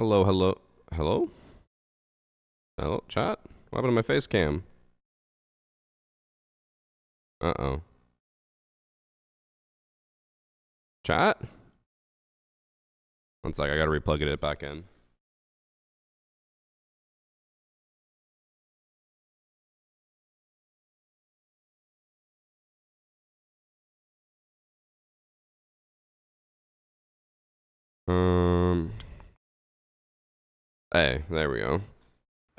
Hello, hello, hello, hello, chat. What happened to my face cam? Uh-oh. Chat? One sec, I gotta replug it back in. Hey, there we go.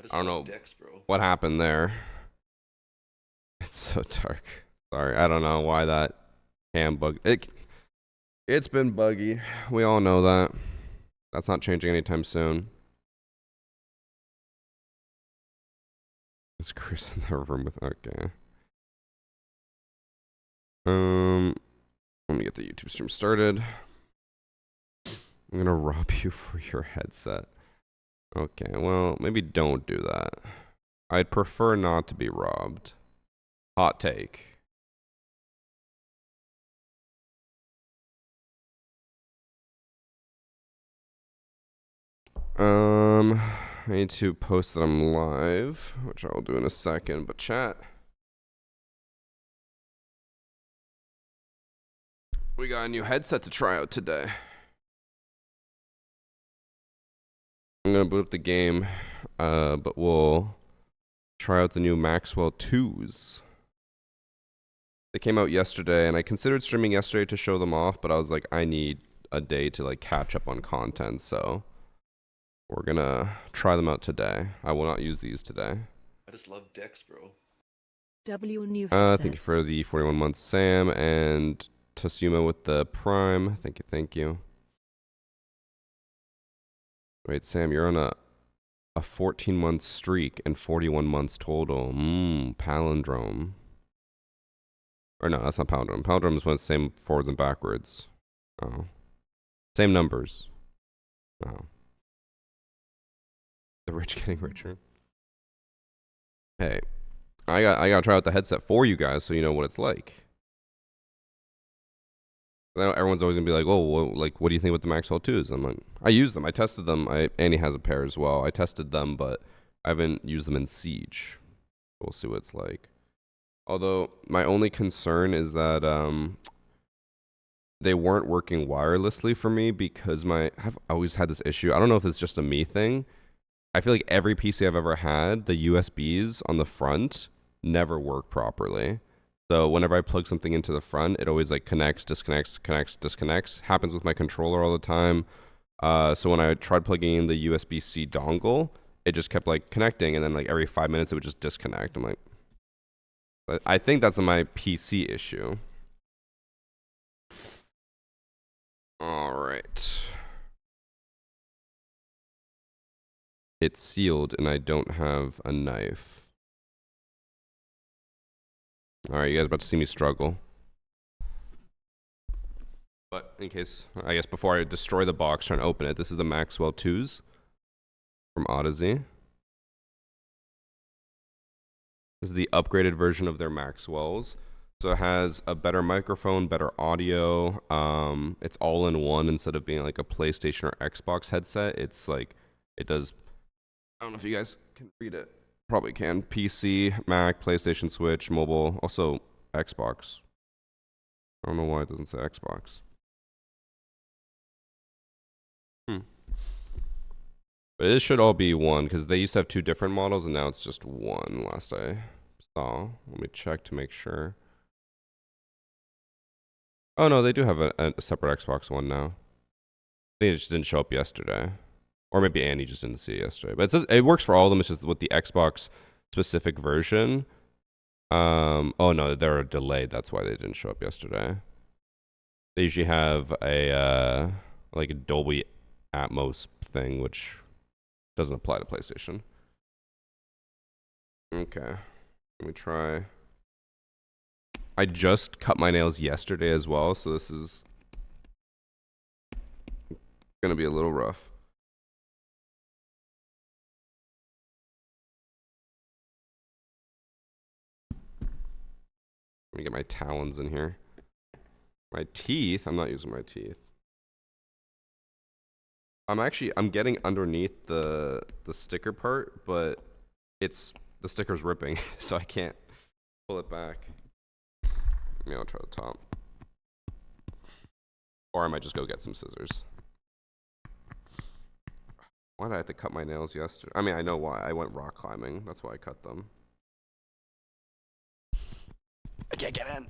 I don't know what happened there. It's so dark. Sorry, I don't know why that cam bug. It's been buggy. We all know that. That's not changing anytime soon. Is Chris in the room with? Okay. Let me get the YouTube stream started. I'm gonna rob you for your headset. Okay, well, maybe don't do that. I'd prefer not to be robbed. Hot take. I need to post that I'm live, which I'll do in a second, but chat. We got a new headset to try out today. I'm gonna boot up the game, but we'll try out the new Maxwell 2s. They came out yesterday, and I considered streaming yesterday to show them off, but I was like, I need a day to like catch up on content, so we're gonna try them out today. I will not use these today. I just love decks, bro. W new headset. Thank you for the 41 months, Sam, and Tasuma with the Prime. Thank you, thank you. Wait, Sam, you're on a 14-month streak and 41 months total. Palindrome. Or no, that's not palindrome. Palindrome is when it's same forwards and backwards. Oh. Same numbers. Oh. The rich getting richer. Hey, I gotta try out the headset for you guys so you know what it's like. I know everyone's always gonna be like, "Oh, what do you think about the Maxwell 2s?" I'm like, I use them. I tested them. Annie has a pair as well. I tested them, but I haven't used them in Siege. We'll see what it's like. Although my only concern is that they weren't working wirelessly for me because I've always had this issue. I don't know if it's just a me thing. I feel like every PC I've ever had, the USBs on the front never work properly. So whenever I plug something into the front, it always like connects, disconnects, connects, disconnects. Happens with my controller all the time. So when I tried plugging in the USB-C dongle, it just kept like connecting, and then like every 5 minutes it would just disconnect. I'm like, I think that's my PC issue. All right. It's sealed, and I don't have a knife. All right, you guys about to see me struggle. But in case, I guess before I destroy the box trying to open it, this is the Maxwell 2s from Odyssey. This is the upgraded version of their Maxwells. So it has a better microphone, better audio. It's all in one instead of being like a PlayStation or Xbox headset. It's like, it does, I don't know if you guys can read it. Probably can. PC, Mac, PlayStation, Switch, mobile, also Xbox. I don't know why it doesn't say Xbox. But it should all be one because they used to have two different models and now it's just one last I saw. Let me check to make sure. Oh no, they do have a separate Xbox One now. I think it just didn't show up yesterday. Or maybe Annie just didn't see it yesterday. But it works for all of them. It's just with the Xbox specific version. Oh no, they're delayed. That's why they didn't show up yesterday. They usually have a like a Dolby Atmos thing, which doesn't apply to PlayStation. Okay, let me try. I just cut my nails yesterday as well, so this is gonna be a little rough. Let me get my talons in here. My teeth, I'm not using my teeth. I'm getting underneath the sticker part, but the sticker's ripping, so I can't pull it back. Maybe I'll try the top. Or I might just go get some scissors. Why did I have to cut my nails yesterday? I mean, I know why. I went rock climbing. That's why I cut them. I can't get in.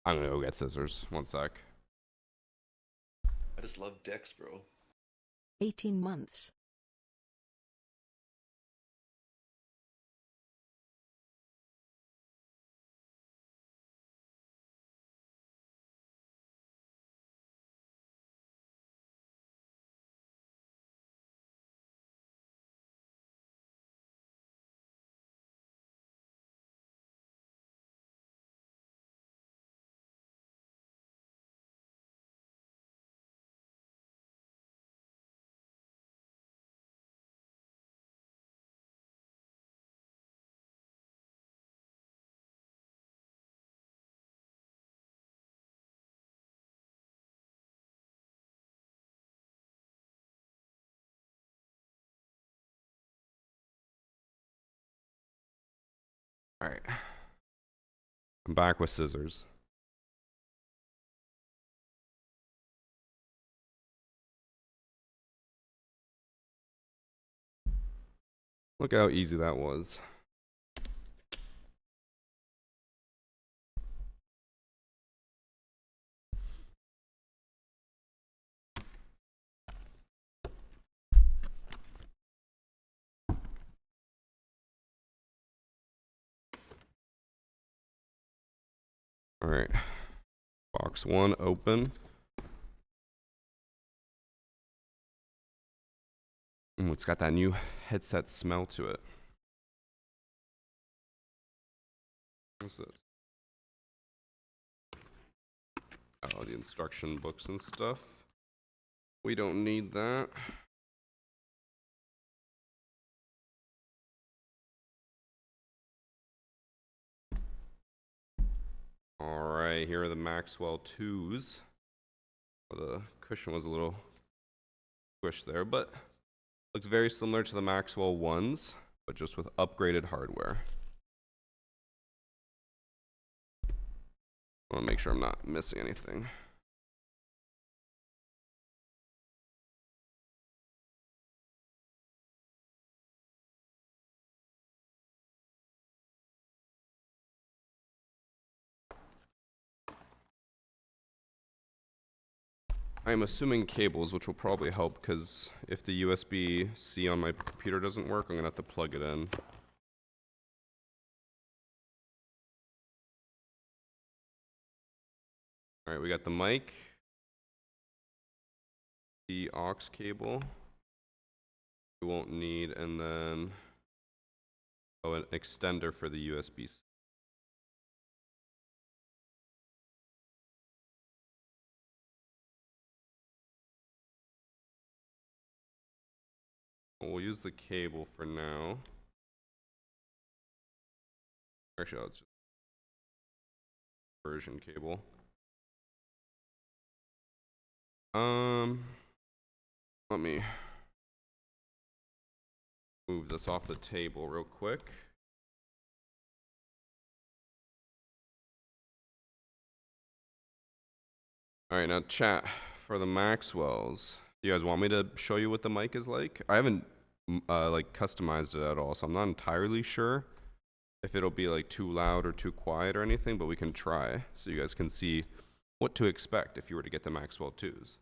I'm gonna go get scissors. One sec. I just love dicks, bro. 18 months. All right. I'm back with scissors. Look how easy that was. All right. Box 1 open. It's got that new headset smell to it. What's this? Oh, the instruction books and stuff. We don't need that. All right, here are the Maxwell 2s. Well, the cushion was a little squished there, but looks very similar to the Maxwell 1s, but just with upgraded hardware. I want to make sure I'm not missing anything. I'm assuming cables, which will probably help because if the USB-C on my computer doesn't work, I'm gonna have to plug it in. All right, we got the mic, the aux cable we won't need, and then an extender for the USB-C. We'll use the cable for now. Actually, it's just version cable. Let me move this off the table real quick. All right, now chat for the Maxwells. Do you guys want me to show you what the mic is like? I haven't like customized it at all, so I'm not entirely sure if it'll be like too loud or too quiet or anything, but we can try so you guys can see what to expect if you were to get the Maxwell 2s.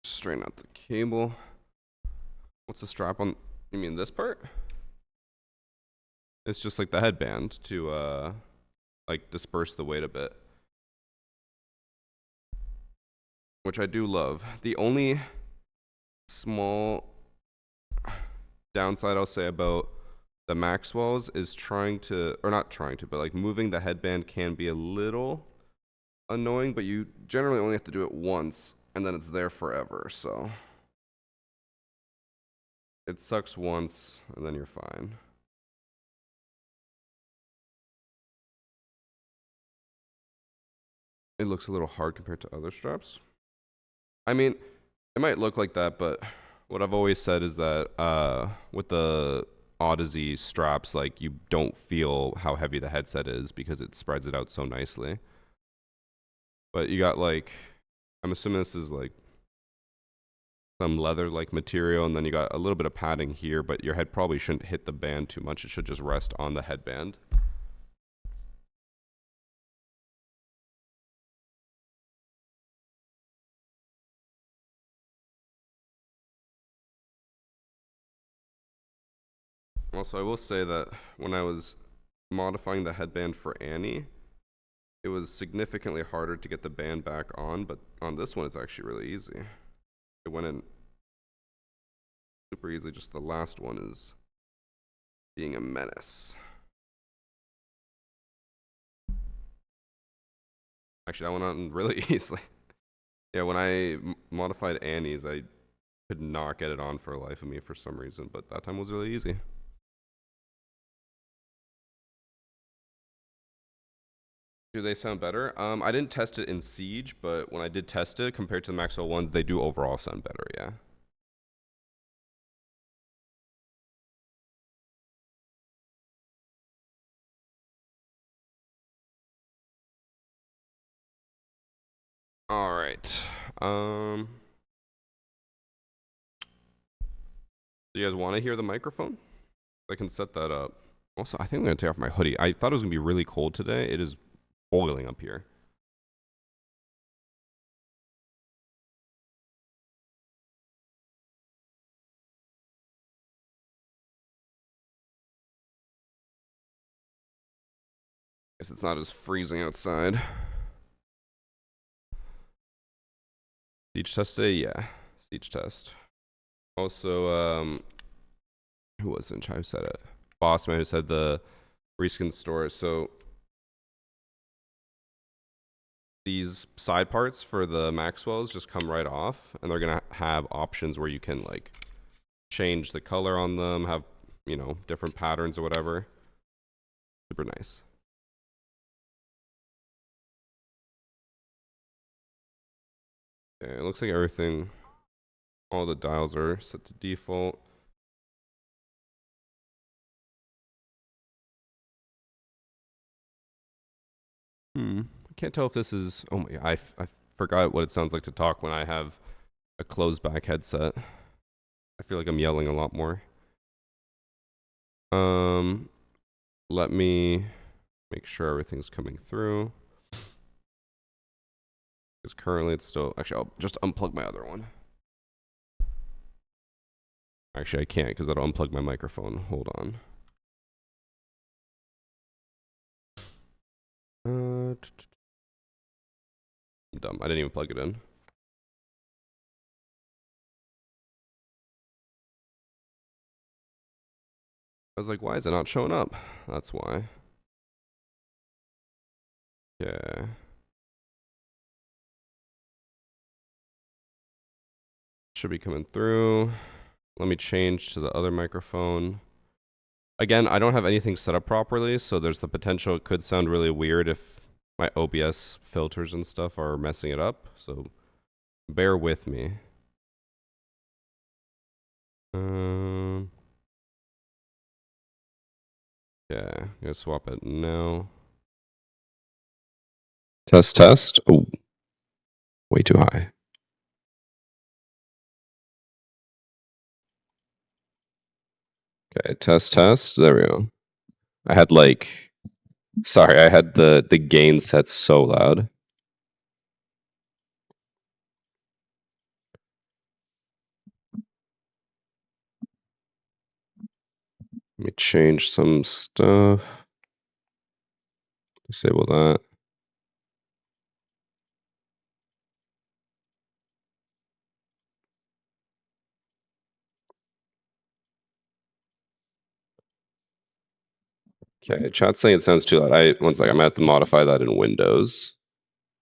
Straighten out the cable. What's the strap on? You mean this part? It's just like the headband to like disperse the weight a bit, which I do love. The only small downside I'll say about the Maxwells is trying to, or not trying to, but like moving the headband can be a little annoying, but you generally only have to do it once, and then it's there forever, so. It sucks once, and then you're fine. It looks a little hard compared to other straps. I mean, it might look like that, but what I've always said is that with the Odyssey straps, like you don't feel how heavy the headset is because it spreads it out so nicely. But you got like, I'm assuming this is like some leather-like material, and then you got a little bit of padding here, but your head probably shouldn't hit the band too much. It should just rest on the headband. Also, I will say that when I was modifying the headband for Annie, it was significantly harder to get the band back on, but on this one, it's actually really easy. It went in super easily. Just the last one is being a menace. Actually, that went on really easily. Yeah, when I modified Annie's, I could not get it on for the life of me for some reason, but that time was really easy. Do they sound better? I didn't test it in Siege, but when I did test it, compared to the Maxwell ones, they do overall sound better, yeah. All right. Do you guys want to hear the microphone? I can set that up. Also, I think I'm gonna take off my hoodie. I thought it was gonna be really cold today. It is boiling up here. Guess it's not as freezing outside. Siege test today? Yeah. Siege test. Also, who was in chat who said it? Bossman who said the reskin store. So these side parts for the Maxwells just come right off, and they're gonna have options where you can like change the color on them, have, you know, different patterns or whatever. Super nice. Okay, it looks like everything, all the dials are set to default. I can't tell if this is, oh my, I forgot what it sounds like to talk when I have a closed back headset. I feel like I'm yelling a lot more. Let me make sure everything's coming through. Because currently it's still, actually I'll just unplug my other one. Actually I can't because that'll unplug my microphone. Hold on. I'm dumb. I didn't even plug it in. I was like, why is it not showing up? That's why. Yeah. Should be coming through. Let me change to the other microphone. Again, I don't have anything set up properly, so there's the potential it could sound really weird if my OBS filters and stuff are messing it up. So bear with me. Yeah, I'm gonna swap it now. Test, test. Oh, way too high. Okay, test, test. There we go. I had like, sorry, I had the gain set so loud. Let me change some stuff. Disable that. Okay, chat's saying it sounds too loud. One second, I'm gonna have to modify that in Windows.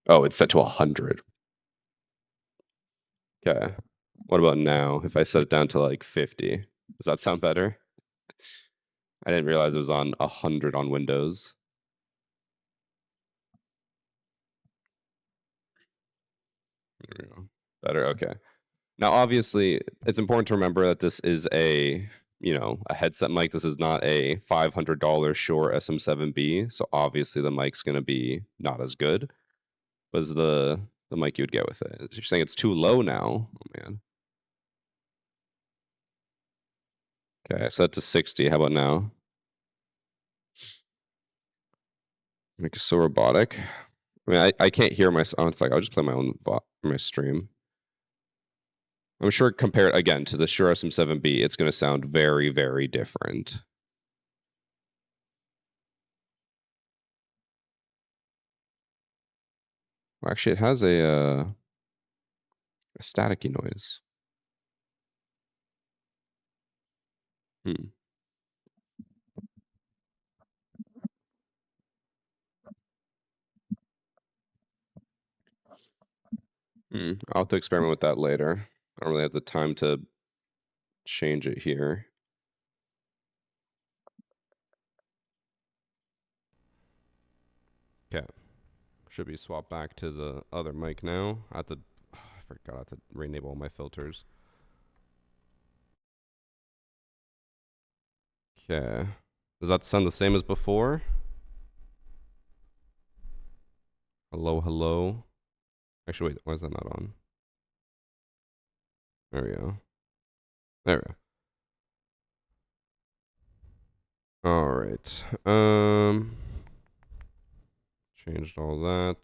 Oh, it's set to 100. Okay. What about now? If I set it down to like 50, does that sound better? I didn't realize it was on 100 on Windows. There we go. Better. Okay. Now, obviously, it's important to remember that this is a, a headset mic. This is not a $500 Shure SM7B. So obviously, the mic's going to be not as good. But it's the mic you would get with it. You're saying it's too low now. Oh man. Okay, I set it to 60. How about now? Make it so robotic. I mean, I can't hear my. Oh, it's like I'll just play my own my stream. I'm sure compared again to the Shure SM7B, it's going to sound very, very different. Well, actually, it has a staticky noise. Hmm. I'll have to experiment with that later. I don't really have the time to change it here. Okay. Should be swapped back to the other mic now. I forgot I have to re-enable all my filters. Okay. Does that sound the same as before? Hello, hello. Actually, wait, why is that not on? There we go. There we go. All right. Changed all that.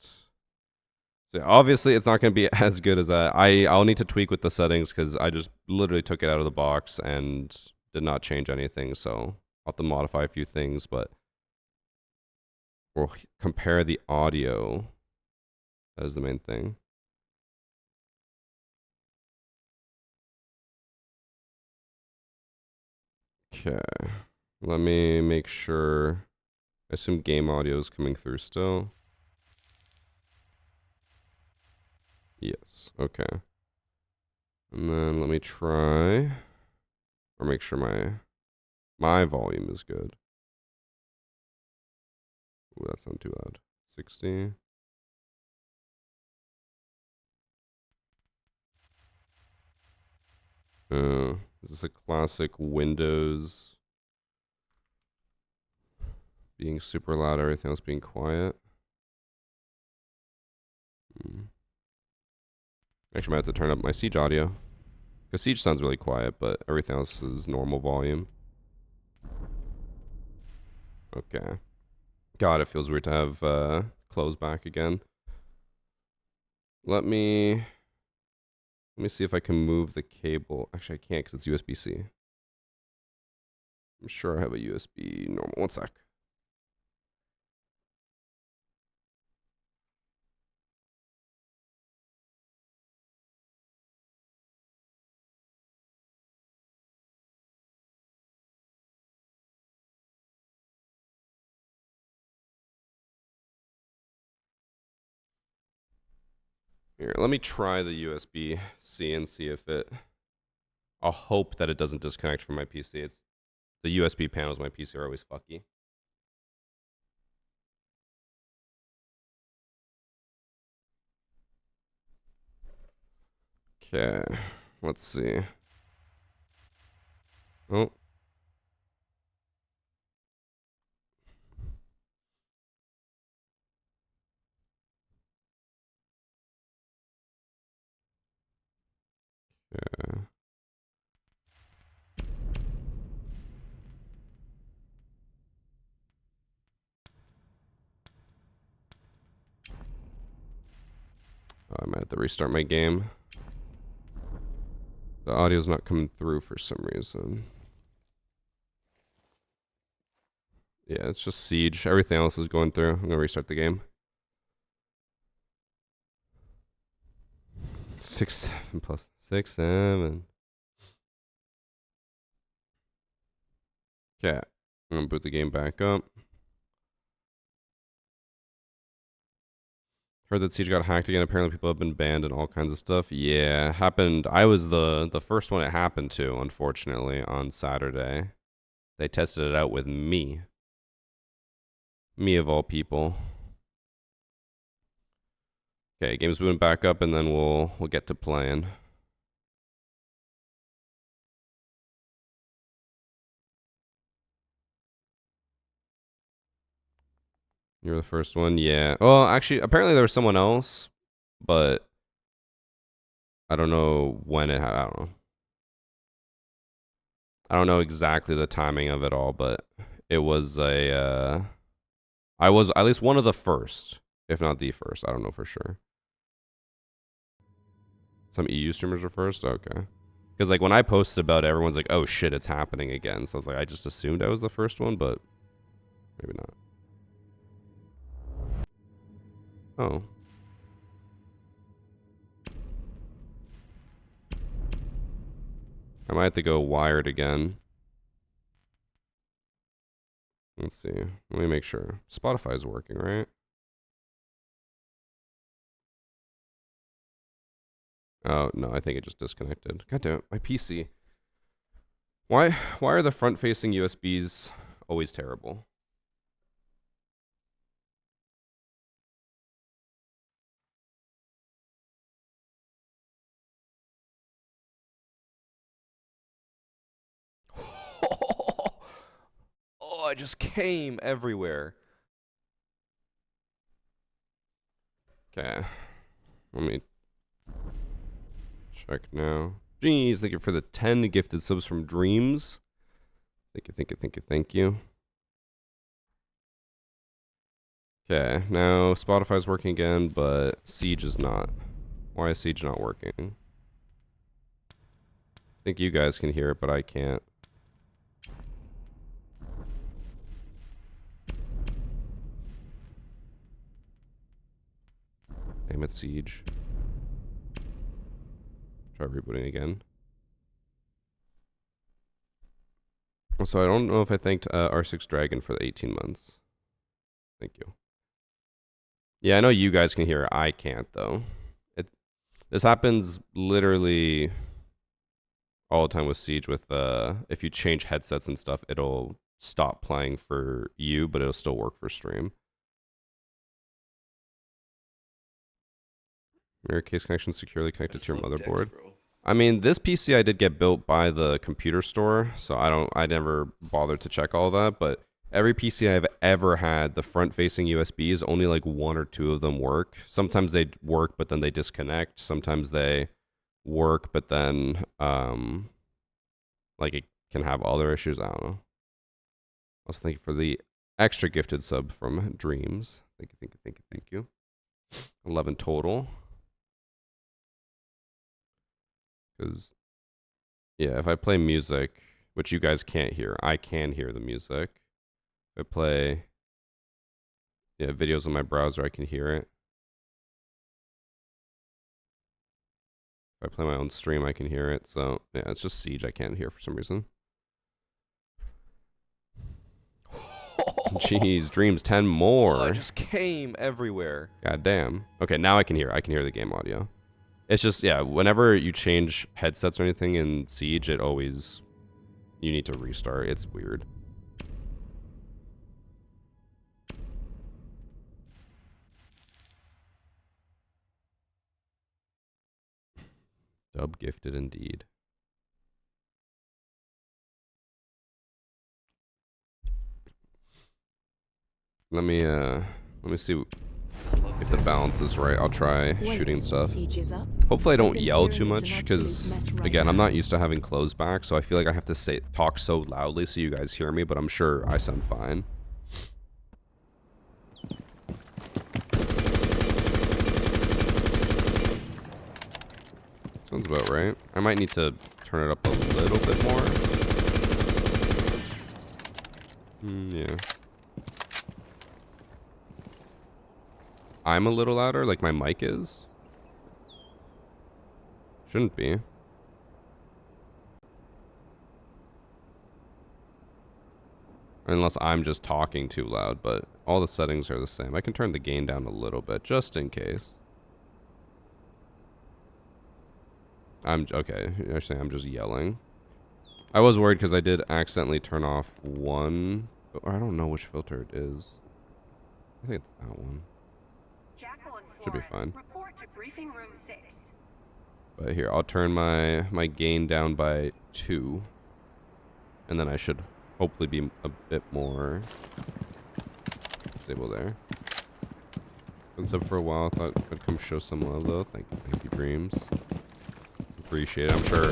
So yeah, obviously, it's not going to be as good as that. I'll need to tweak with the settings because I just literally took it out of the box and did not change anything. So I'll have to modify a few things, but we'll compare the audio. That is the main thing. Okay. Let me make sure. I assume game audio is coming through still. Yes. Okay. And then let me try or make sure my volume is good. Ooh, that's not too loud. 60. Is this a classic Windows being super loud, everything else being quiet? Actually, I might have to turn up my Siege audio. Because Siege sounds really quiet, but everything else is normal volume. Okay. God, it feels weird to have clothes back again. Let me see if I can move the cable. Actually, I can't because it's USB-C. I'm sure I have a USB normal. One sec. Here, let me try the USB-C and see if it. I'll hope that it doesn't disconnect from my PC. It's the USB panels of my PC are always fucky. Okay, let's see. Oh. Okay. I might have to restart my game. The audio's not coming through for some reason. Yeah, it's just Siege. Everything else is going through. I'm gonna restart the game. 6, 7 plus 6, 7. Okay. I'm gonna boot the game back up. Heard that Siege got hacked again. Apparently people have been banned and all kinds of stuff. Yeah, happened. I was the first one it happened to, unfortunately, on Saturday. They tested it out with me. Me of all people. Okay, game's moving back up and then we'll get to playing. You're the first one? Yeah. Well, actually, apparently there was someone else, but I don't know when I don't know. I don't know exactly the timing of it all, but it was I was at least one of the first, if not the first. I don't know for sure. Some EU streamers were first? Okay. Because like when I posted about it, everyone's like, oh shit, it's happening again. So I was like, I just assumed I was the first one, but maybe not. Oh. I might have to go wired again. Let's see. Let me make sure. Spotify's working, right? Oh, no, I think it just disconnected. God damn it, my PC. Why are the front-facing USBs always terrible? Oh, I just came everywhere. Okay. Let me check now. Jeez, thank you for the 10 gifted subs from Dreams. Thank you, thank you, thank you, thank you. Okay, now Spotify's working again, but Siege is not. Why is Siege not working? I think you guys can hear it, but I can't. Damn it, Siege. Try rebooting again. So I don't know if I thanked R6 Dragon for the 18 months. Thank you. Yeah, I know you guys can hear it. I can't, though. This happens literally all the time with Siege. With if you change headsets and stuff, it'll stop playing for you, but it'll still work for stream. Your case connection securely connected to your motherboard. Decks, I mean, this PC I did get built by the computer store, so I never bothered to check all that, but every PC I've ever had, the front-facing USBs, only like one or two of them work. Sometimes they work, but then they disconnect. Sometimes they work, but then like it can have other issues. I don't know. Also, thank you for the extra gifted sub from Dreams. Thank you, thank you, thank you, thank you. 11 total. Because, yeah, if I play music, which you guys can't hear, I can hear the music. If I play, yeah, videos on my browser, I can hear it. If I play my own stream, I can hear it. So, yeah, it's just Siege I can't hear for some reason. Jeez, Dreams 10 more. Oh, I just came everywhere. God damn. Okay, now I can hear. I can hear the game audio. It's just, yeah, whenever you change headsets or anything in Siege, it always, you need to restart. It's weird. Dub gifted indeed. Let me see if the balance is right. I'll try shooting stuff. Hopefully I don't yell too much, because again, I'm not used to having clothes back, so I feel like I have to talk so loudly so you guys hear me, but I'm sure I sound fine. Sounds about right. I might need to turn it up a little bit more. Yeah. I'm a little louder, like my mic is. Shouldn't be. Unless I'm just talking too loud, but all the settings are the same. I can turn the gain down a little bit, just in case. Okay, you're saying I'm just yelling. I was worried because I did accidentally turn off one. Or I don't know which filter it is. I think it's that one. Should be fine. Report to briefing room 6. But here, I'll turn my gain down by 2. And then I should hopefully be a bit more stable there. Been sub for a while. Thought I'd come show some love though. Thank you, Dreams. Appreciate it. I'm sure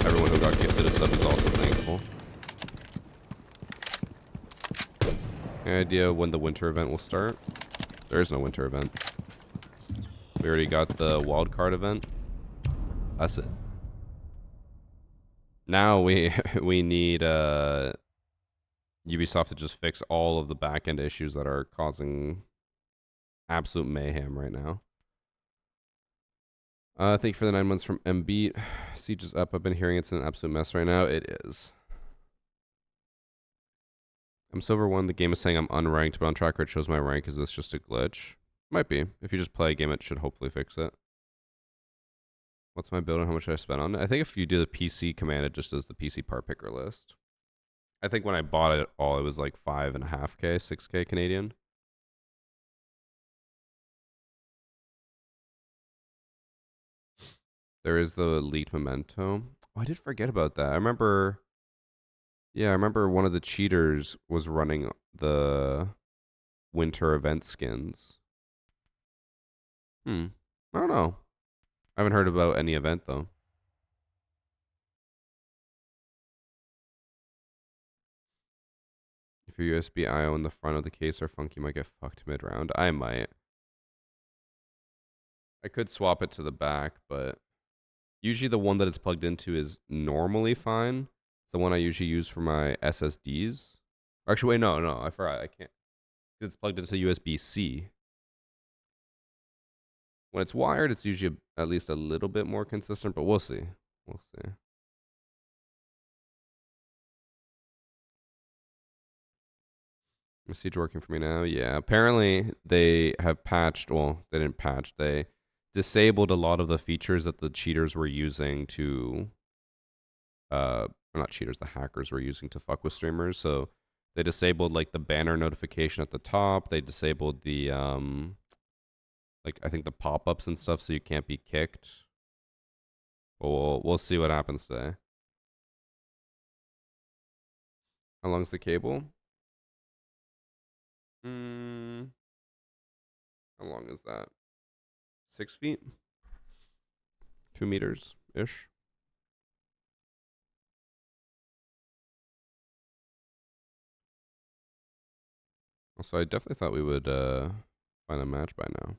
everyone who got gifted a sub is also thankful. Any idea when the winter event will start? There is no winter event. We already got the wildcard event. That's it. Now we need Ubisoft to just fix all of the back-end issues that are causing absolute mayhem right now. Thank you for the 9 months from MBeat. Siege is up. I've been hearing it's an absolute mess right now. It is. I'm Silver 1. The game is saying I'm unranked, but on tracker it shows my rank. Is this just a glitch? Might be. If you just play a game, it should hopefully fix it. What's my build and how much I spent on it? I think if you do the PC command, it just does the PC part picker list. I think when I bought it all, it was like 5.5K, 6K Canadian. There is the leaked memento. Oh, I did forget about that. I remember one of the cheaters was running the winter event skins. I don't know. I haven't heard about any event though. If your USB I/O in the front of the case are funky, you might get fucked mid-round. I might. I could swap it to the back, but usually the one that it's plugged into is normally fine. It's the one I usually use for my SSDs. Actually, wait, no, I forgot. I can't. It's plugged into USB-C. When it's wired, it's usually at least a little bit more consistent, but we'll see. We'll see. Is Siege working for me now? Yeah. Apparently, they have patched. Well, they didn't patch. They disabled a lot of the features that the cheaters were using to. Not cheaters. The hackers were using to fuck with streamers. So they disabled like the banner notification at the top. They disabled the like I think the pop-ups and stuff, so you can't be kicked. We'll see what happens today. How long's the cable? How long is that? 6 feet? 2 meters ish. Also, I definitely thought we would find a match by now.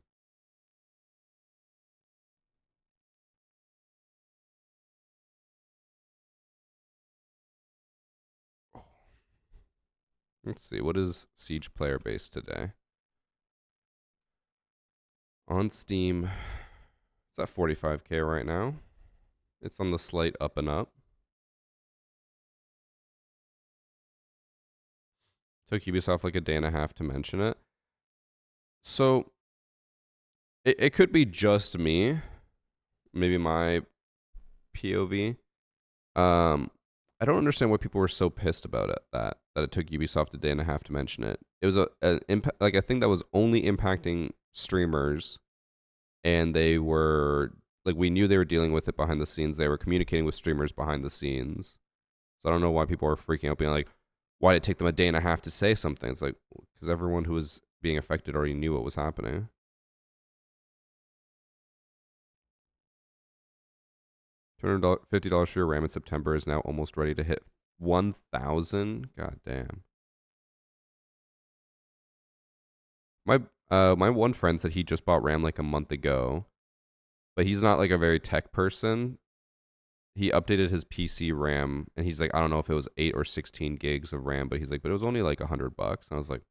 Let's see, what is Siege player base today? On Steam, it's at 45K right now. It's on the slight up and up. Took Ubisoft like a day and a half to mention it. So, it could be just me. Maybe my POV. I don't understand why people were so pissed about it that it took Ubisoft a day and a half to mention it. It was like a thing that was only impacting streamers, and they were like we knew they were dealing with it behind the scenes. They were communicating with streamers behind the scenes. So I don't know why people are freaking out, being like, "Why did it take them a day and a half to say something?" It's like because everyone who was being affected already knew what was happening. $250 for your RAM in September is now almost ready to hit 1,000. God damn. My one friend said he just bought RAM like a month ago, but he's not like a very tech person. He updated his PC RAM, and he's like, I don't know if it was 8 or 16 gigs of RAM, but he's like, but it was only like $100. And I was like,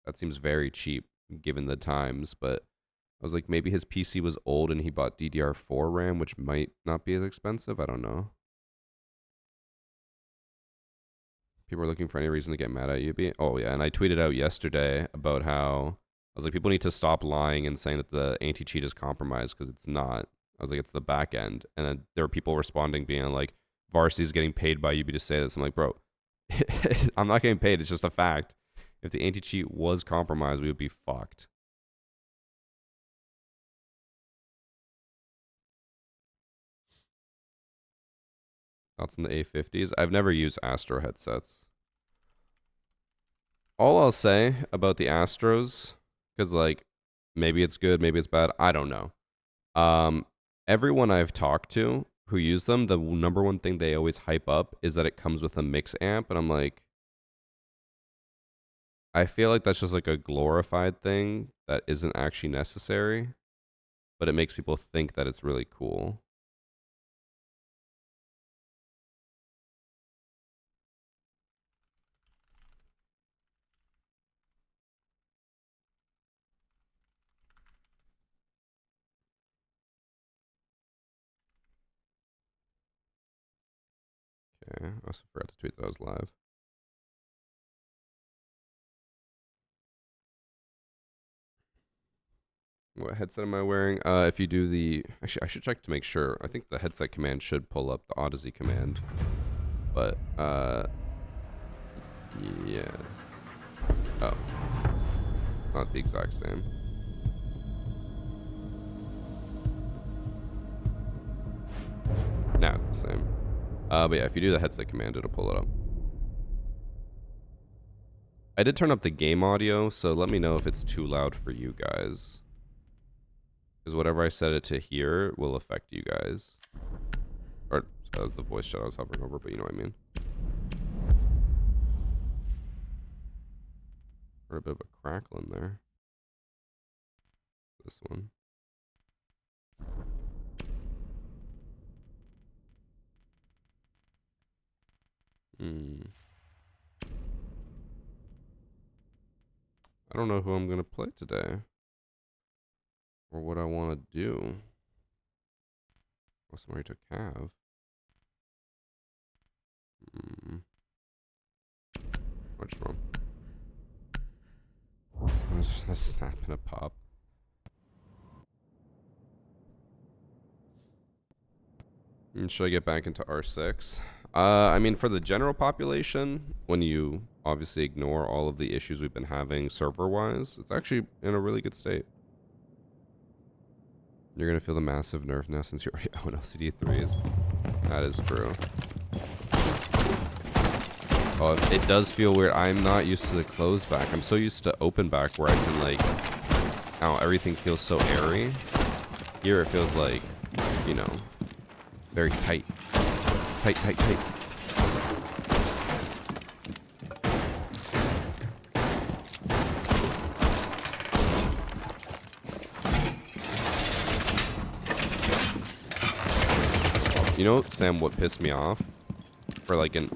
that seems very cheap given the times, but I was like, maybe his PC was old and he bought DDR4 RAM, which might not be as expensive. I don't know. People are looking for any reason to get mad at you. Oh yeah, and I tweeted out yesterday about how I was like, people need to stop lying and saying that the anti-cheat is compromised because it's not. I was like, it's the back end, and then there were people responding being like, Varsity's getting paid by UB to say this. I'm like, bro, I'm not getting paid. It's just a fact. If the anti-cheat was compromised, we would be fucked. Thoughts on the A50s? I've never used Astro headsets. All I'll say about the Astros, because like maybe it's good, maybe it's bad, I don't know. Everyone I've talked to who use them, the number one thing they always hype up is that it comes with a mix amp, and I'm like, I feel like that's just like a glorified thing that isn't actually necessary, but it makes people think that it's really cool. Okay, I also forgot to tweet that I was live. What headset am I wearing? If you do the... Actually, I should check to make sure. I think the headset command should pull up the Odyssey command. But, yeah. Oh. It's not the exact same. Now it's the same. But yeah, if you do the headset command, it'll pull it up. I did turn up the game audio, so let me know if it's too loud for you guys. Because whatever I set it to here will affect you guys. Or, that was the voice chat I was hovering over, but you know what I mean. Heard a bit of a crackle in there. This one. I don't know who I'm going to play today. Or what I want to do. Oh, somebody took Cav. What's wrong? There's a snap and a pop. And should I get back into R6? I mean, for the general population, when you obviously ignore all of the issues we've been having server-wise, it's actually in a really good state. You're going to feel the massive nerf now since you already own LCD3s. That is true. Oh, it does feel weird. I'm not used to the closed back. I'm so used to open back where I can, like, oh, everything feels so airy. Here it feels like, you know, very tight. Tight, tight, tight. You know, Sam, what pissed me off? For like an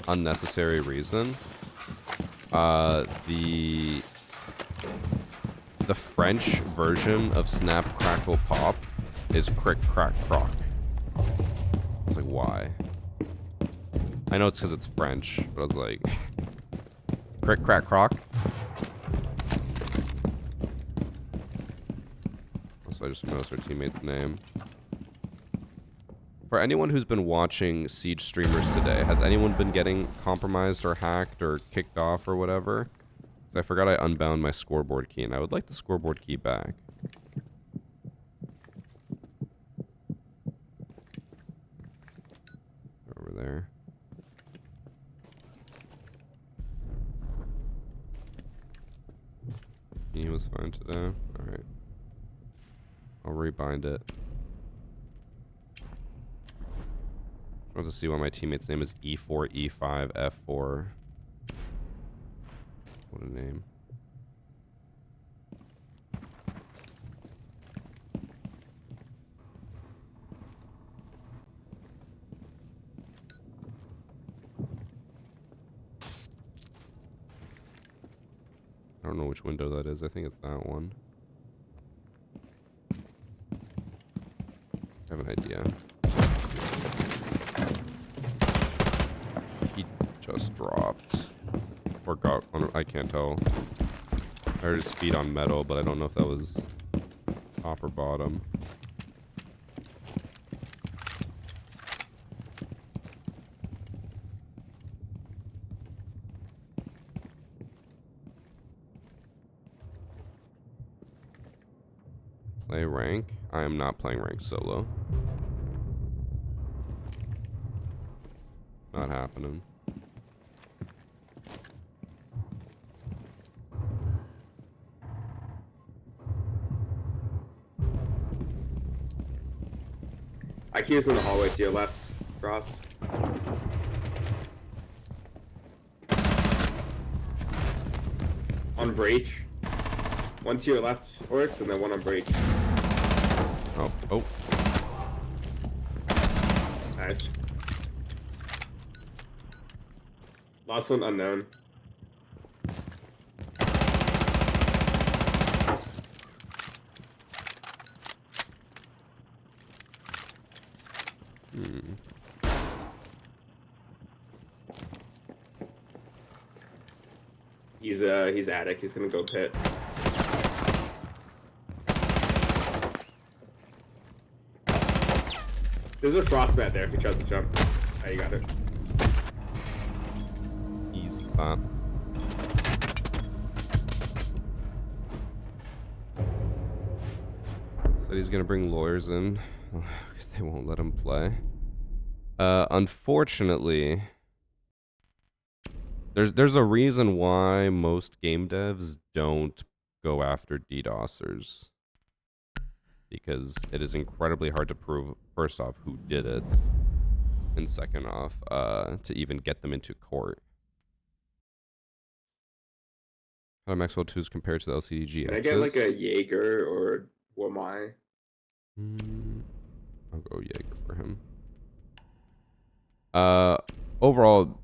unnecessary reason? The French version of Snap, Crackle, Pop is Crick, Crack, Croc. I was like, why? I know it's because it's French, but I was like, Crick, Crack, Croc? So I just noticed our teammate's name. For anyone who's been watching Siege streamers today, has anyone been getting compromised or hacked or kicked off or whatever? 'Cause I forgot I unbound my scoreboard key, and I would like the scoreboard key back. Over there. He was fine today. Alright. I'll rebind it. I want to see why my teammate's name is E4, E5, F4. What a name. I don't know which window that is. I think it's that one. I have an idea. He just dropped. Or got on, I can't tell. I heard his feet on metal, but I don't know if that was top or bottom. Play rank? I am not playing rank solo. Not happening. IQ's in the hallway to your left, Frost. On breach. One to your left, Oryx, and then one on breach. Oh, oh. Nice. Last one unknown. He's attic. He's gonna go pit. There's a frost mat there if he tries to jump. Oh, you got it. Easy clap. Said he's gonna bring lawyers in because they won't let him play. Unfortunately, there's a reason why most game devs don't go after DDoSers. Because it is incredibly hard to prove, first off, who did it, and second off, to even get them into court. How do Maxwell 2s compared to the LCDG? Can I get like a Jaeger or Wamai? I'll go Jaeger for him. Overall,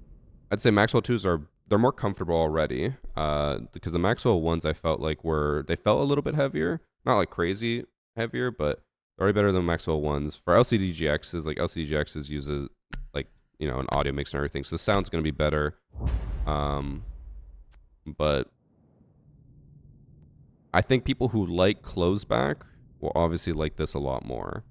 I'd say Maxwell 2s they're more comfortable already. Because the Maxwell 1s I felt like they felt a little bit heavier. Not like crazy heavier, but already better than Maxwell 1s. For LCDGXs, like LCDGXs uses like, you know, an audio mix and everything, so the sound's gonna be better. But I think people who like close back will obviously like this a lot more.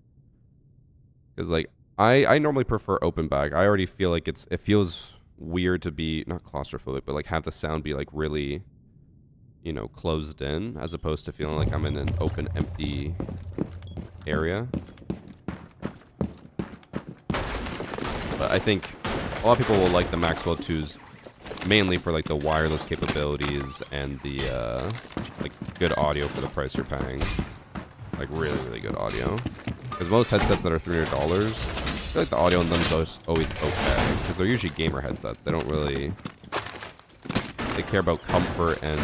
Because like I normally prefer open back. I already feel like it feels weird to be not claustrophobic, but like have the sound be like really, you know, closed in, as opposed to feeling like I'm in an open, empty area. But I think a lot of people will like the Maxwell 2s mainly for like the wireless capabilities and the like good audio for the price you're paying. Like really, really good audio. Because most headsets that are $300, I feel like the audio on them is always okay. Because they're usually gamer headsets. They don't really... They care about comfort and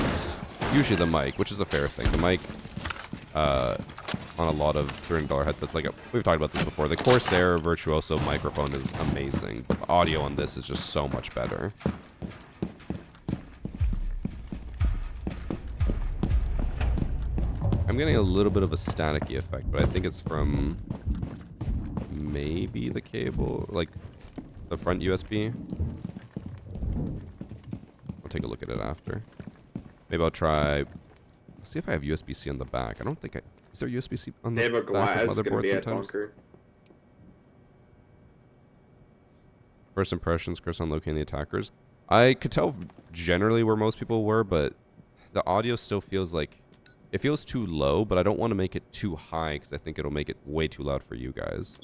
usually the mic, which is a fair thing. The mic on a lot of $300 headsets, like we've talked about this before, the Corsair Virtuoso microphone is amazing, but the audio on this is just so much better. I'm getting a little bit of a staticky effect, but I think it's from maybe the cable, like the front USB. I'll take a look at it after. Maybe I'll try. See if I have USB-C on the back. I don't think I. Is there USB-C on the back of motherboard sometimes? First impressions, Chris, on locating the attackers. I could tell generally where most people were, but the audio still feels like it feels too low, but I don't want to make it too high because I think it'll make it way too loud for you guys.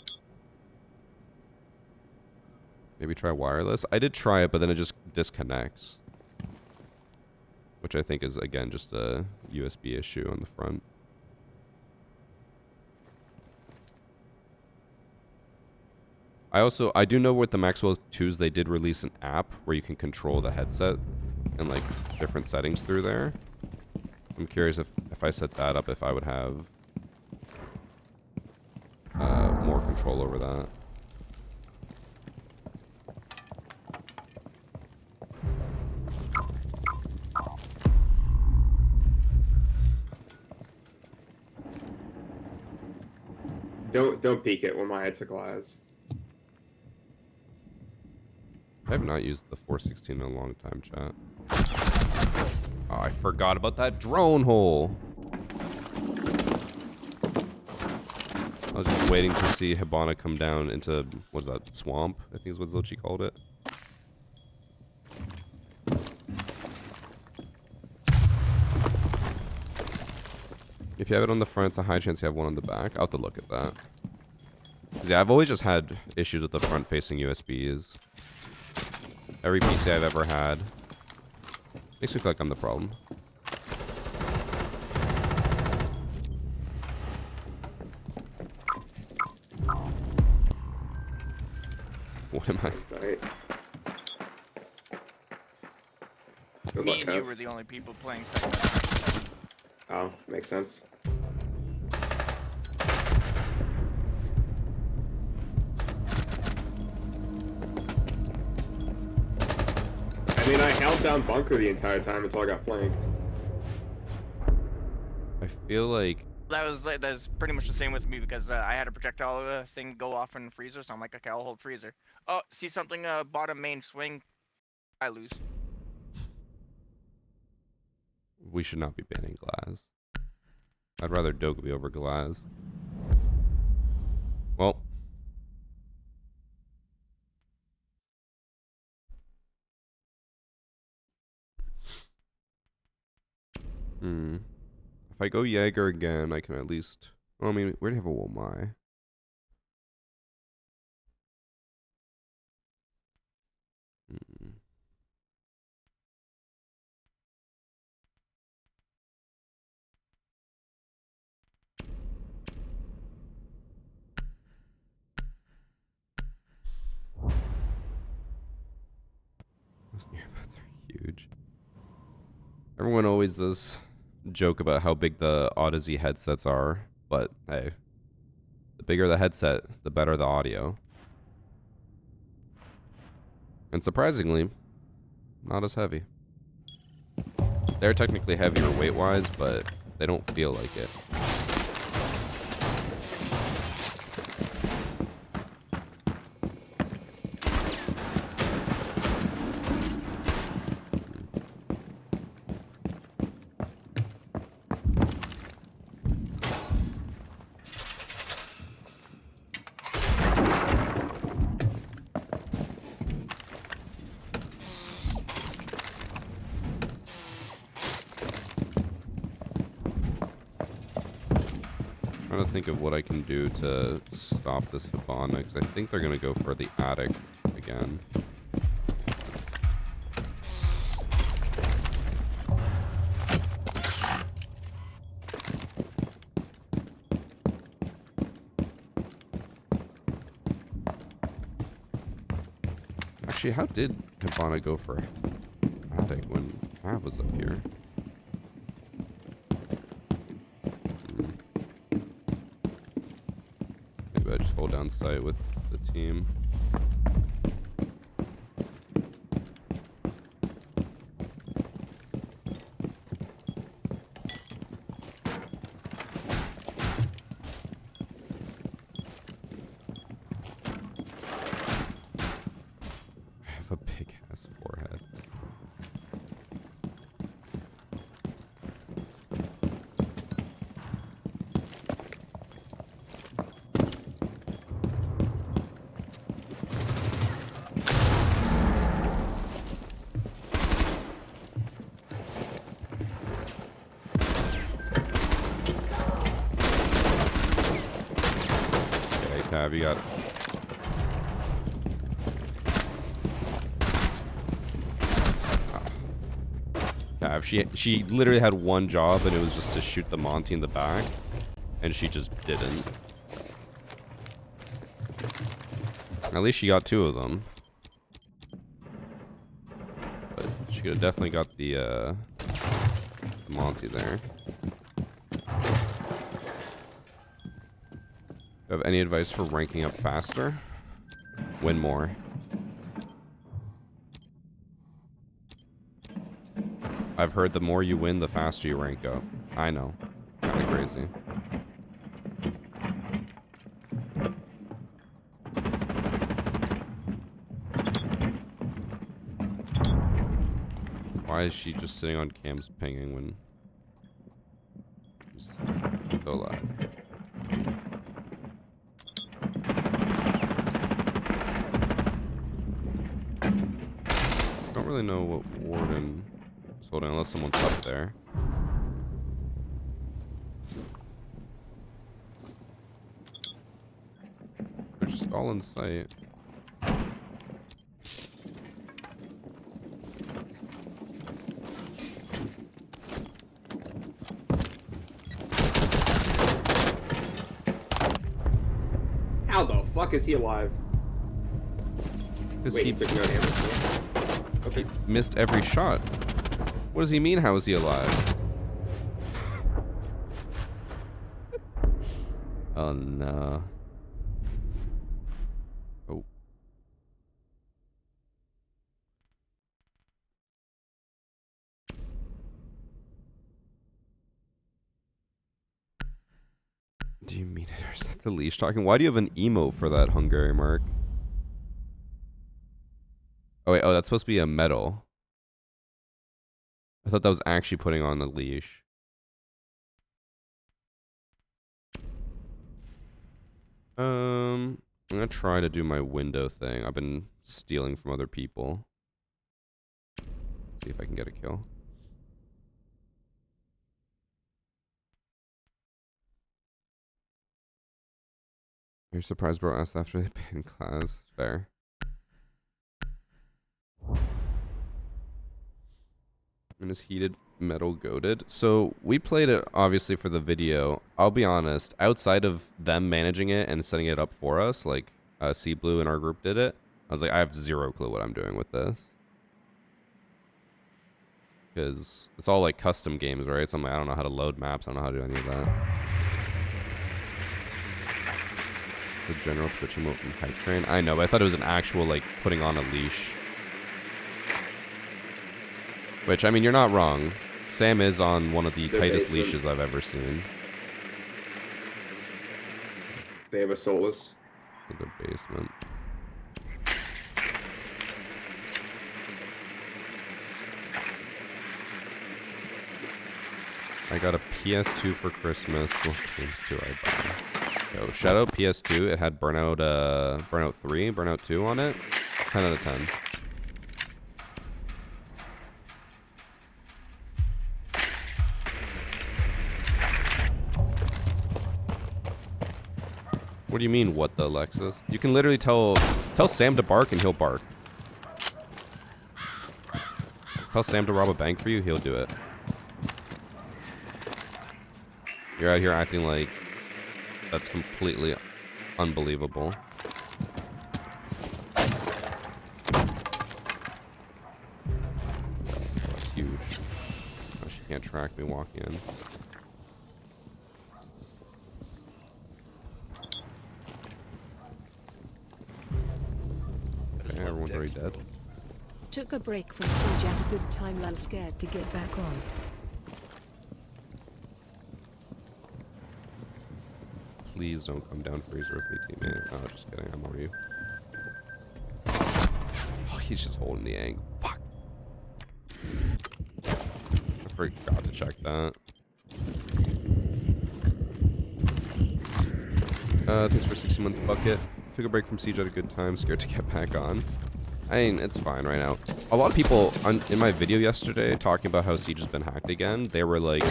Maybe try wireless. I did try it, but then it just disconnects. Which I think is, again, just a USB issue on the front. I do know with the Maxwell 2s, they did release an app where you can control the headset and like different settings through there. I'm curious if I set that up, if I would have more control over that. Don't peek it when my head's a glass. I have not used the 416 in a long time, chat. Oh, I forgot about that drone hole. I was just waiting to see Hibana come down into, what is that, swamp? I think is what Zochi called it. If you have it on the front, it's a high chance you have one on the back. I'll have to look at that. 'Cause yeah, I've always just had issues with the front-facing USBs. Every PC I've ever had. Makes me feel like I'm the problem. What am I? Insight. Good Me luck, and you Kev. were the only people playing second. Oh, makes sense. I mean, I held down bunker the entire time until I got flanked. I feel like That's pretty much the same with me because I had a projectile thing go off in the freezer, so I'm like, okay, I'll hold freezer. Oh, see something bottom main swing, I lose. we should not be banning Glass. I'd rather Doga be over Glass. Well. If I go Jaeger again, I can at least... Well, I mean, we already have a Womai. Those earbuds are huge. Everyone always does joke about how big the Odyssey headsets are, but hey, the bigger the headset, the better the audio. And surprisingly, not as heavy. They're technically heavier weight-wise, but they don't feel like it. Trying to think of what I can do to stop this Hibana, because I think they're going to go for the attic again. Actually, how did Hibana go for attic when Cav was up here? Maybe I just hold down sight with the team. I have a big ass forehead. Okay, Cav, you got... Cav, she literally had one job, and it was just to shoot the Monty in the back, and she just didn't. At least she got two of them. But she could have definitely got the Monty there. Do you have any advice for ranking up faster? Win more. I've heard the more you win, the faster you rank up. I know. Kind of crazy. Why is she just sitting on cams pinging when she's so alive? Don't really know what Warden is holding unless someone's up there. They're just all in sight. How the fuck is he alive? Because Wait, he he took no damage. Okay. missed every shot. What does he mean? How is he alive? Oh no. Oh. Do you mean it? Or is that the leash talking? Why do you have an emote for that, Hungary Mark? Oh wait, oh, that's supposed to be a medal. I thought that was actually putting on a leash. I'm gonna try to do my window thing. I've been stealing from other people. See if I can get a kill. You're surprised bro asked after they banned class. Fair. And is heated metal goated. So we played it obviously for the video. I'll be honest, outside of them managing it and setting it up for us, like Sea Blue in our group did it, I was like, I have zero clue what I'm doing with this. Because it's all like custom games, right? So I'm like, I don't know how to load maps. I don't know how to do any of that. The general Twitch emote from Hype Train. I know, but I thought it was an actual like putting on a leash. Which, I mean, you're not wrong. Sam is on one of the tightest basement. leashes I've ever seen. They have a soulless. In the basement. I got a PS2 for Christmas. What games do I buy? Yo, shout out PS2. It had Burnout 3, Burnout 2 on it. 10 out of 10. What do you mean, what the, Alexis? You can literally tell Sam to bark and he'll bark. Tell Sam to rob a bank for you, he'll do it. You're out here acting like that's completely unbelievable. That's huge. Oh, she can't track me walking in. Okay, everyone's already dead. Took a break from Siege at a good time and scared to get back on. Please don't come down freezer with me, teammate. Oh, just kidding. I'm already. Oh, he's just holding the angle. Fuck. I forgot to check that. Thanks for 60 months bucket. Took a break from Siege at a good time. Scared to get back on. I mean, it's fine right now. A lot of people in my video yesterday talking about how Siege has been hacked again, they were like,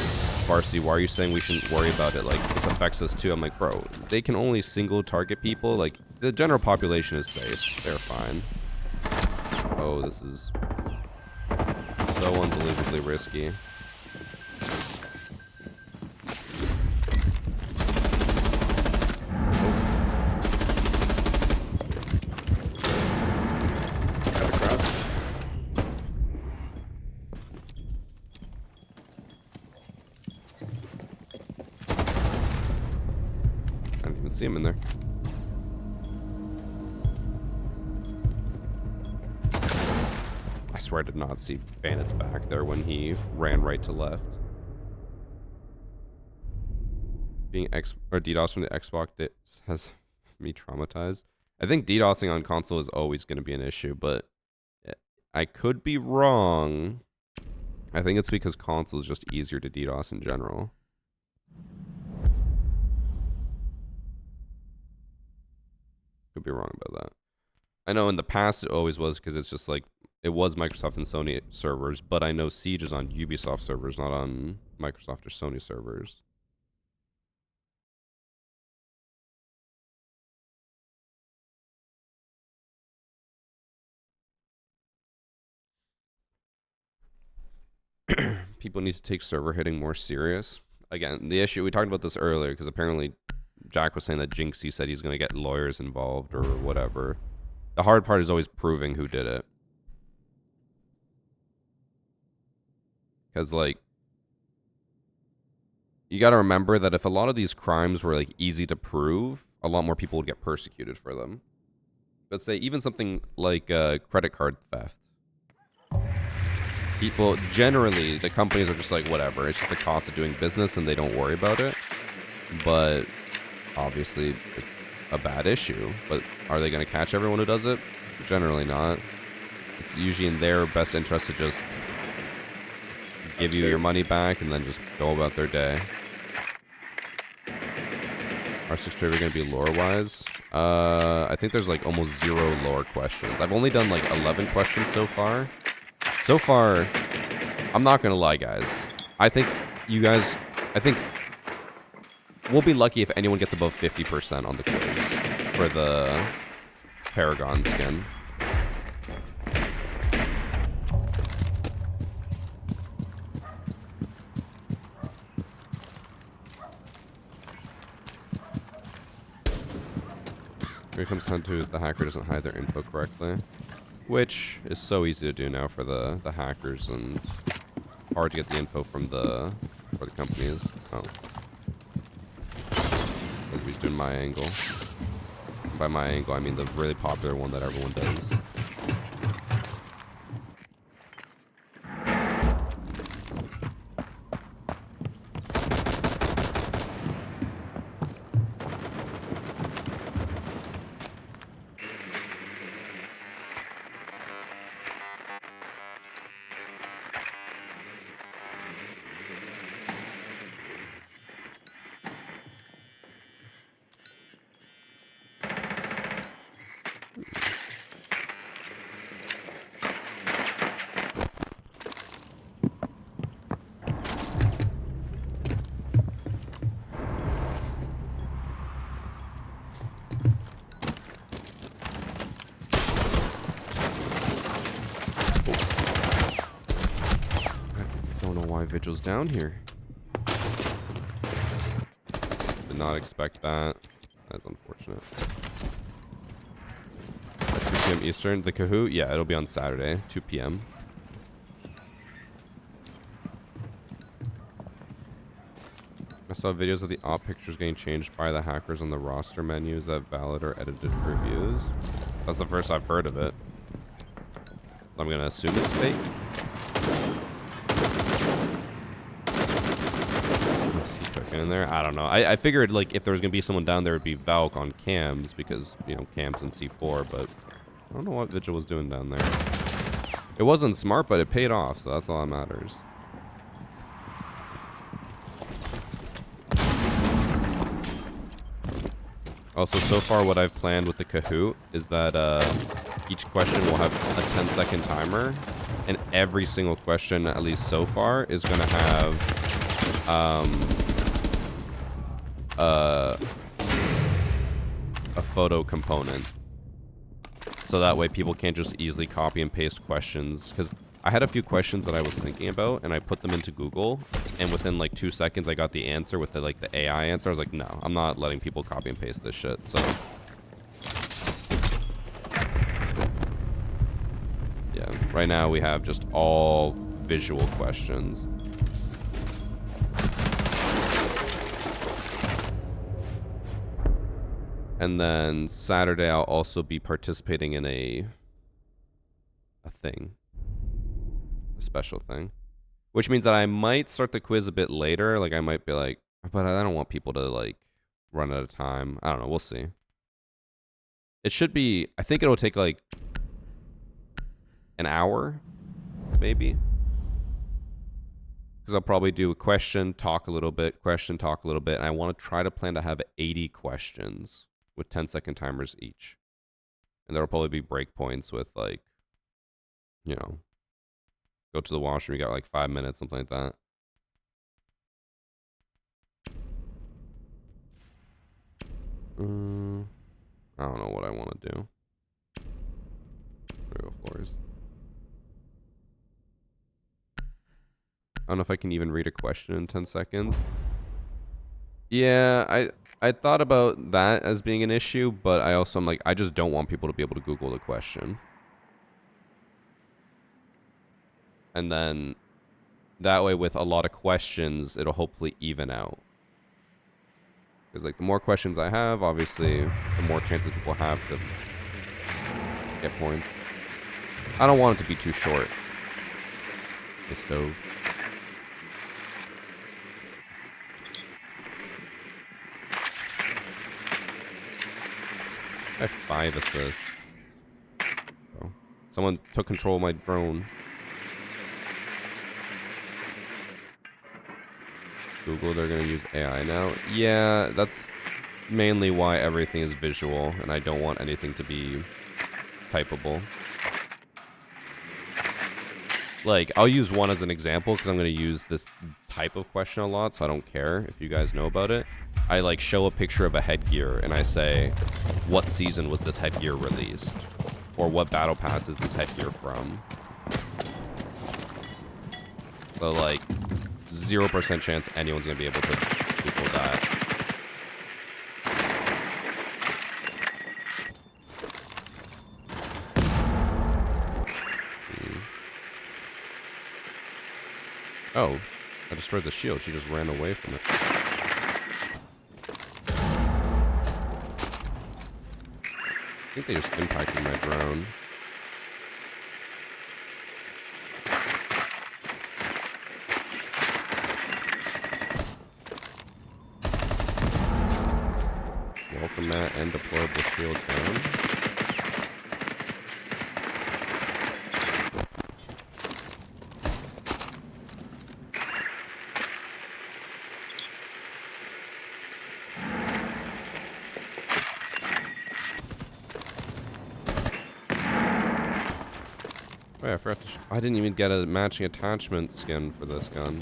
Varsity, why are you saying we shouldn't worry about it? Like, this affects us too. I'm like, bro, they can only single target people. Like, the general population is safe. They're fine. Oh, this is so unbelievably risky. See him in there. I swear I did not see Bandit's back there when he ran right to left. Being DDoS from the Xbox has me traumatized. I think DDoSing on console is always going to be an issue, but I could be wrong. I think it's because console is just easier to DDoS in general. Could be wrong about that. I know in the past it always was because it's just like it was Microsoft and Sony servers, but I know Siege is on Ubisoft servers, not on Microsoft or Sony servers. People need to take server hitting more serious. Again, the issue, we talked about this earlier because apparently Jack was saying that Jinxie said he's going to get lawyers involved or whatever. The hard part is always proving who did it. Because, like, you got to remember that if a lot of these crimes were, like, easy to prove, a lot more people would get persecuted for them. Let's say even something like credit card theft. People, generally, the companies are just like, whatever. It's just the cost of doing business and they don't worry about it. But obviously, it's a bad issue. But are they going to catch everyone who does it? Generally not. It's usually in their best interest to just give you your money back and then just go about their day. R6 trivia going to be lore-wise? I think there's like almost 0 lore questions. I've only done like 11 questions so far. So far, I'm not going to lie, guys. I think you guys... I think we'll be lucky if anyone gets above 50% on the quiz for the Paragon skin. Here it comes down to the hacker doesn't hide their info correctly, which is so easy to do now for the hackers and hard to get the info from for the companies. Oh, he's doing my angle. By my angle, I mean the really popular one that everyone does. Vigil's down here. Did not expect that. That's unfortunate. At 2 p.m. Eastern. The Kahoot? Yeah, it'll be on Saturday, 2 p.m. I saw videos of the op pictures getting changed by the hackers on the roster menu. Is that valid or edited reviews? That's the first I've heard of it. I'm gonna assume it's fake. In there, I don't know. I figured like if there was gonna be someone down there, it'd be Valk on cams because you know cams in C4. But I don't know what Vigil was doing down there. It wasn't smart, but it paid off, so that's all that matters. Also, so far what I've planned with the Kahoot is that each question will have a 10-second timer, and every single question, at least so far, is gonna have a photo component, so that way people can't just easily copy and paste questions. Because I had a few questions that I was thinking about and I put them into Google, and within like 2 seconds I got the answer with the AI answer. I was like, no, I'm not letting people copy and paste this shit. So yeah, right now we have just all visual questions. And then Saturday, I'll also be participating in a thing. A special thing. Which means that I might start the quiz a bit later. Like, I might be like, but I don't want people to, like, run out of time. I don't know. We'll see. It should be, I think it'll take, like, an hour, maybe. because I'll probably do a question, talk a little bit, question, talk a little bit. And I want to try to plan to have 80 questions with 10-second timers each. And there'll probably be breakpoints with like, you know, go to the washroom, you got like 5 minutes, something like that. I don't know what I want to do. Go floors. I don't know if I can even read a question in 10 seconds. Yeah, I thought about that as being an issue, but I also am like, I just don't want people to be able to Google the question. And then that way with a lot of questions, it'll hopefully even out. Because like the more questions I have, obviously, the more chances people have to get points. I don't want it to be too short. The stove. I have 5 assists. Oh. Someone took control of my drone. Google, they're going to use AI now. Yeah, that's mainly why everything is visual, and I don't want anything to be typable. Like, I'll use one as an example because I'm going to use this type of question a lot, so I don't care if you guys know about it. I, like, show a picture of a headgear, and I say, what season was this headgear released? Or what battle pass is this headgear from? So, like, 0% chance anyone's going to be able to Google that. Oh, I destroyed the shield. She just ran away from it. I think they just impacted my drone. Welcome that and deployable shield down. Oh yeah, I forgot to I didn't even get a matching attachment skin for this gun.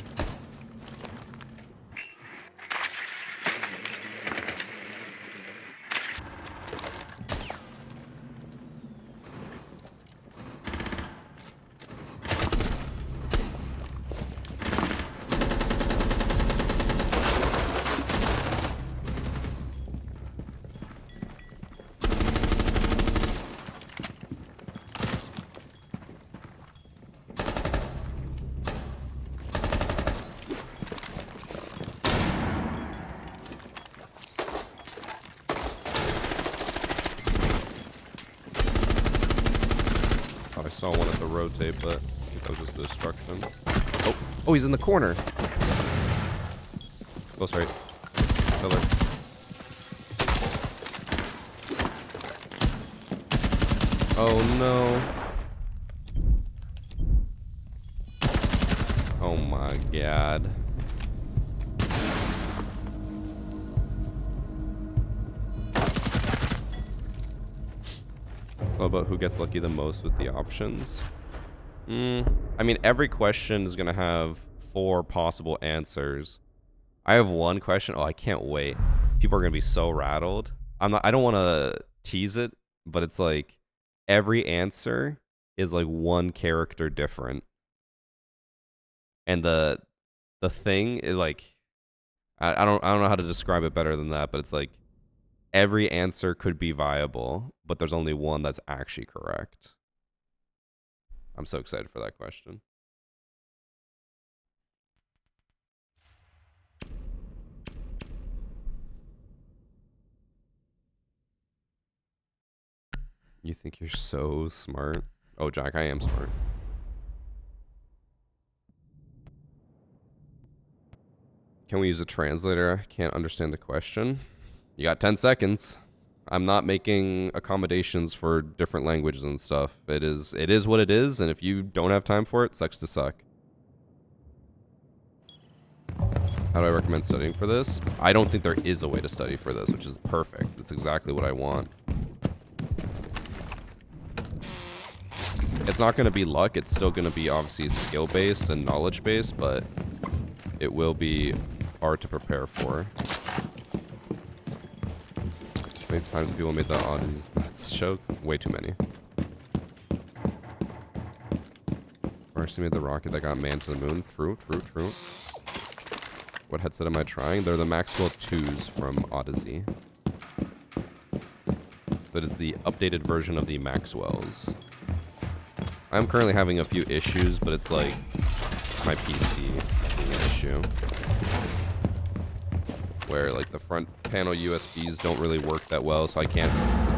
I saw one at the rotate, but I think that was just a destruction. Oh, he's in the corner. Close right. Pillar. Oh no. Oh my god. It's all about who gets lucky the most with the options. I mean, every question is going to have 4 possible answers. I have one question. Oh, I can't wait. People are going to be so rattled. I don't want to tease it, but it's like every answer is like one character different. And the thing is like I don't know how to describe it better than that, but it's like every answer could be viable, but there's only one that's actually correct. I'm so excited for that question. You think you're so smart? Oh, Jack, I am smart. Can we use a translator? I can't understand the question. You got 10 seconds. I'm not making accommodations for different languages and stuff. It is what it is, and if you don't have time for it, sucks to suck. How do I recommend studying for this? I don't think there is a way to study for this, which is perfect. That's exactly what I want. It's not going to be luck. It's still going to be obviously skill-based and knowledge-based, but it will be hard to prepare for. How many times have people made the oddities? That's show way too many. Varsity made the rocket that got man to the moon. True, true, true. What headset am I trying? They're the Maxwell 2s from Odyssey. But it's the updated version of the Maxwells. I'm currently having a few issues, but it's like my PC being an issue. Where like the front panel USBs don't really work that well, so I can't,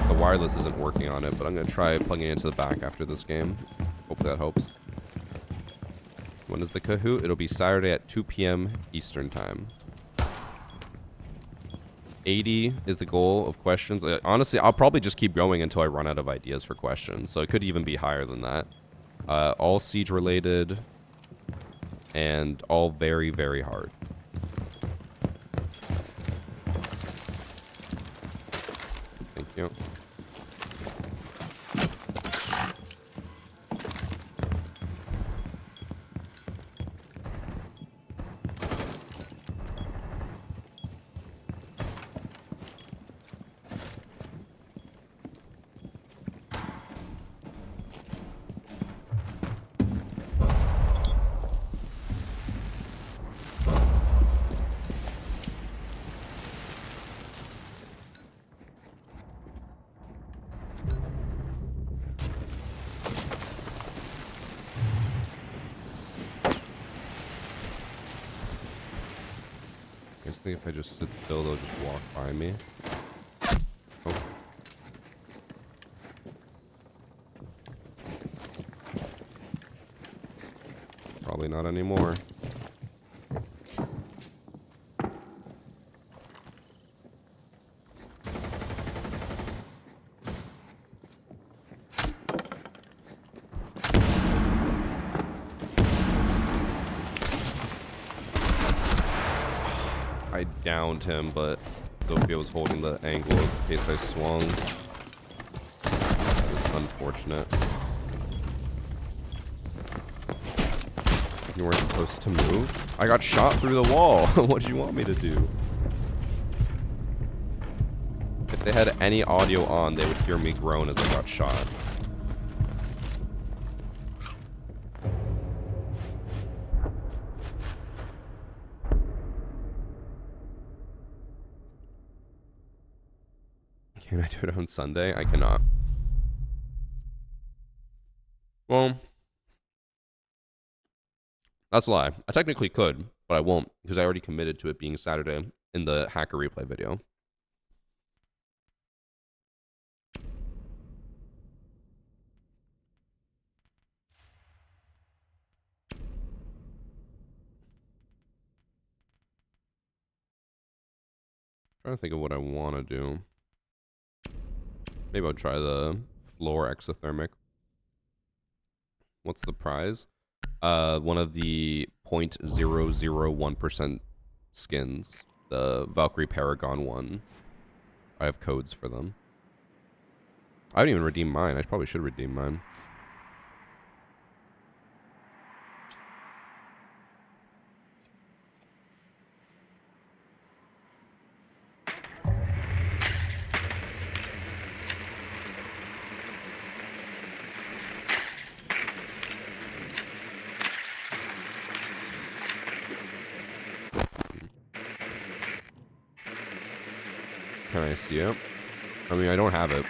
the wireless isn't working on it, but I'm going to try plugging it into the back after this game. Hopefully that helps. When is the Kahoot? It'll be Saturday at 2 p.m. Eastern time. 80 is the goal of questions. Honestly, I'll probably just keep going until I run out of ideas for questions, so it could even be higher than that. All siege related and all very, very hard. Thank you. I just think if I just sit still, they'll just walk by me. Oh. Probably not anymore. I downed him, but Sophia was holding the angle in case I swung. That was unfortunate. You weren't supposed to move? I got shot through the wall. What do you want me to do? If they had any audio on, they would hear me groan as I got shot. Can I do it on Sunday? I cannot. Well, that's a lie. I technically could, but I won't because I already committed to it being Saturday in the hacker replay video. Trying to think of what I want to do. Maybe I'll try the floor exothermic. What's the prize? One of the 0.001% skins. The Valkyrie Paragon one. I have codes for them. I haven't even redeemed mine. I probably should redeem mine. Can I see it? I mean, I don't have it.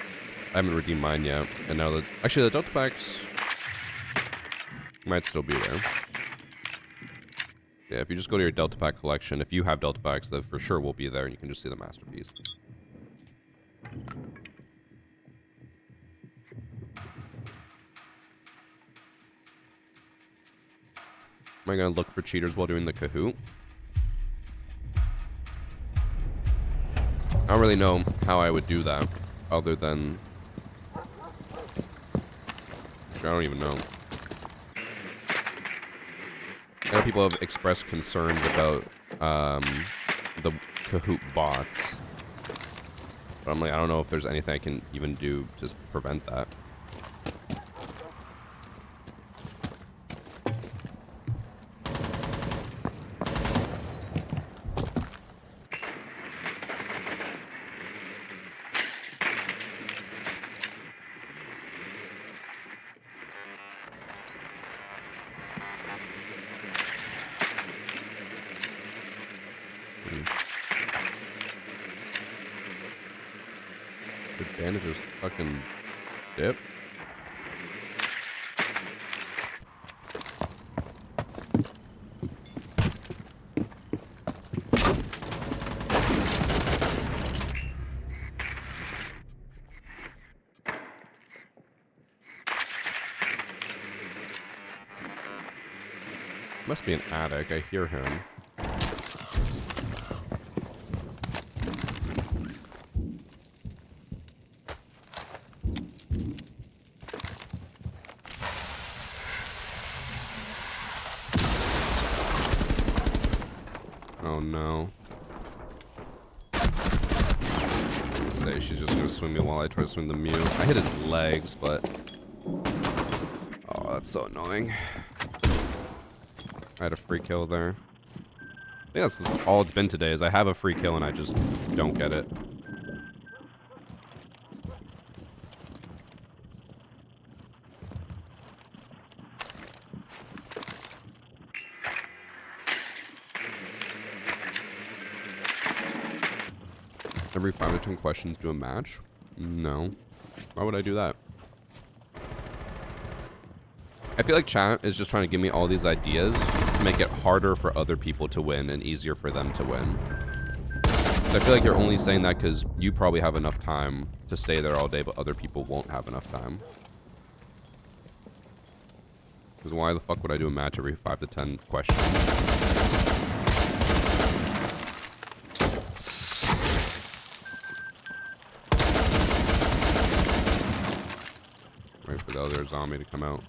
I haven't redeemed mine yet. And now that... Actually, the Delta Packs might still be there. Yeah, if you just go to your Delta Pack collection, if you have Delta Packs, that for sure will be there, and you can just see the masterpiece. Am I going to look for cheaters while doing the Kahoot? I don't really know how I would do that, other than... I don't even know. I know people have expressed concerns about the Kahoot bots. But I'm like, I don't know if there's anything I can even do to prevent that. The bandages fucking dip. Must be an attic. I hear him. Oh no. Say she's just gonna swing me while I try to swing the Mew. I hit his legs, but oh, that's so annoying. I had a free kill there. I think that's all it's been today is I have a free kill and I just don't get it. Every 5 to 10 questions do a match? No. Why would I do that? I feel like chat is just trying to give me all these ideas to make it harder for other people to win and easier for them to win. So I feel like you're only saying that because you probably have enough time to stay there all day, but other people won't have enough time. Because why the fuck would I do a match every 5 to 10 questions? Wait for the other zombie to come out.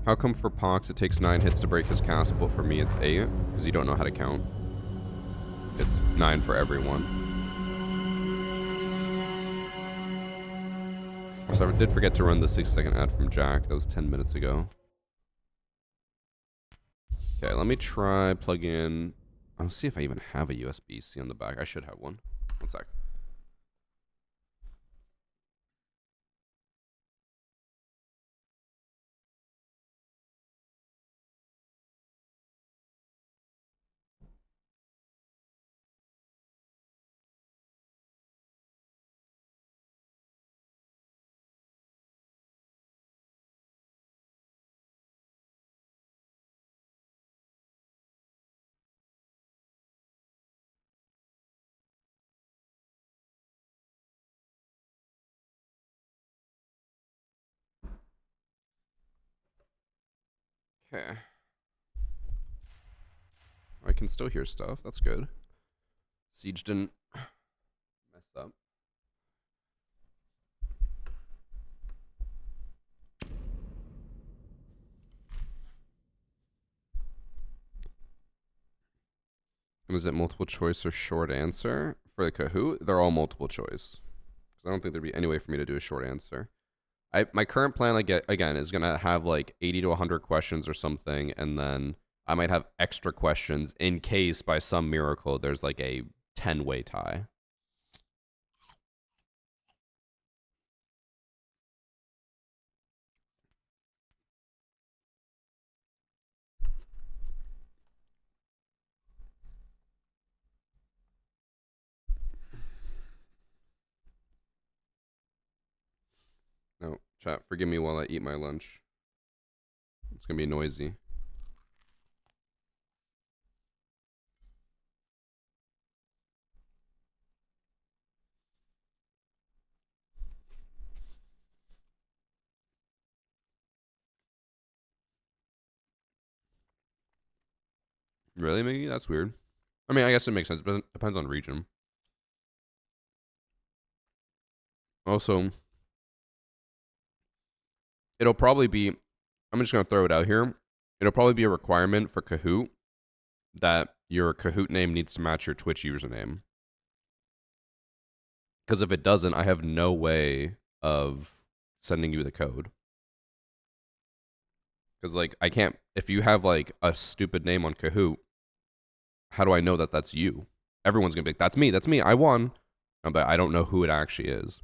How come for Pox it takes 9 hits to break his castle, but for me it's 8? Because you don't know how to count. It's 9 for everyone. So I did forget to run the 6-second ad from Jack. That was 10 minutes ago. Okay, let me try plugging in. I'll see if I even have a USB-C on the back. I should have one. One sec. Okay. I can still hear stuff. That's good. Siege didn't mess up. And is it multiple choice or short answer? For the Kahoot, they're all multiple choice. I don't think there'd be any way for me to do a short answer. My current plan, like, again, is going to have like 80 to 100 questions or something, and then I might have extra questions in case by some miracle there's like a 10-way tie. No, chat, forgive me while I eat my lunch. It's going to be noisy. Really, Miggy? That's weird. I mean, I guess it makes sense, but it depends on region. Also, it'll probably be, I'm just going to throw it out here. It'll probably be a requirement for Kahoot that your Kahoot name needs to match your Twitch username. Because if it doesn't, I have no way of sending you the code. Because, like, I can't, if you have, like, a stupid name on Kahoot, how do I know that that's you? Everyone's going to be like, that's me, I won. But I don't know who it actually is.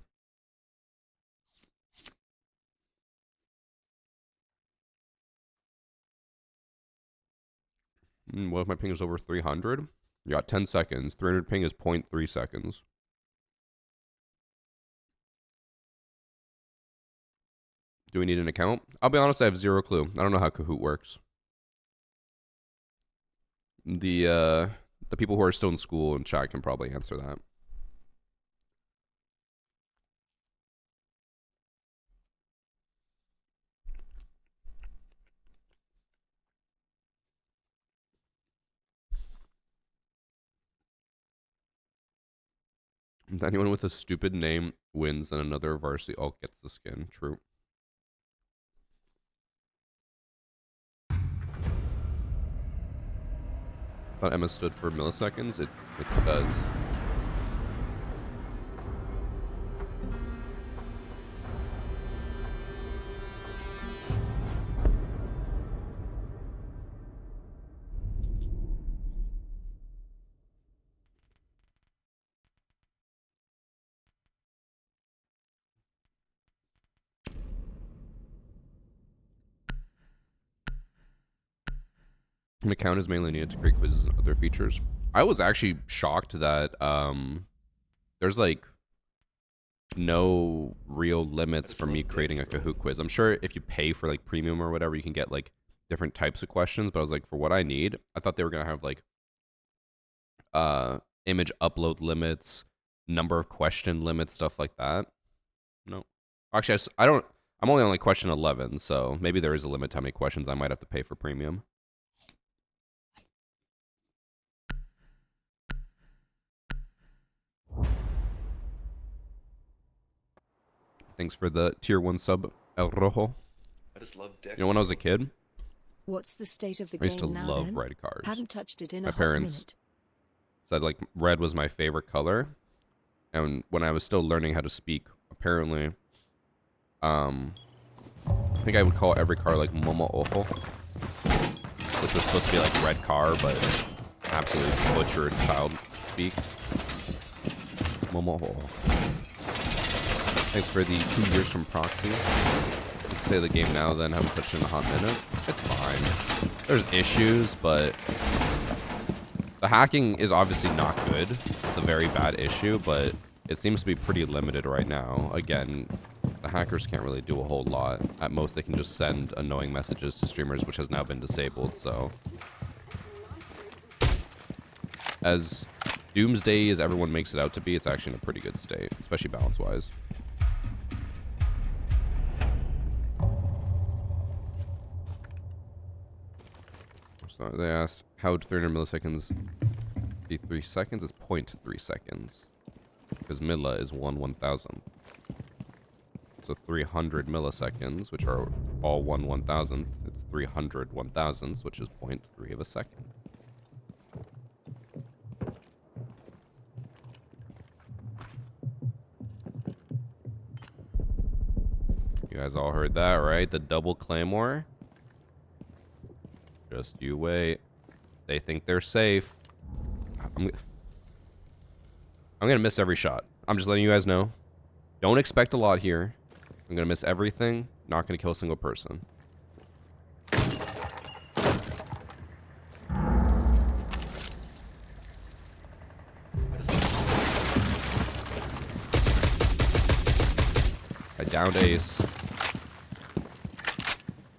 What if my ping is over 300? You got 10 seconds. 300 ping is 0.3 seconds. Do we need an account? I'll be honest, I have zero clue. I don't know how Kahoot works. The people who are still in school and chat can probably answer that. If anyone with a stupid name wins, then another varsity all gets the skin. True. I thought Emma stood for milliseconds. It does. An account is mainly needed to create quizzes and other features. I was actually shocked that there's like no real limits for me creating a Kahoot quiz. I'm sure if you pay for like premium or whatever, you can get like different types of questions. But I was like, for what I need, I thought they were gonna have like image upload limits, number of question limits, stuff like that. No, actually, I don't. I'm only on like question 11, so maybe there is a limit to how many questions I might have to pay for premium. Thanks for the tier 1 sub, El Rojo. I just love Dex. You know, when I was a kid, What's the state of the I used to game now love then? red cars. Haven't touched it in My a hot parents minute. said like red was my favorite color, and when I was still learning how to speak, apparently, I think I would call every car like Momo Ojo, which was supposed to be like red car, but absolutely butchered child speak. Momo Ojo. Thanks for the 2 years from Proxy. Let's say the game now, then haven't touched it in a hot minute. It's fine. There's issues, but the hacking is obviously not good. It's a very bad issue, but it seems to be pretty limited right now. Again, the hackers can't really do a whole lot. At most, they can just send annoying messages to streamers, which has now been disabled, so. As doomsday as everyone makes it out to be, it's actually in a pretty good state, especially balance-wise. So they asked, how would 300 milliseconds be 3 seconds? It's 0.3 seconds. Because milli is 1/1000th. So 300 milliseconds, which are all 1/1000th. It's 300 1,000ths, which is 0.3 of a second. You guys all heard that, right? The double claymore. Just you wait. They think they're safe. I'm gonna miss every shot. I'm just letting you guys know. Don't expect a lot here. I'm gonna miss everything. Not gonna kill a single person. I downed Ace.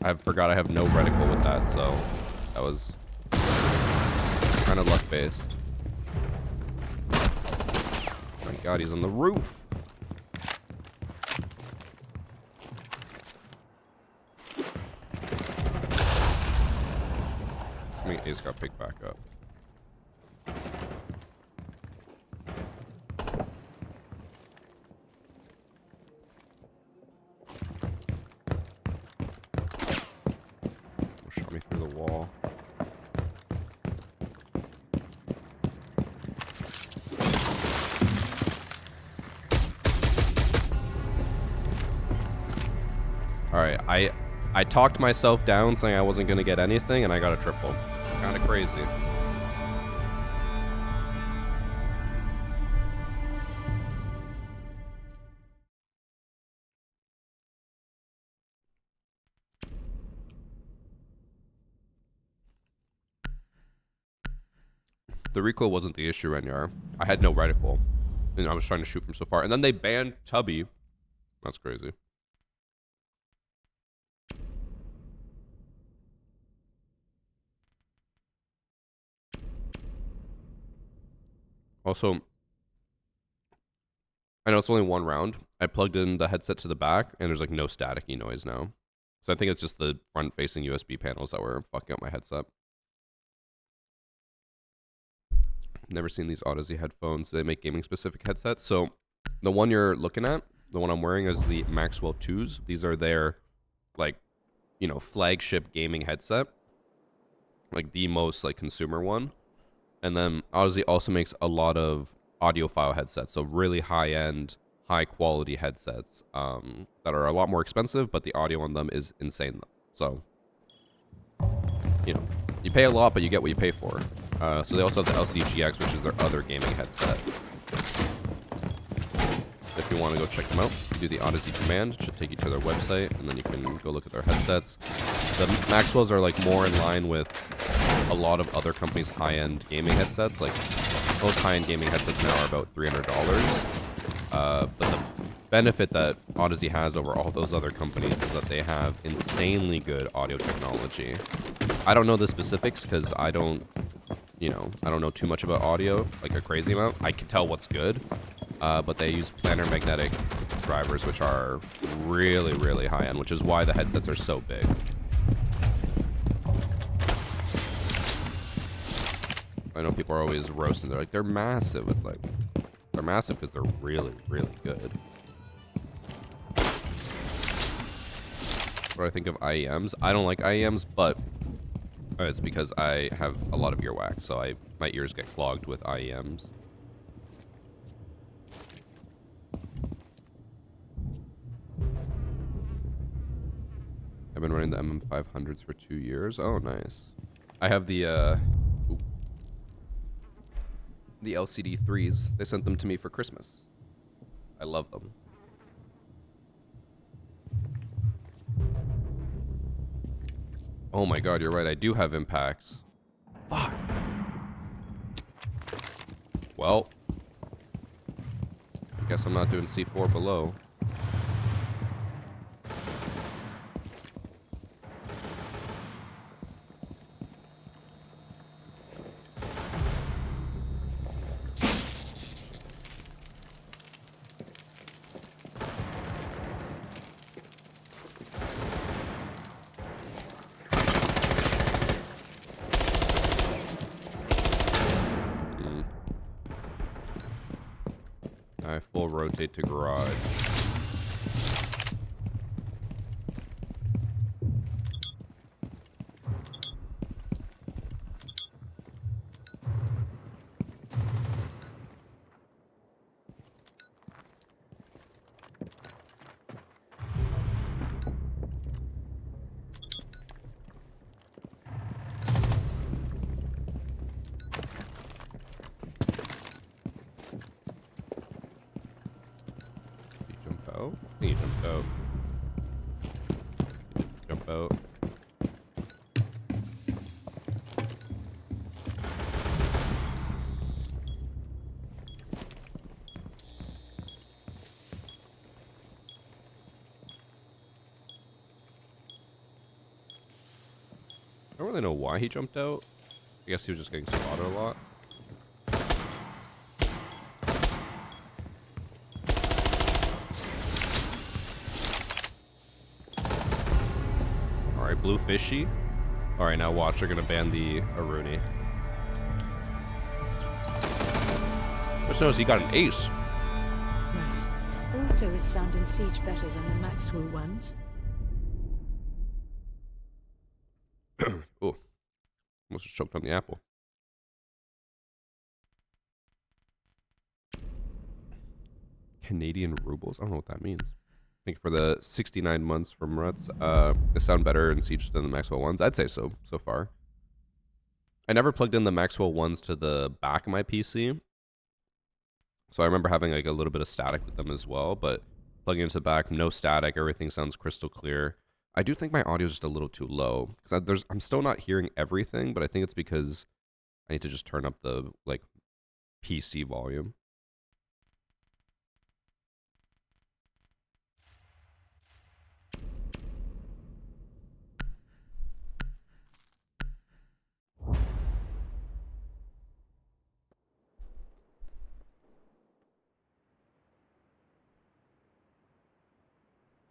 I forgot I have no reticle with that, so that was kind of luck-based. Oh my god, he's on the roof. I mean, Ace got picked back up. right, I talked myself down saying I wasn't gonna get anything, and I got a triple. Kind of crazy. The recoil wasn't the issue, Renyar. I had no reticle, and I was trying to shoot from so far. And then they banned Tubby. That's crazy. Also, I know it's only one round. I plugged in the headset to the back, and there's like no staticky noise now. So I think it's just the front-facing USB panels that were fucking up my headset. Never seen these Odyssey headphones. They make gaming-specific headsets. So the one you're looking at, the one I'm wearing, is the Maxwell 2s. These are their, like, you know, flagship gaming headset. Like the most like consumer one. And then Odyssey also makes a lot of audiophile headsets, so really high-end, high-quality headsets that are a lot more expensive, but the audio on them is insane. So, you know, you pay a lot, but you get what you pay for. So they also have the LCGX, which is their other gaming headset. If you want to go check them out, you do the Odyssey command. It should take you to their website, and then you can go look at their headsets. The Maxwells are like more in line with a lot of other companies' high-end gaming headsets. Like most high-end gaming headsets now are about $300. But the benefit that Odyssey has over all those other companies is that they have insanely good audio technology. I don't know the specifics because I don't know too much about audio, like a crazy amount. I can tell what's good. But they use planar magnetic drivers, which are really, really high-end, which is why the headsets are so big. I know people are always roasting. They're like, they're massive. It's like, they're massive because they're really, really good. What do I think of IEMs? I don't like IEMs, but it's because I have a lot of earwax, so my ears get clogged with IEMs. I've been running the MM500s for 2 years. Oh, nice. I have the LCD 3s. They sent them to me for Christmas. I love them. Oh my god, you're right. I do have impacts. Fuck. Well, I guess I'm not doing C4 below. I full rotate to garage. He jumped out. He didn't jump out. I don't really know why he jumped out. I guess he was just getting spotted a lot. Alright, blue fishy. Alright, now watch, they're gonna ban the Aruni. Just notice he got an ace. Nice. Also, is sound in Siege better than the Maxwell ones? Oh, almost just choked on the apple. Canadian rubles? I don't know what that means. Thank you for the 69 months from Ruts. They sound better in Siege than the Maxwell ones. I'd say so far. I never plugged in the Maxwell ones to the back of my PC. So I remember having like a little bit of static with them as well, but plugging into the back, no static, everything sounds crystal clear. I do think my audio is just a little too low because I'm still not hearing everything, but I think it's because I need to just turn up the like PC volume.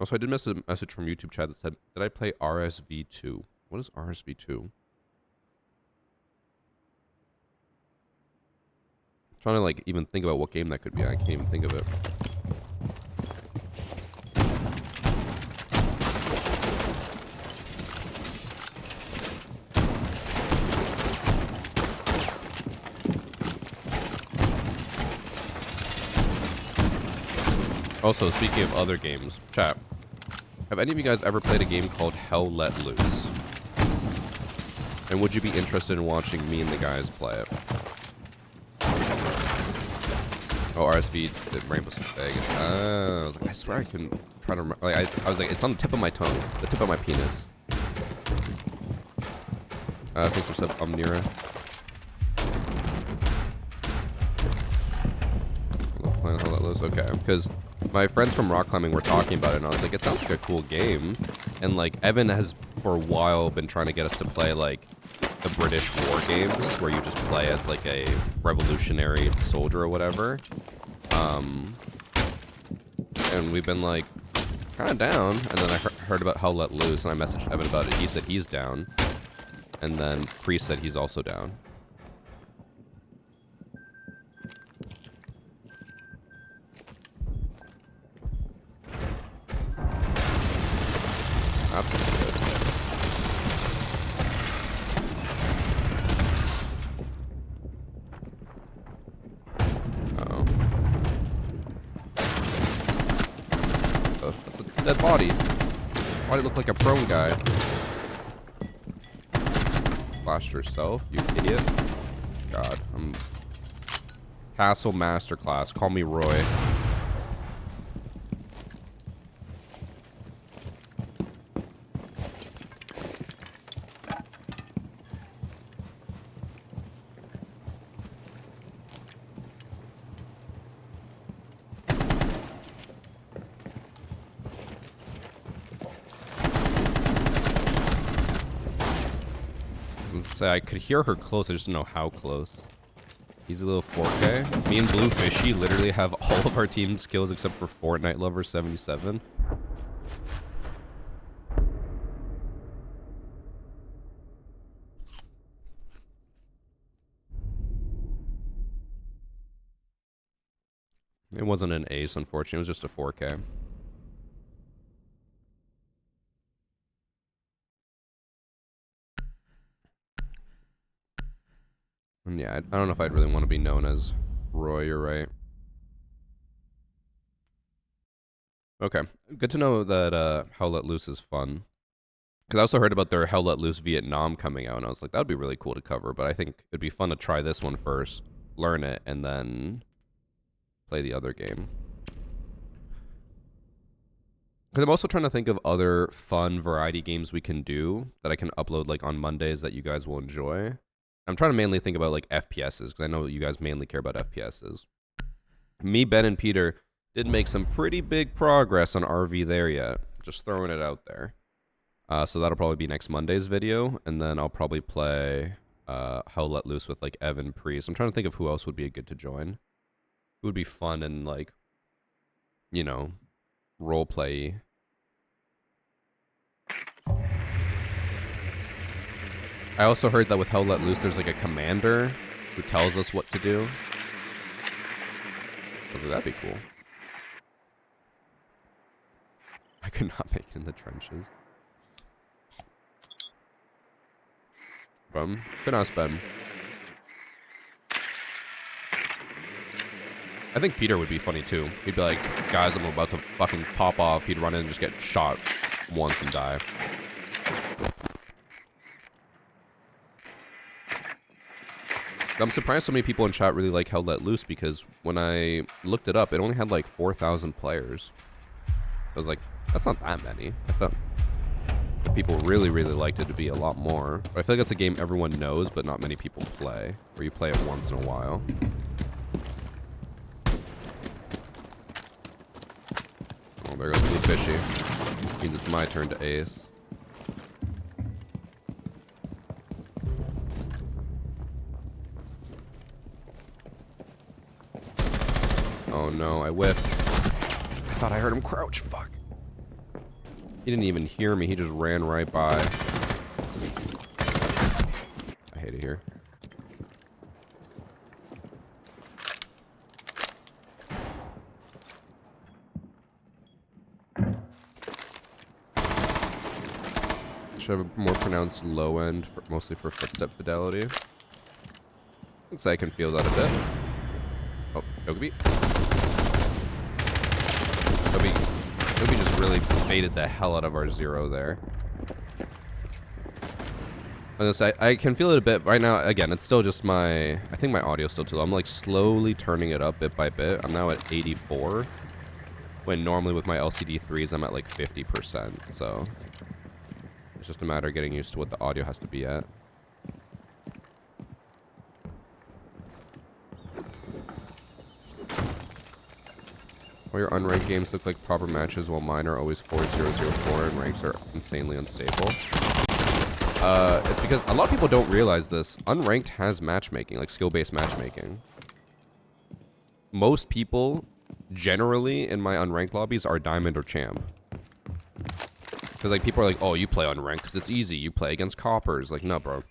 Also, I did miss a message from YouTube chat that said, did I play RSV2? What is RSV2? Trying to like even think about what game that could be. I can't even think of it. Also, speaking of other games, chat, have any of you guys ever played a game called Hell Let Loose? And would you be interested in watching me and the guys play it? Oh, RSV, Rainbow Six Vegas. I was like, I swear I can try to remember. Like, I was like, it's on the tip of my tongue, the tip of my penis. Thanks for sub, Omnira. Playing Hell Let Loose, okay, because my friends from rock climbing were talking about it, and I was like, it sounds like a cool game. And like Evan has for a while been trying to get us to play like the British war games where you just play as like a revolutionary soldier or whatever. And we've been like kind of down, and then I heard about Hell Let Loose, and I messaged Evan about it. He said he's down, and then Priest said he's also down. That's good. Uh-oh. Oh, that's a dead body. Why did it look like a prone guy? Flashed herself, you idiot. God, I'm... Castle Masterclass. Call me Roy. I could hear her close, I just don't know how close. He's a little 4K. Me and Blue Fishy literally have all of our team skills except for Fortnite Lover 77. It wasn't an ace, unfortunately. It was just a 4K. And yeah, I don't know if I'd really want to be known as Roy, you're right. Okay, good to know that Hell Let Loose is fun. Because I also heard about their Hell Let Loose Vietnam coming out, and I was like, that would be really cool to cover, but I think it'd be fun to try this one first, learn it, and then play the other game. Because I'm also trying to think of other fun variety games we can do that I can upload like on Mondays that you guys will enjoy. I'm trying to mainly think about like FPSs because I know you guys mainly care about FPSs. Me, Ben, and Peter did make some pretty big progress on RV there yet. Just throwing it out there. So that'll probably be next Monday's video, and then I'll probably play Hell Let Loose with like Evan Priest. I'm trying to think of who else would be good to join. Who would be fun and like, you know, role play. I also heard that with Hell Let Loose, there's like a commander who tells us what to do. I was like, that'd be cool. I could not make it in the trenches. Good ask, Ben. I think Peter would be funny too. He'd be like, guys, I'm about to fucking pop off. He'd run in and just get shot once and die. I'm surprised so many people in chat really like Held Let Loose, because when I looked it up, it only had like 4,000 players. I was like, that's not that many. I thought people really, really liked it to be a lot more. But I feel like it's a game everyone knows, but not many people play, or you play it once in a while. Oh, there goes Blue Fishy. Means it's my turn to ace. Oh no, I whiffed. I thought I heard him crouch. Fuck. He didn't even hear me. He just ran right by. I hate it here. Should have a more pronounced low end, mostly for footstep fidelity. I'd say I can feel that a bit. Oh, Togepi. Togepi just really baited the hell out of our 0 there. I can feel it a bit right now. Again, it's still just I think my audio's still too low. I'm like slowly turning it up bit by bit. I'm now at 84, when normally with my LCD 3s I'm at like 50%. So it's just a matter of getting used to what the audio has to be at. All your unranked games look like proper matches, while mine are always 4-0-0-4 and ranks are insanely unstable. It's because a lot of people don't realize this. Unranked has matchmaking, like skill-based matchmaking. Most people, generally, in my unranked lobbies are diamond or champ. Because like people are like, oh, you play unranked because it's easy. You play against coppers. Like, no, bro.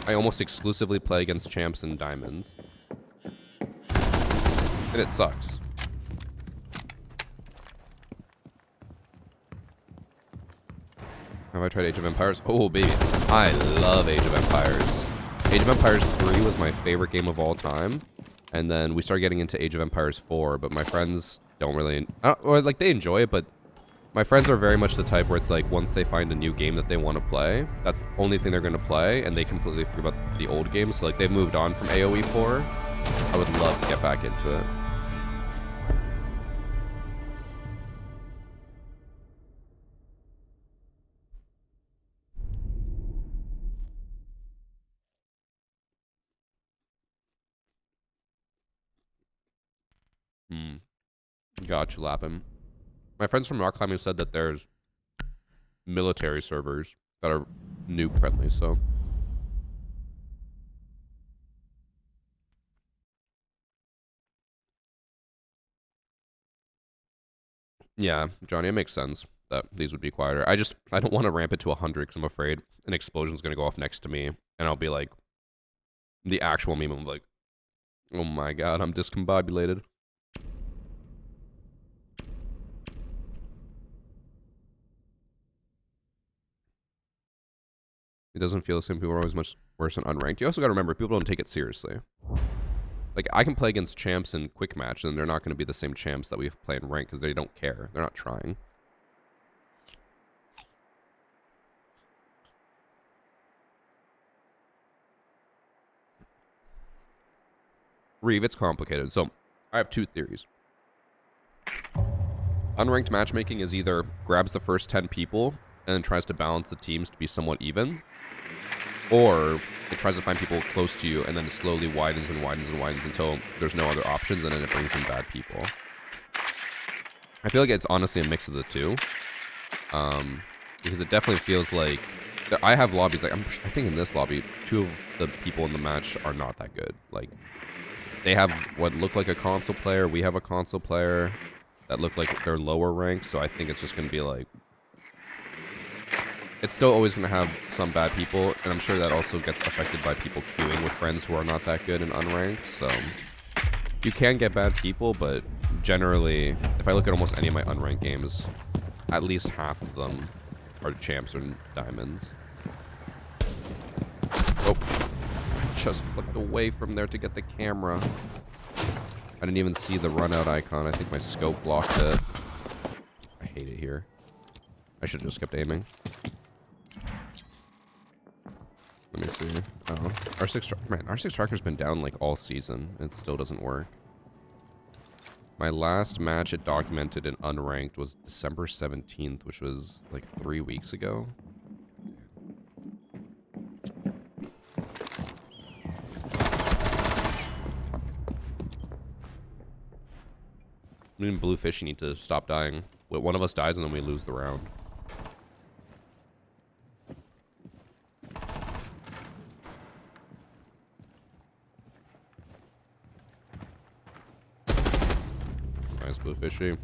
I almost exclusively play against champs and diamonds. And it sucks. Have I tried Age of Empires? Oh, baby. I love Age of Empires. Age of Empires 3 was my favorite game of all time. And then we started getting into Age of Empires 4, but my friends don't really... or, like, they enjoy it, but my friends are very much the type where it's like, once they find a new game that they want to play, that's the only thing they're going to play, and they completely forget about the old games. So, like, they've moved on from AoE 4. I would love to get back into it. Gotcha, Lappin. My friends from rock climbing said that there's military servers that are noob friendly, so. Yeah, Johnny, it makes sense that these would be quieter. I don't want to ramp it to 100 because I'm afraid an explosion's going to go off next to me, and I'll be like, the actual meme of like, oh my god, I'm discombobulated. It doesn't feel the same. People are always much worse than unranked. You also got to remember, people don't take it seriously. Like, I can play against champs in quick match, and they're not going to be the same champs that we play in rank because they don't care. They're not trying. Reeve, it's complicated. So, I have two theories. Unranked matchmaking is either grabs the first 10 people and then tries to balance the teams to be somewhat even, or it tries to find people close to you and then it slowly widens and widens and widens until there's no other options, and then it brings in bad people. I feel like it's honestly a mix of the two, because it definitely feels like I have lobbies, like I think in this lobby, 2 of the people in the match are not that good. Like, they have what look like a console player, we have a console player that look like they're lower ranked, so I think it's just going to be like, it's still always going to have some bad people, and I'm sure that also gets affected by people queuing with friends who are not that good and unranked, so you can get bad people, but generally, if I look at almost any of my unranked games, at least half of them are champs or diamonds. Oh, I just flipped away from there to get the camera. I didn't even see the run out icon. I think my scope blocked it. I hate it here. I should have just kept aiming. Let me see. Oh, R6 tracker's been down like all season. It still doesn't work. My last match it documented in unranked was December 17th, which was like 3 weeks ago. Me and Bluefish need to stop dying. One of us dies and then we lose the round. Nice, Bluefishy.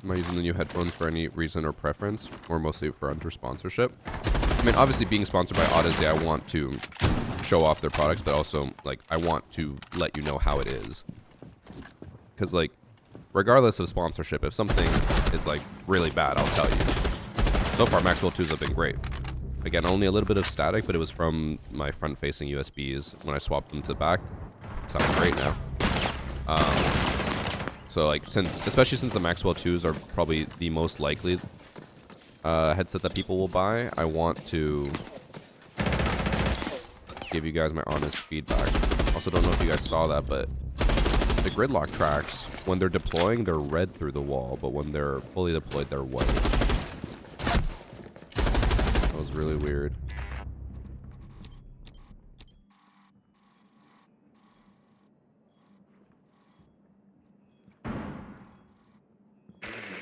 Am I using the new headphones for any reason or preference, or mostly for under sponsorship? I mean, obviously being sponsored by Odyssey, I want to show off their products, but also, like, I want to let you know how it is. Because, like, regardless of sponsorship, if something is, like, really bad, I'll tell you. So far, Maxwell 2s have been great. Again, only a little bit of static, but it was from my front-facing USBs. When I swapped them to back, sounds great now. So, like, especially since the Maxwell 2s are probably the most likely headset that people will buy, I want to give you guys my honest feedback. Also, don't know if you guys saw that, but the gridlock tracks, when they're deploying, they're red through the wall, but when they're fully deployed, they're white. That was really weird.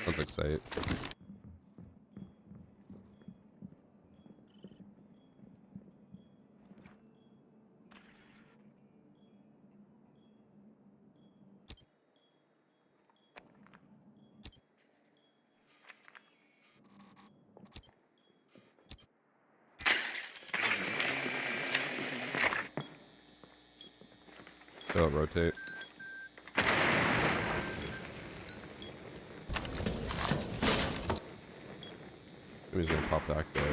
Sounds like sight. So rotate. He's gonna pop back there.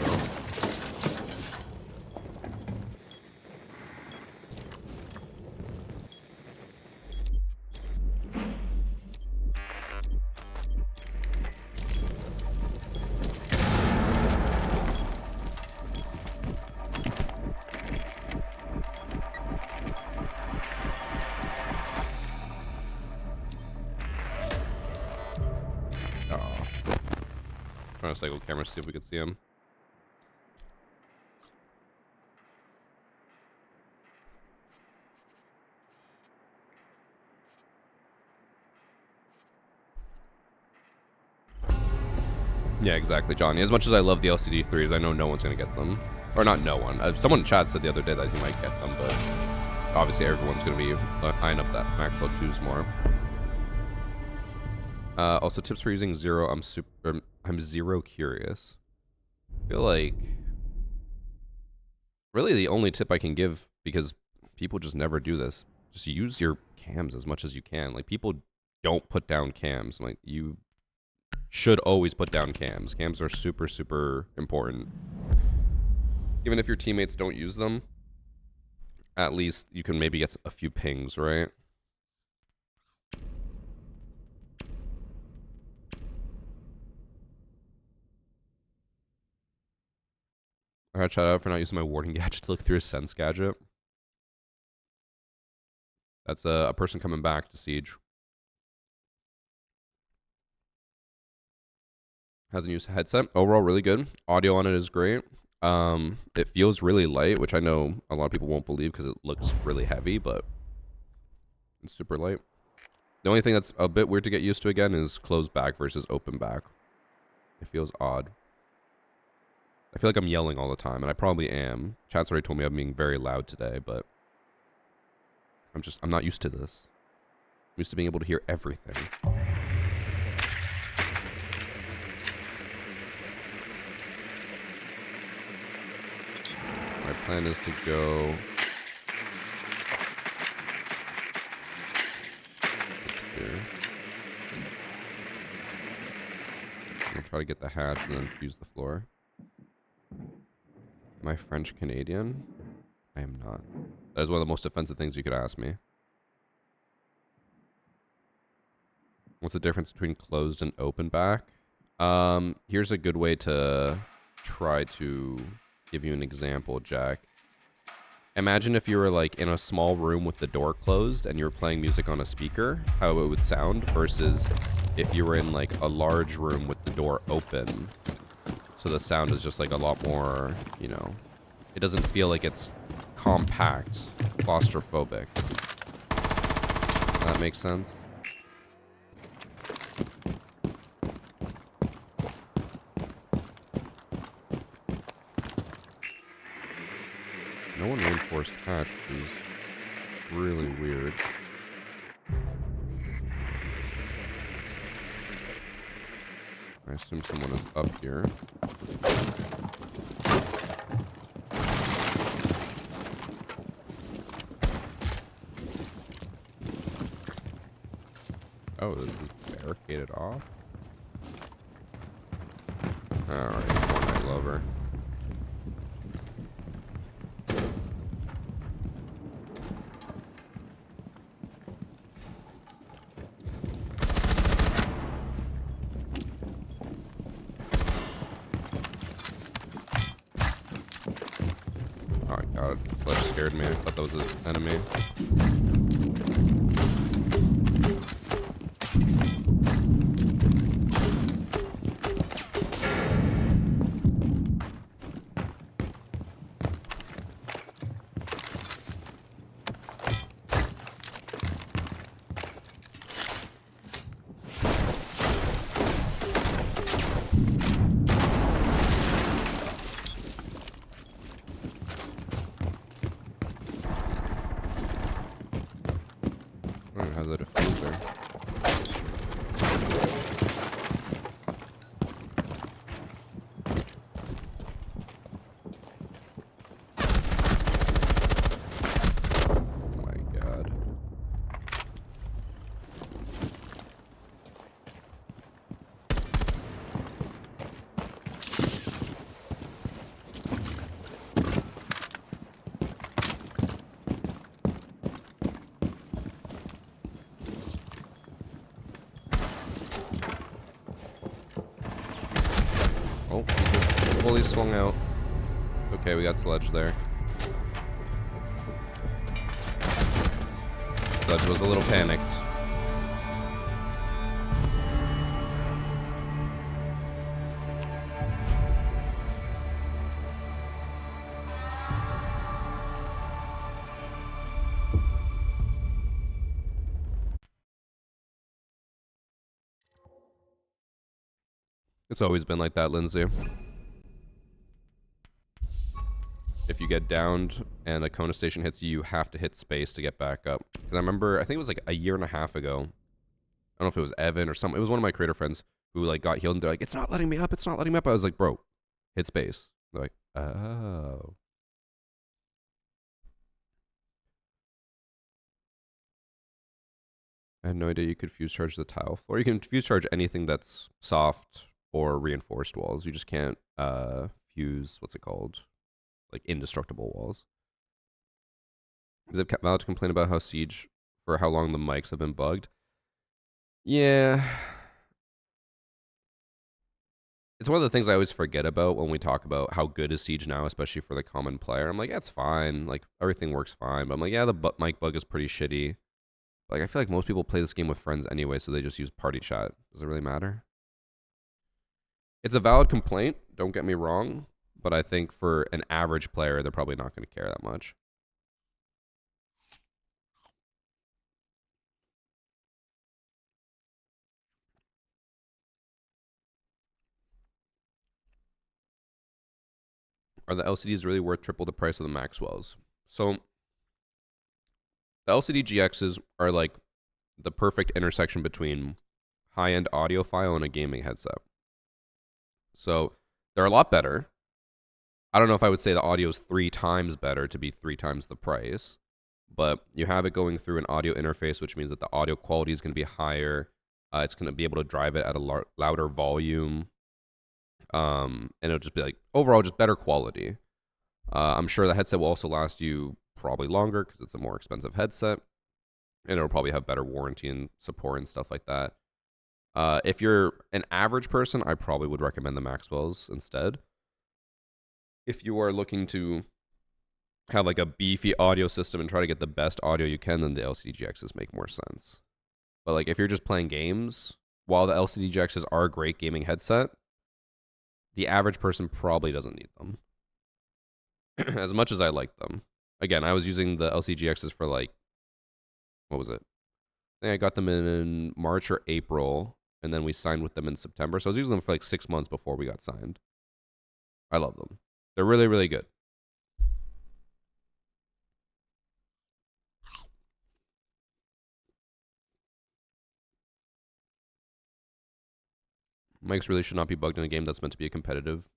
Trying to cycle cameras to see if we could see him. Yeah, exactly, Johnny. As much as I love the LCD 3s, I know no one's going to get them. Or not no one. Someone in chat said the other day that he might get them, but obviously everyone's going to be eyeing up that Maxwell 2s more. Also, tips for using Zero. I'm Zero curious. I feel like really the only tip I can give, because people just never do this, just use your cams as much as you can. Like, people don't put down cams. Like, you should always put down cams. Cams are super, super important. Even if your teammates don't use them, at least you can maybe get a few pings, right? I got shout out for not using my warding gadget to look through a sense gadget. That's a person coming back to Siege. Hasn't used a headset. Overall, really good. Audio on it is great. It feels really light, which I know a lot of people won't believe because it looks really heavy, but it's super light. The only thing that's a bit weird to get used to again is closed back versus open back. It feels odd. I feel like I'm yelling all the time, and I probably am. Chat's already told me I'm being very loud today, but I'm not used to this. I'm used to being able to hear everything. My plan is to go here. I'm gonna try to get the hatch and then fuse the floor. Am I French Canadian? I am not. That is one of the most offensive things you could ask me. What's the difference between closed and open back? Here's a good way to try to give you an example, Jack. Imagine if you were like in a small room with the door closed and you were playing music on a speaker, how it would sound, versus if you were in like a large room with the door open. So the sound is just like a lot more, you know, it doesn't feel like it's compact, claustrophobic. That makes sense? No one reinforced hatch, which is really weird. I assume someone is up here. Oh, this is barricaded off? Alright, Fortnite lover. Oh my god, this ledge scared me. I thought that was an enemy. How's that a filter? Oh my god. Oh, he just fully swung out. Okay, we got Sledge there. Sledge was a little panicked. It's always been like that, Lindsay. If you get downed and a Kona station hits you, you have to hit space to get back up. Because I remember, I think it was like a year and a half ago. I don't know if it was Evan or some. It was one of my creator friends who like got healed and they're like, "It's not letting me up. It's not letting me up." I was like, "Bro, hit space." They're like, "Oh." I had no idea you could fuse charge the tile floor. You can fuse charge anything that's soft or reinforced walls. You just can't fuse, what's it called? Like indestructible walls. Is it valid to complain about how Siege, for how long the mics have been bugged? Yeah. It's one of the things I always forget about when we talk about how good is Siege now, especially for the common player. I'm like, yeah, it's fine. Like, everything works fine. But I'm like, yeah, the mic bug is pretty shitty. Like, I feel like most people play this game with friends anyway, so they just use party chat. Does it really matter? It's a valid complaint, don't get me wrong. But I think for an average player, they're probably not going to care that much. Are the LCDs really worth triple the price of the Maxwells? So the LCD GXs are like the perfect intersection between high-end audiophile and a gaming headset. So they're a lot better. I don't know if I would say the audio is 3 times better to be 3 times the price, but you have it going through an audio interface, which means that the audio quality is going to be higher. It's going to be able to drive it at a louder volume. And it'll just be like overall just better quality. I'm sure the headset will also last you probably longer because it's a more expensive headset, and it'll probably have better warranty and support and stuff like that. If you're an average person, I probably would recommend the Maxwells instead. If you are looking to have like a beefy audio system and try to get the best audio you can, then the LCD-GXs make more sense. But like if you're just playing games, while the LCD-GXs are a great gaming headset, the average person probably doesn't need them. As much as I like them. Again, I was using the LCD-GXs for like, what was it? I think I got them in March or April, and then we signed with them in September. So I was using them for like 6 months before we got signed. I love them. They're really, really good. Mics really should not be bugged in a game that's meant to be a competitive.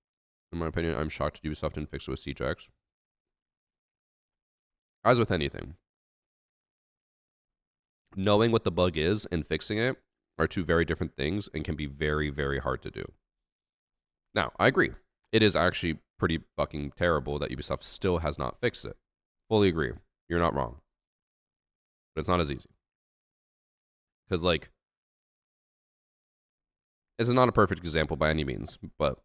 In my opinion, I'm shocked Ubisoft didn't fix it with CJX. As with anything, knowing what the bug is and fixing it are two very different things and can be very, very hard to do. Now, I agree. It is actually pretty fucking terrible that Ubisoft still has not fixed it. Fully agree. You're not wrong. But it's not as easy. Because, like, this is not a perfect example by any means, but,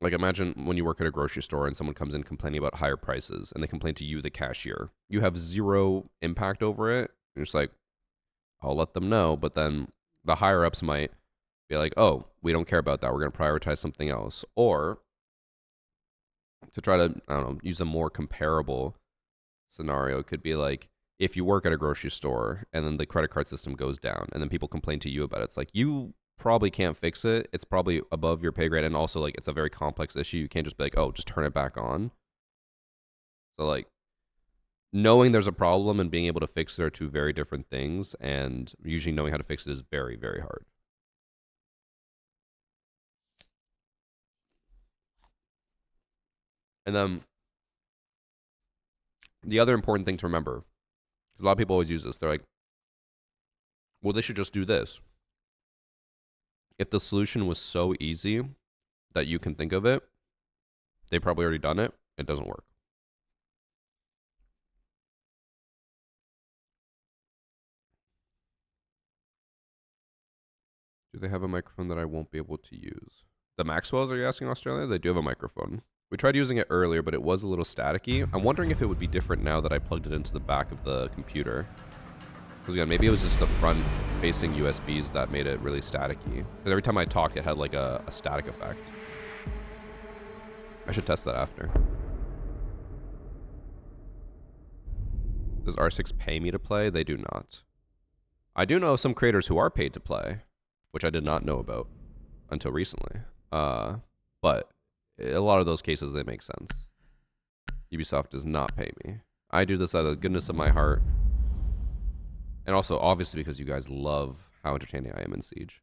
like, imagine when you work at a grocery store and someone comes in complaining about higher prices and they complain to you, the cashier. You have zero impact over it. You're just like, I'll let them know, but then the higher ups might be like, oh, we don't care about that. We're going to prioritize something else. Or to try to, I don't know, use a more comparable scenario, it could be like if you work at a grocery store and then the credit card system goes down and then people complain to you about it. It's like, you probably can't fix it. It's probably above your pay grade. And also, like, it's a very complex issue. You can't just be like, oh, just turn it back on. So, like, knowing there's a problem and being able to fix it are two very different things, and usually knowing how to fix it is very, very hard. And then the other important thing to remember, because a lot of people always use this, they're like, well, they should just do this. If the solution was so easy that you can think of it, they've probably already done it. It doesn't work. Do they have a microphone that I won't be able to use? The Maxwells, are you asking, Australia? They do have a microphone. We tried using it earlier, but it was a little staticky. I'm wondering if it would be different now that I plugged it into the back of the computer. Because again, maybe it was just the front-facing USBs that made it really staticky. Because every time I talked, it had like a static effect. I should test that after. Does R6 pay me to play? They do not. I do know some creators who are paid to play, which I did not know about until recently. But a lot of those cases, they make sense. Ubisoft does not pay me. I do this out of the goodness of my heart. And also, obviously, because you guys love how entertaining I am in Siege.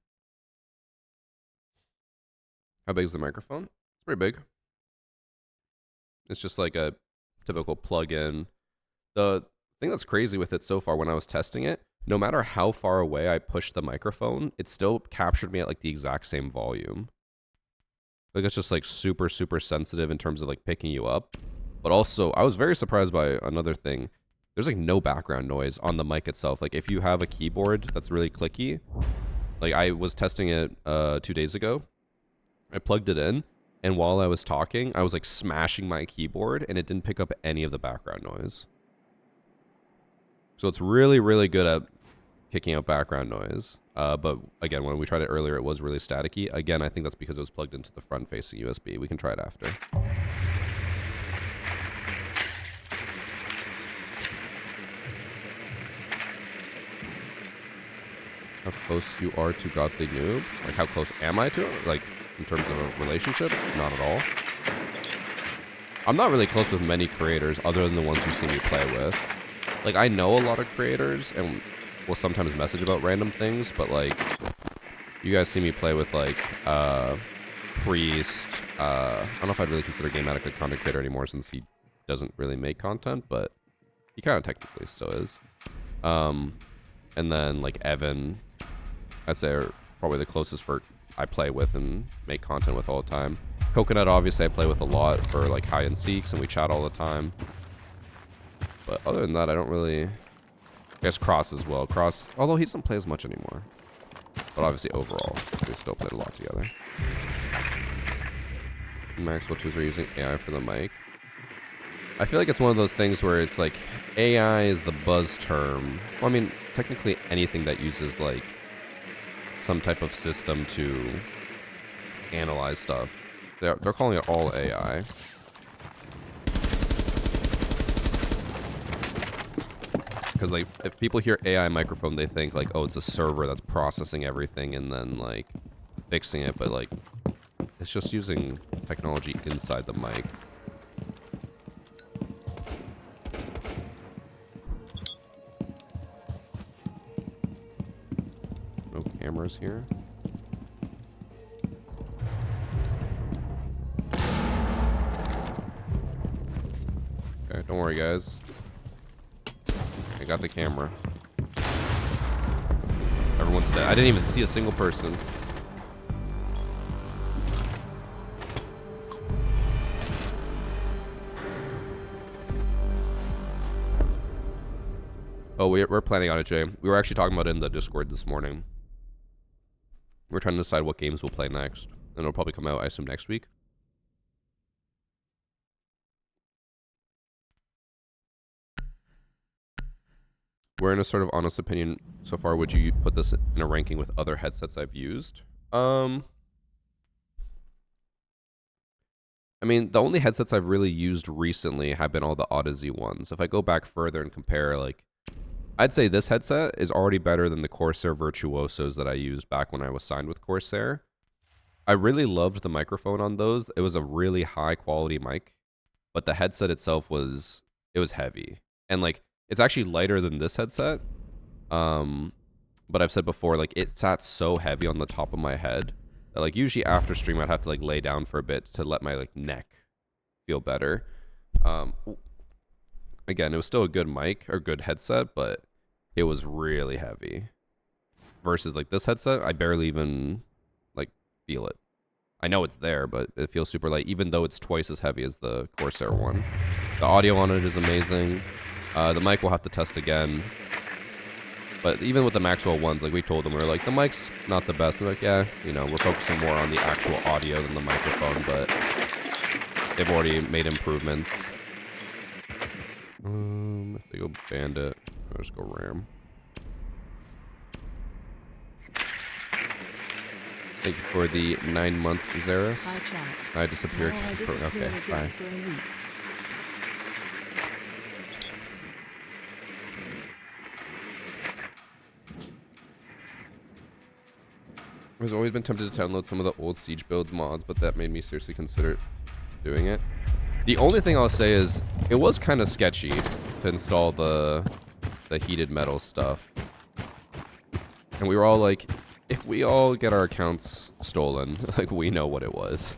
How big is the microphone? It's pretty big. It's just like a typical plug-in. The thing that's crazy with it so far when I was testing it, no matter how far away I pushed the microphone, it still captured me at like the exact same volume. Like, it's just like super, super sensitive in terms of like picking you up. But also, I was very surprised by another thing. There's like no background noise on the mic itself. Like, if you have a keyboard that's really clicky, like I was testing it 2 days ago. I plugged it in, and while I was talking, I was like smashing my keyboard, and it didn't pick up any of the background noise. So it's really, really good at kicking out background noise. But again, when we tried it earlier, it was really staticky. Again, I think that's because it was plugged into the front-facing USB. We can try it after. How close you are to Godly Noob? Like, how close am I to it? Like, in terms of a relationship? Not at all. I'm not really close with many creators other than the ones you see me play with. Like, I know a lot of creators and will sometimes message about random things, but like, you guys see me play with like Priest. I don't know if I'd really consider Game Addict a content creator anymore since he doesn't really make content, but he kind of technically still is. And then like Evan, I'd say are probably the closest for I play with and make content with all the time. Coconut, obviously, I play with a lot for like high and seeks, and we chat all the time. But other than that, I don't really. I guess Cross as well. Cross, although he doesn't play as much anymore. But obviously, overall, we still played a lot together. Max, what tools are using AI for the mic? I feel like it's one of those things where it's like AI is the buzz term. Well, I mean, technically anything that uses like some type of system to analyze stuff. They're calling it all AI. Because like if people hear AI microphone, they think like, oh, it's a server that's processing everything and then like fixing it, but like it's just using technology inside the mic. No cameras here. Okay, don't worry, guys. I got the camera. Everyone's dead. I didn't even see a single person. Oh, we're planning on it, Jay. We were actually talking about it in the Discord this morning. We're trying to decide what games we'll play next. And it'll probably come out, I assume, next week. We're in a sort of honest opinion so far. Would you put this in a ranking with other headsets I've used? I mean, the only headsets I've really used recently have been all the Odyssey ones. If I go back further and compare, like, I'd say this headset is already better than the Corsair Virtuosos that I used back when I was signed with Corsair. I really loved the microphone on those. It was a really high quality mic, but the headset itself was heavy. And like it's actually lighter than this headset. But I've said before, like it sat so heavy on the top of my head that like usually after stream I'd have to like lay down for a bit to let my like neck feel better. Again, it was still a good mic or good headset, but it was really heavy. Versus like this headset, I barely even like feel it. I know it's there, but it feels super light, even though it's twice as heavy as the Corsair one. The audio on it is amazing. The mic we'll have to test again. But even with the Maxwell ones, like we told them, we were like, the mic's not the best. And they're like, yeah, you know, we're focusing more on the actual audio than the microphone, but they've already made improvements. If they go Bandit, I'll just go Ram. Thank you for the 9 months, Zaris. Hi, chat. I disappeared. Now I For, disappear okay, again bye. for a week. I've always been tempted to download some of the old Siege builds mods, but that made me seriously consider doing it. The only thing I'll say is it was kind of sketchy to install the heated metal stuff. And we were all like, if we all get our accounts stolen, like we know what it was.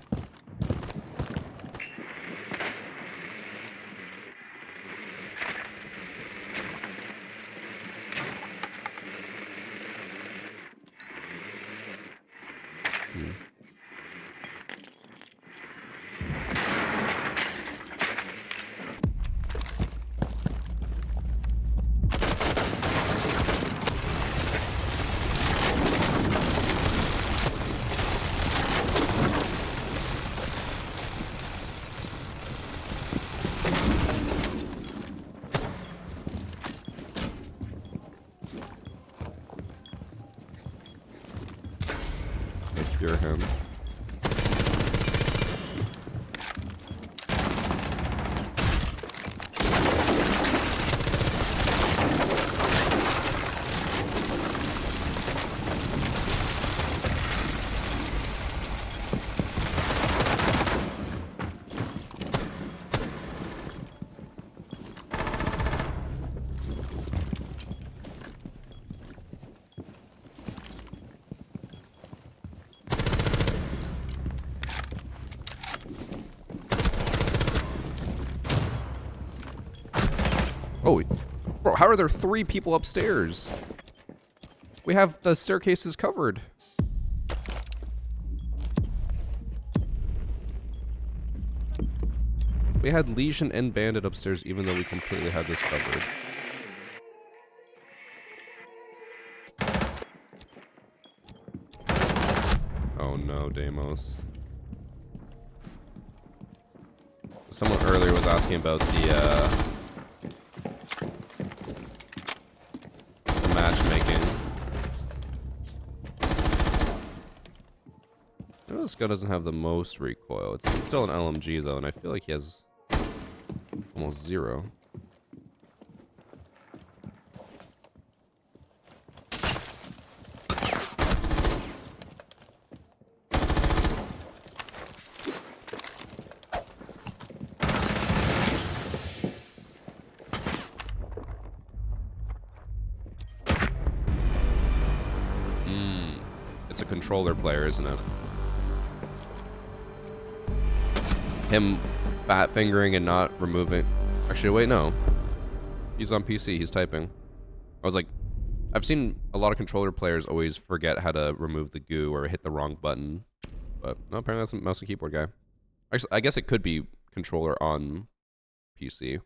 Cure him. Oh, bro, how are there 3 people upstairs? We have the staircases covered. We had Legion and Bandit upstairs, even though we completely had this covered. Oh no, Deimos. Someone earlier was asking about the matchmaking. I know this guy doesn't have the most recoil. It's still an LMG though, and I feel like he has almost 0. It's a controller player, isn't it? Him fat fingering and not removing. Actually, wait, no. He's on PC. He's typing. I was like, I've seen a lot of controller players always forget how to remove the goo or hit the wrong button. But no, apparently that's a mouse and keyboard guy. Actually, I guess it could be controller on PC.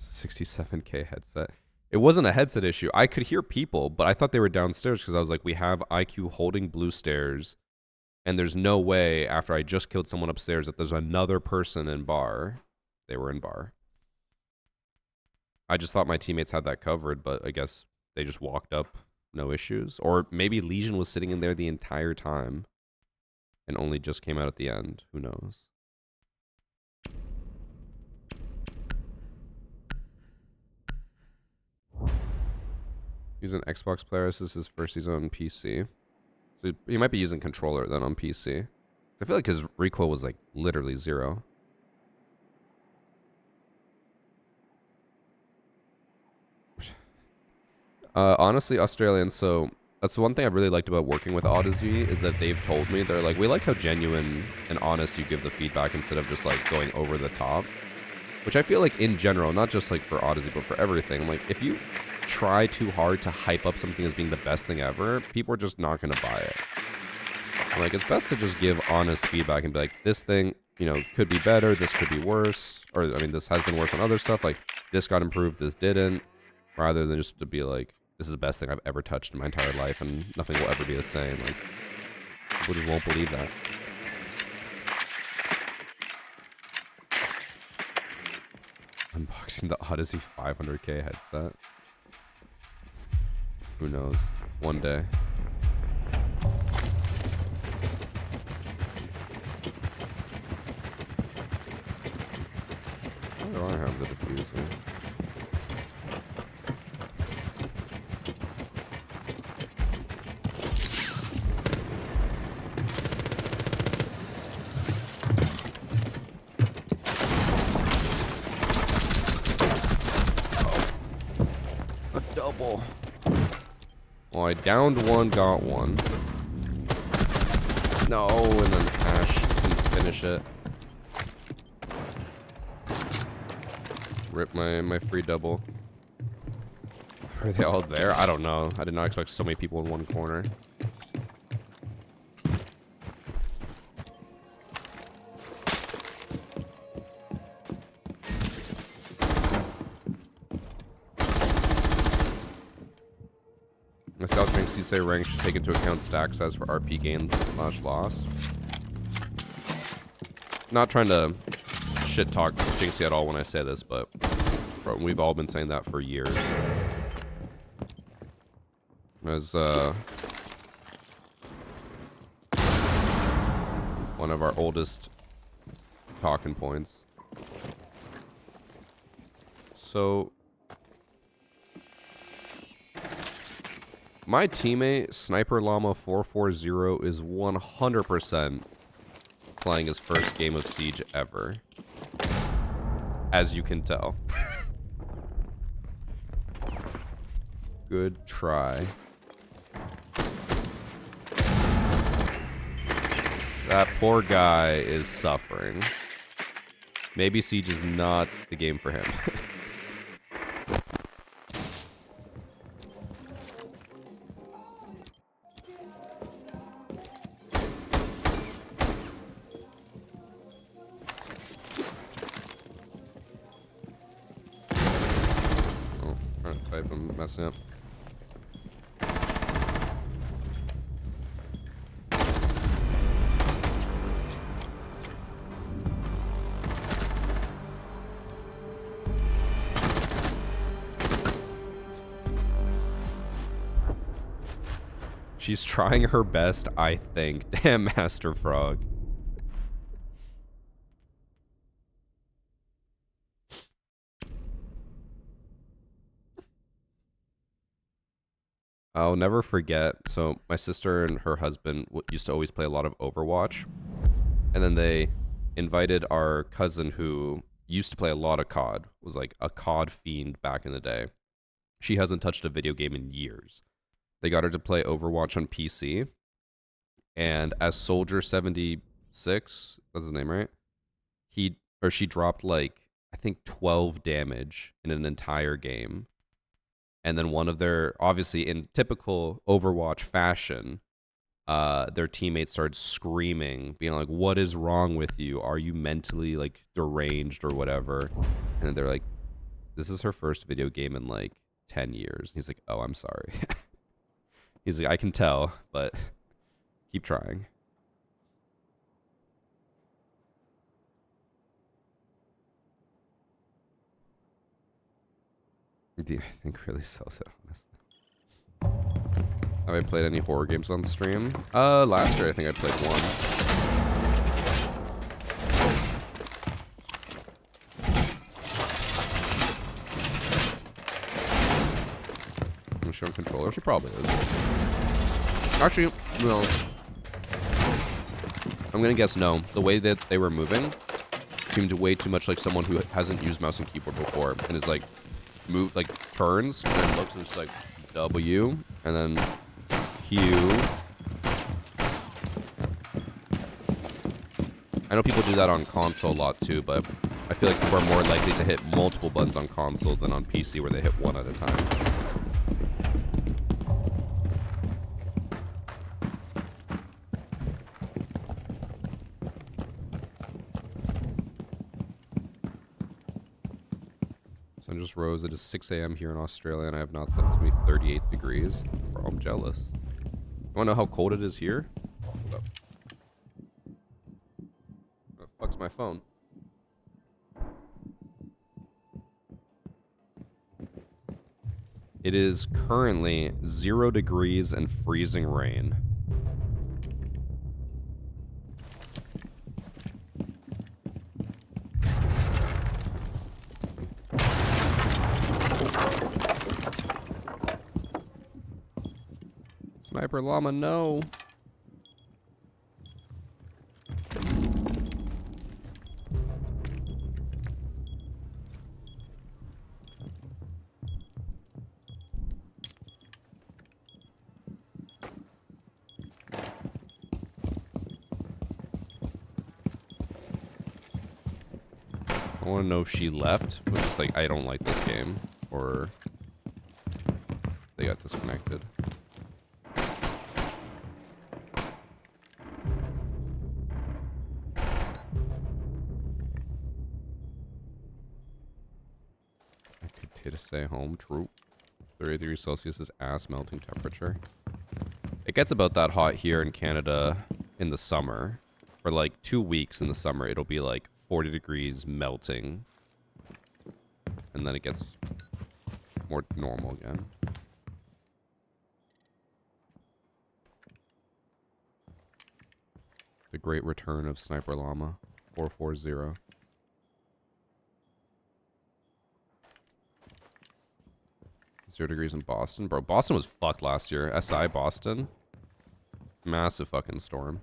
$67K headset. It wasn't a headset issue. I could hear people, but I thought they were downstairs because I was like, we have IQ holding blue stairs, and there's no way after I just killed someone upstairs that there's another person in bar. They were in bar. I just thought my teammates had that covered, but I guess they just walked up, no issues. Or maybe Legion was sitting in there the entire time and only just came out at the end. Who knows? He's an Xbox player. This is his first season on PC. So he might be using controller then on PC. I feel like his recoil was like literally 0. Honestly, Australian, so that's the one thing I've really liked about working with Odyssey is that they've told me, they're like, we like how genuine and honest you give the feedback instead of just like going over the top. Which I feel like in general, not just like for Odyssey, but for everything. I'm like, if you try too hard to hype up something as being the best thing ever, people are just not going to buy it. Like, it's best to just give honest feedback and be like, this thing, you know, could be better, this could be worse, or, I mean, this has been worse on other stuff, like, this got improved, this didn't, rather than just to be like, this is the best thing I've ever touched in my entire life, and nothing will ever be the same. Like, people just won't believe that. Unboxing the Odyssey 500K headset. Who knows? One day. Why do I have the diffuser? Oh. A double. Well, I downed one, got one. No, and then Ash couldn't finish it. Rip my free double. Are they all there? I don't know. I did not expect so many people in one corner. The Scout Drinks you say rank should take into account stack size for RP gains / loss. Not trying to shit talk Jinxie at all when I say this, but bro, we've all been saying that for years. As one of our oldest talking points. So my teammate, Sniper Llama 440, is 100% playing his first game of Siege ever. As you can tell. Good try. That poor guy is suffering. Maybe Siege is not the game for him. Sorry if I'm messing up. She's trying her best, I think. Damn, Master Frog. I'll never forget. So my sister and her husband used to always play a lot of Overwatch. And then they invited our cousin who used to play a lot of COD, was like a COD fiend back in the day. She hasn't touched a video game in years. They got her to play Overwatch on PC. And as Soldier 76, that's his name, right? She dropped like, I think 12 damage in an entire game. And then one of their, obviously in typical Overwatch fashion, their teammates started screaming, being like, "What is wrong with you? Are you mentally like deranged or whatever?" And then they're like, "This is her first video game in like 10 years." And he's like, "Oh, I'm sorry." He's like, "I can tell, but keep trying." I think really sells it, honestly. Have I played any horror games on stream? Last year I think I played one. I'm showing controller. She probably is. Actually, no. I'm gonna guess no. The way that they were moving seemed way too much like someone who hasn't used mouse and keyboard before and is like turns and then looks and it's like W and then Q. I know people do that on console a lot too, but I feel like we're more likely to hit multiple buttons on console than on PC where they hit one at a time. Sun just rose. It is 6 a.m. here in Australia, and I have not slept. It's me 38 degrees. Bro, I'm jealous. You want to know how cold it is here? Hold up. Where the fuck's my phone? It is currently 0 degrees and freezing rain. Sniper llama, no. I want to know if she left, but just like, I don't like this game, or they got disconnected. To stay home, true. 30 degrees Celsius is ass melting temperature. It gets about that hot here in Canada in the summer. For like 2 weeks in the summer, it'll be like 40 degrees melting. And then it gets more normal again. The great return of Sniper Llama 440. 0 degrees in Boston. Bro, Boston was fucked last year. SI Boston. Massive fucking storm.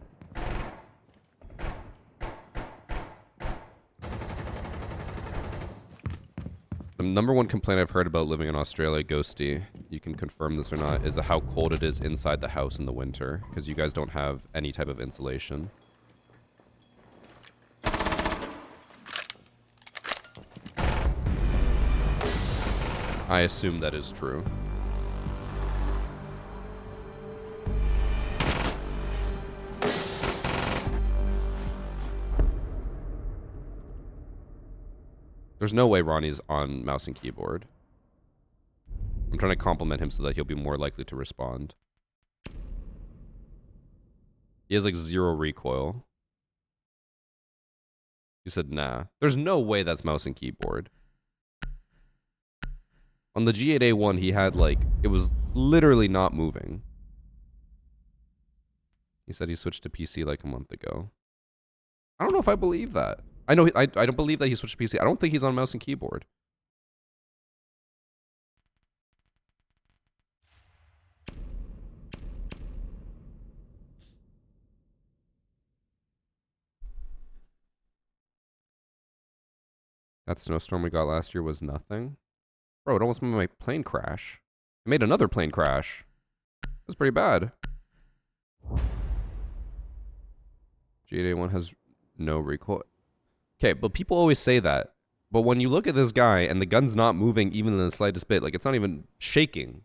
The number one complaint I've heard about living in Australia, Ghosty, you can confirm this or not, is how cold it is inside the house in the winter. Because you guys don't have any type of insulation. I assume that is true. There's no way Ronnie's on mouse and keyboard. I'm trying to compliment him so that he'll be more likely to respond. He has like 0 recoil. He said, nah. There's no way that's mouse and keyboard. On the G8A1, he had like, it was literally not moving. He said he switched to PC like a month ago. I don't know if I believe that. I know, I don't believe that he switched to PC. I don't think he's on mouse and keyboard. That snowstorm we got last year was nothing. Bro, it almost made my plane crash. It made another plane crash. It was pretty bad. G8A1 has no recoil. Okay, but people always say that. But when you look at this guy and the gun's not moving even in the slightest bit, like it's not even shaking.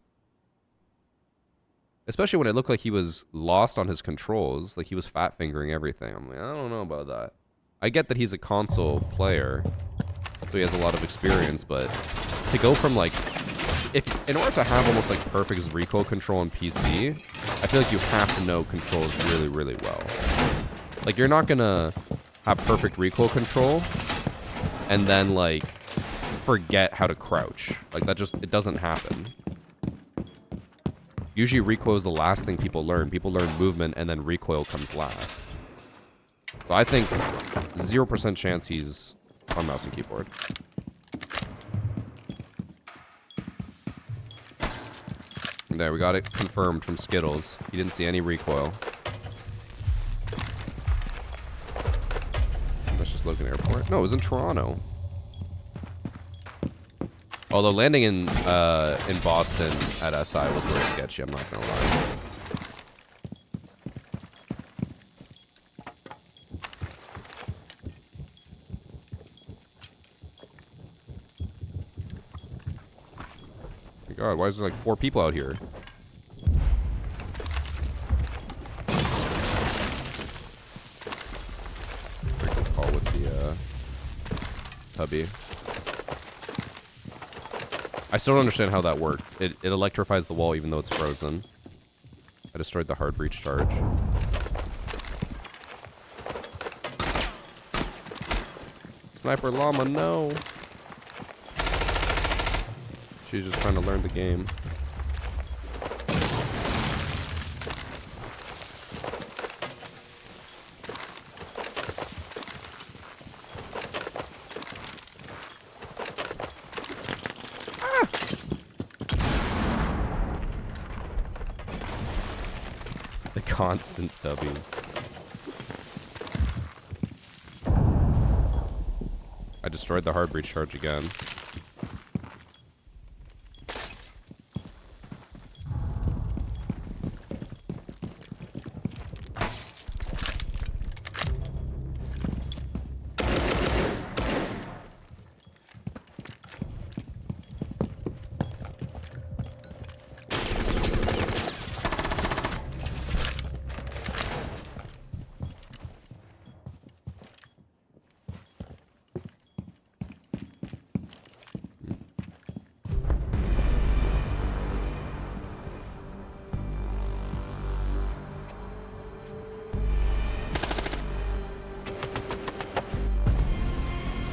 Especially when it looked like he was lost on his controls, like he was fat fingering everything. I'm like, I don't know about that. I get that he's a console player, so he has a lot of experience, but to go from like, if in order to have almost like perfect recoil control on PC, I feel like you have to know controls really, really well. Like you're not gonna have perfect recoil control and then like forget how to crouch. Like that just, it doesn't happen. Usually recoil is the last thing people learn. People learn movement and then recoil comes last. So I think 0% chance he's on mouse and keyboard. And there, we got it confirmed from Skittles. He didn't see any recoil. That's just Logan Airport. No, it was in Toronto. Although landing in Boston at SI was really sketchy, I'm not gonna lie. My God, why is there like 4 people out here? Break the call with the hubby. I still don't understand how that worked. It electrifies the wall even though it's frozen. I destroyed the hard breach charge. Sniper llama, no. She's just trying to learn the game. The constant W's. I destroyed the hard breach charge again.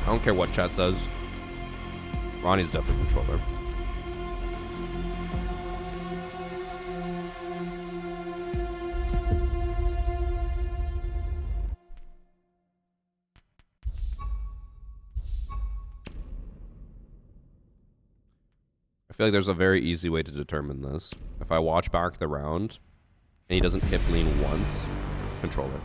I don't care what chat says. Ronnie's definitely controller. I feel like there's a very easy way to determine this. If I watch back the round and he doesn't hip lean once, controller.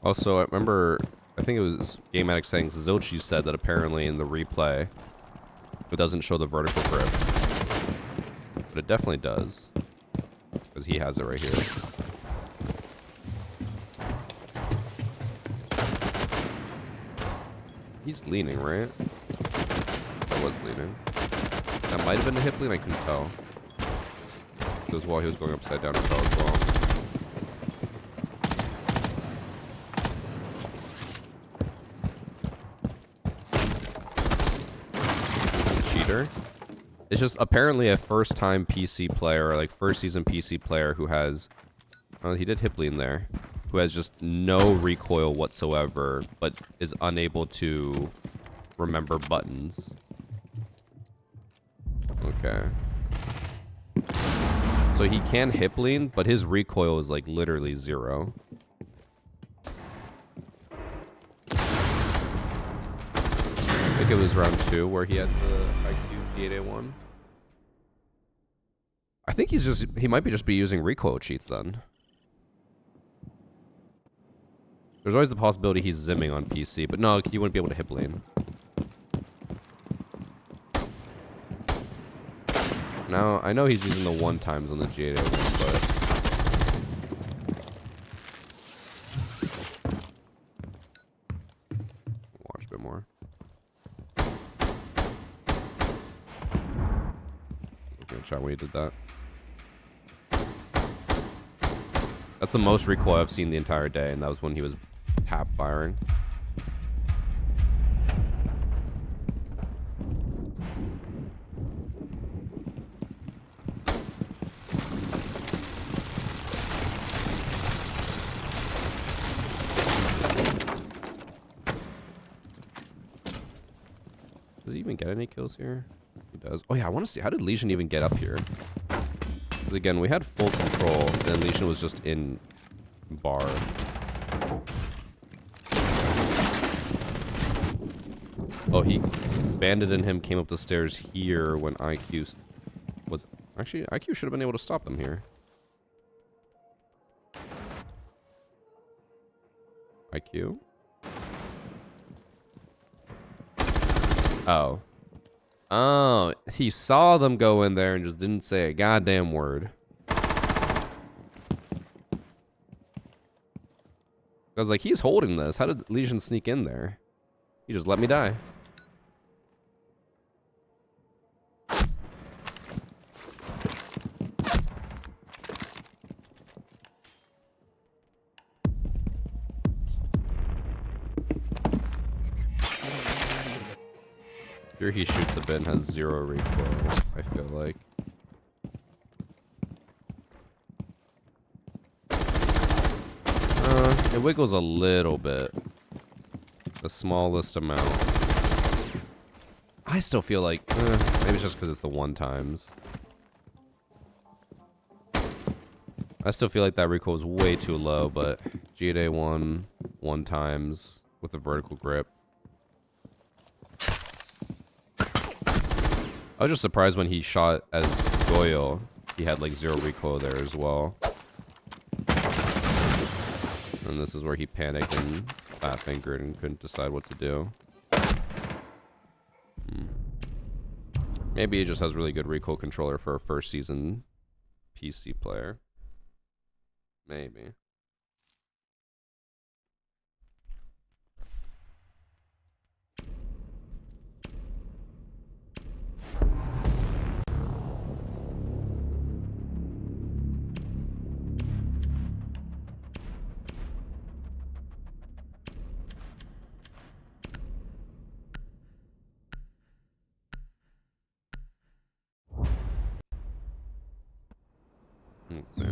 Also, I remember, I think it was Game Addict saying Zilchi said that apparently in the replay it doesn't show the vertical grip. But it definitely does. Because he has it right here. He's leaning, right? That was leaning. That might have been the hip lean, I couldn't tell. It was while he was going upside down and fell as well. Cheater. It's just apparently a first-time PC player, like first-season PC player who has... Oh, he did hip lean there. Who has just no recoil whatsoever, but is unable to remember buttons. Okay. So he can hip lean, but his recoil is like literally 0. I think it was round 2 where he had the IQ D8A1. I think he might be just be using recoil cheats then. There's always the possibility he's zimming on PC, but no, you wouldn't be able to hip lane. Now, I know he's using the 1x on the G8A1, but... Watch a bit more. Good shot when he did that. That's the most recoil I've seen the entire day, and that was when he was tap firing. Does he even get any kills here? He does. Oh yeah, I want to see, how did Legion even get up here? Because again, we had full control, then Legion was just in bar. Oh, Bandit and him came up the stairs here when IQ was... Actually, IQ should have been able to stop them here. IQ? Oh. Oh, he saw them go in there and just didn't say a goddamn word. I was like, he's holding this. How did Legion sneak in there? He just let me die. Here he shoots a bit and has 0 recoil, I feel like. It wiggles a little bit. The smallest amount. I still feel like, maybe it's just because it's the 1x. I still feel like that recoil is way too low, but G8A1, 1x with a vertical grip. I was just surprised when he shot as Goyle, he had like 0 recoil there as well. And this is where he panicked and fat fingered and couldn't decide what to do. Maybe he just has really good recoil controller for a first season PC player. Maybe. Let's see.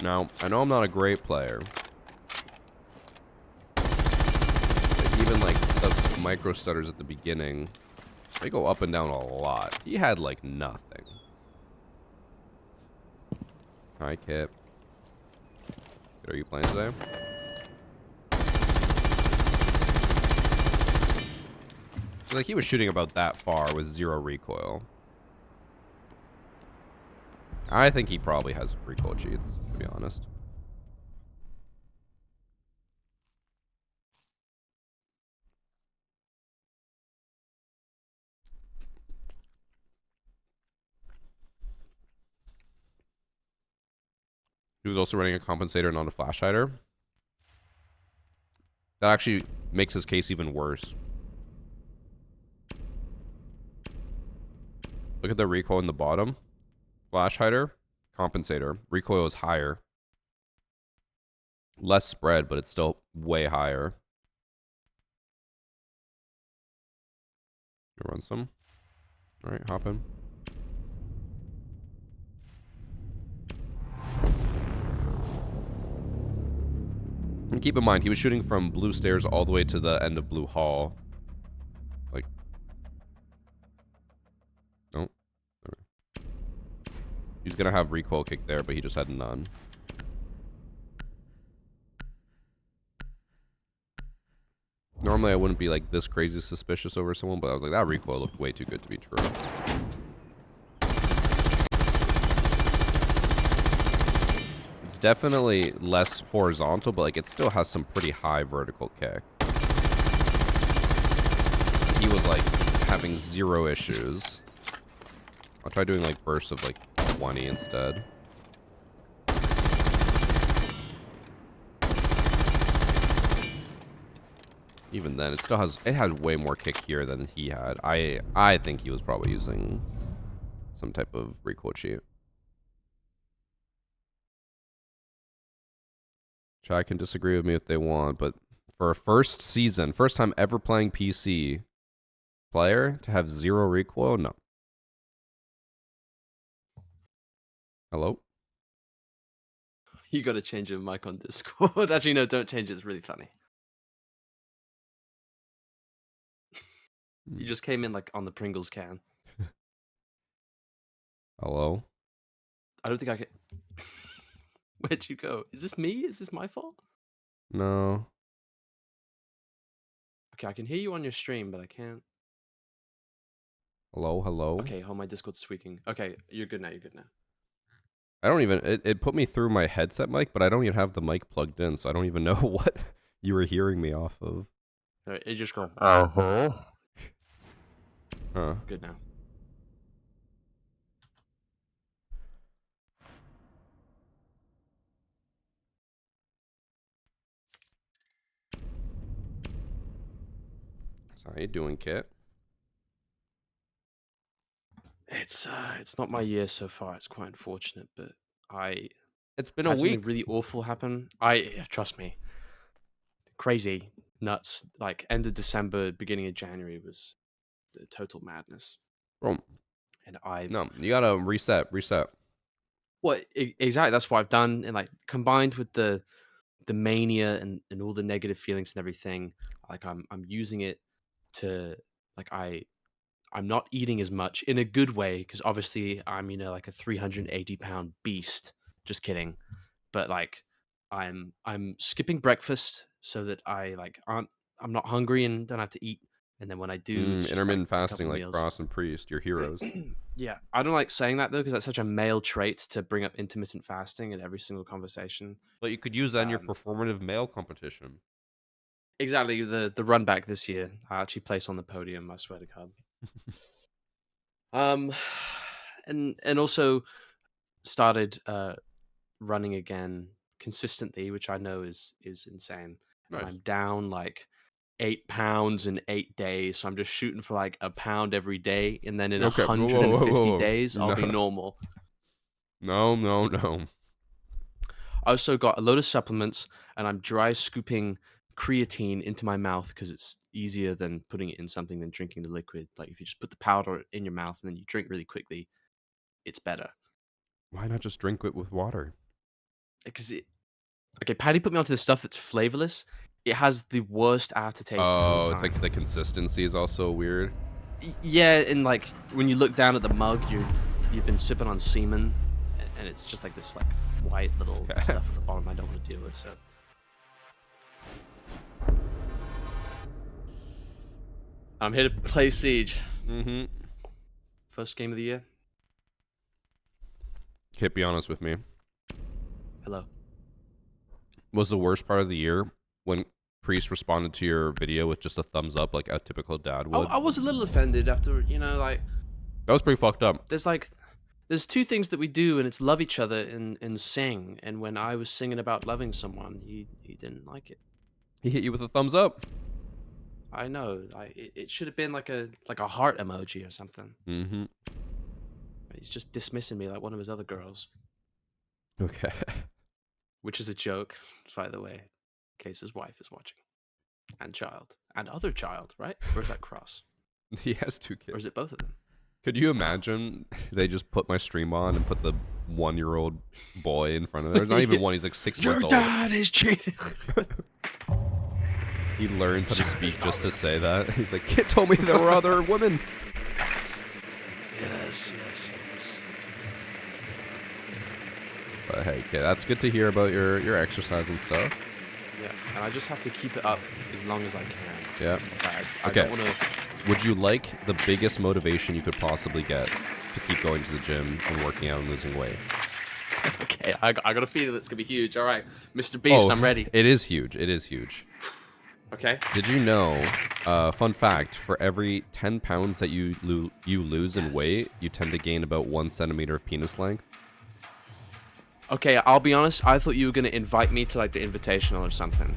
Now, I know I'm not a great player. But even like the micro stutters at the beginning, they go up and down a lot. He had like nothing. Hi, Kip. Are you playing today? Like, he was shooting about that far with 0 recoil. I think he probably has recoil cheats, to be honest. He was also running a compensator, not a flash hider. That actually makes his case even worse. Look at the recoil in the bottom. Flash hider, compensator. Recoil is higher. Less spread, but it's still way higher. You run some. All right, hop in. And keep in mind, he was shooting from blue stairs all the way to the end of blue hall. Like, no. He's gonna have recoil kick there, but he just had none. Normally, I wouldn't be like this crazy suspicious over someone, but I was like, that recoil looked way too good to be true. It's definitely less horizontal, but like it still has some pretty high vertical kick. He was like having zero issues. I'll try doing like bursts of like 20 instead. Even then, it has way more kick here than he had. I think he was probably using some type of recoil cheat. Chat can disagree with me if they want, but for a first time ever playing PC player to have zero recoil, no. Hello? You gotta change your mic on Discord. Actually, no, don't change it. It's really funny. You just came in like on the Pringles can. Hello? I don't think I can. Where'd you go? Is this me? Is this my fault? No. Okay, I can hear you on your stream, but I can't. Hello? Hello? Okay, my Discord's tweaking. Okay, you're good now. You're good now. I don't even... It put me through my headset mic, but I don't even have the mic plugged in, so I don't even know what you were hearing me off of. Alright, it just go. Huh. Good now. So how you doing, Kit? It's not my year so far. It's quite unfortunate, but It's been had a something week. really awful happen. Trust me. Crazy, nuts. Like end of December, beginning of January was the total madness. Bro, And I've no, you gotta reset. Well, exactly. That's what I've done, and like combined with the mania and all the negative feelings and everything, like I'm using it to like I'm not eating as much in a good way because obviously I'm like a 380-pound beast. Just kidding, but like I'm skipping breakfast so that I'm not hungry and don't have to eat. And then when I do, it's just Intermittent like a fasting, couple like meals. Cross and Priest, your heroes. Yeah, I don't like saying that though because that's such a male trait to bring up intermittent fasting in every single conversation. But you could use that in your performative male competition. Exactly, the run back this year, I actually place on the podium. I swear to God. And also started running again consistently, which I know is insane. Nice. And I'm down like 8 pounds in 8 days, so I'm just shooting for like a pound every day, and then in Okay. 150 Whoa. days, I'll be No. normal. No. I also got a load of supplements, and I'm dry scooping creatine into my mouth because it's easier than putting it in something than drinking the liquid. Like if you just put the powder in your mouth and then you drink really quickly, it's better. Why not just drink it with water? Because okay, Patty put me onto the stuff that's flavorless. It has the worst aftertaste every Oh, time. it's like the consistency is also weird. Yeah, and like when you look down at the mug, you've been sipping on semen, and it's just like this like white little stuff at the bottom I don't want to deal with. So I'm here to play Siege. Mm-hmm. First game of the year. Kit, be honest with me. Hello. Was the worst part of the year when Priest responded to your video with just a thumbs up like a typical dad would? I was a little offended after, like... That was pretty fucked up. There's There's two things that we do, and it's love each other and sing. And when I was singing about loving someone, he didn't like it. He hit you with a thumbs up. I know. It should have been like a heart emoji or something. Mm-hmm. He's just dismissing me like one of his other girls, Okay. which is a joke, by the way, in case his wife is watching, and child, and other child, right? Or is that cross? He has 2 kids. Or is it both of them? Could you imagine they just put my stream on and put the 1-year-old boy in front of there? Not even one. He's like 6 months old. Your dad is cheating. He learns how to speak just to say that. He's like, kid told me there were other women. Yes. But hey, okay, that's good to hear about your exercise and stuff. Yeah, and I just have to keep it up as long as I can. Yeah. I Okay. don't want to. Would you like the biggest motivation you could possibly get to keep going to the gym and working out and losing weight? Okay, I got a feeling it's gonna be huge. All right, Mr. Beast, I'm ready. It is huge. It is huge. Okay. Did you know, fun fact, for every 10 pounds that you lose in weight, you tend to gain about 1 centimeter of penis length? Okay, I'll be honest. I thought you were gonna invite me to like the invitational or something.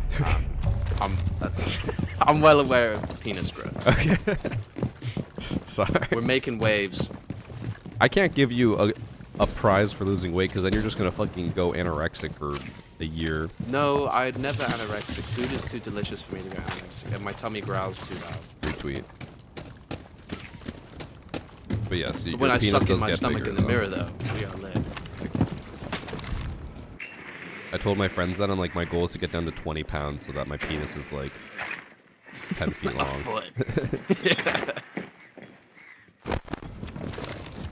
I'm well aware of penis growth. Okay. Sorry. We're making waves. I can't give you a prize for losing weight because then you're just going to fucking go anorexic for a year. No, I'd never anorexic. Food is too delicious for me to go anorexic, and my tummy growls too loud. Retweet. But yes, But when I suck in my get stomach bigger, in the though. mirror, though, we are lit. I told my friends that I'm like, my goal is to get down to 20 pounds so that my penis is like 10 feet long. Yeah.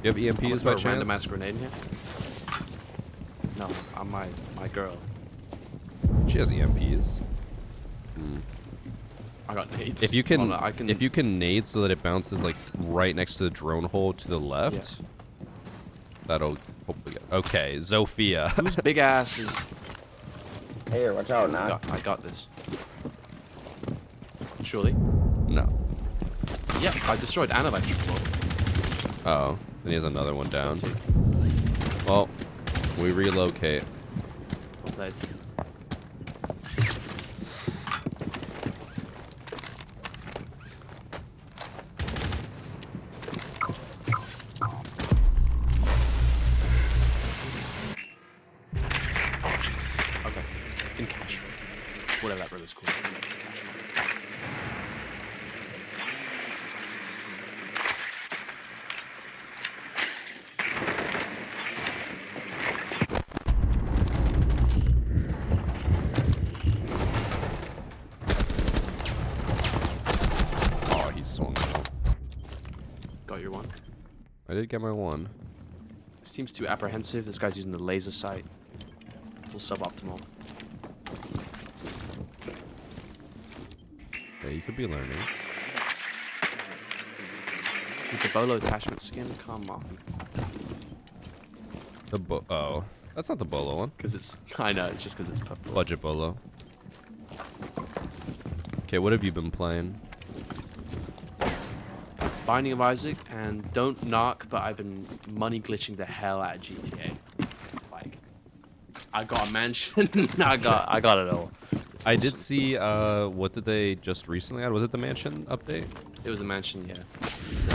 You have EMPs by a random chance? ass grenade in here? No, I'm my girl. She has EMPs. I got nades. If you can, Hold on, I can. if you can nade so that it bounces like right next to the drone hole to the left, that'll hopefully get. Okay, Zofia. Whose big ass is? Hey, watch out now. I got this. Surely. No. Yeah, I destroyed an electric ball. Oh, then he has another one down. Well, we relocate. Well played. Oh Jesus. Okay. In cash. Whatever that brother's called. That's the cash one. Oh, he's swung low. Got your one. I did get my one. Seems too apprehensive. This guy's using the laser sight. It's all suboptimal. Yeah, you could be learning. With the Bolo attachment skin? Come on. Oh, that's not the Bolo one. Because it's... I know, it's just because it's purple. Budget Bolo. Okay, what have you been playing? Binding of Isaac, and don't knock, but I've been money glitching the hell out of GTA. Like, I got a mansion. I got it all. It's I did awesome. see, what did they just recently add? Was it the mansion update? It was a mansion, yeah.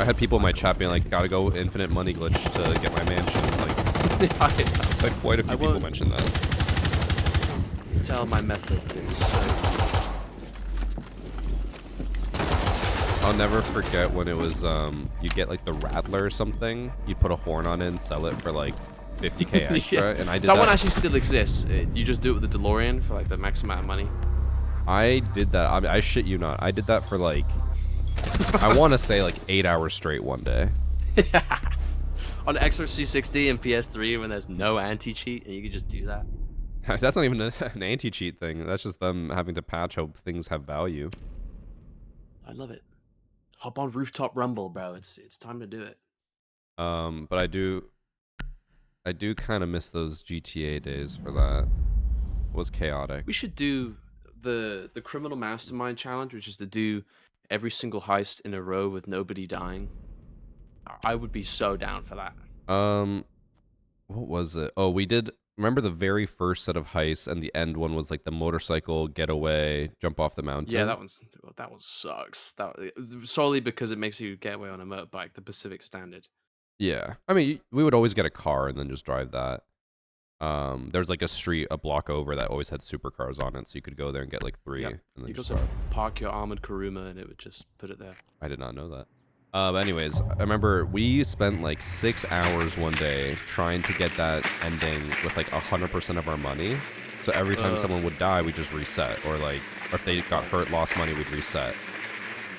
I had people in my chat being like, gotta go infinite money glitch to get my mansion. Like, I had quite a few people mention that. Tell my method is so... I'll never forget when it was, you get like the Rattler or something. You'd put a horn on it and sell it for like 50k extra, and I did that one actually still exists. You just do it with the DeLorean for like the max amount of money. I did that. I mean, I shit you not. I did that for like, I want to say like 8 hours straight one day. On Xbox 360 and PS3 when there's no anti-cheat and you can just do that. That's not even an anti-cheat thing. That's just them having to patch how things have value. I love it. Hop on Rooftop Rumble, bro. It's time to do it. But I do kind of miss those GTA days for that. It was chaotic. We should do the Criminal Mastermind challenge, which is to do every single heist in a row with nobody dying. I would be so down for that. What was it? Oh, we did. Remember the very first set of heists, and the end one was like the motorcycle getaway, jump off the mountain. Yeah, that one sucks. Solely because it makes you get away on a motorbike, the Pacific Standard. Yeah, I mean, we would always get a car and then just drive that. There's like a street a block over that always had supercars on it, so you could go there and get like 3. Yep. And then You could just also drive. park your armored Kuruma and it would just put it there. I did not know that. But anyways, I remember we spent like 6 hours one day trying to get that ending with like 100% of our money. So every time someone would die, we just reset, or if they got hurt, lost money, we'd reset.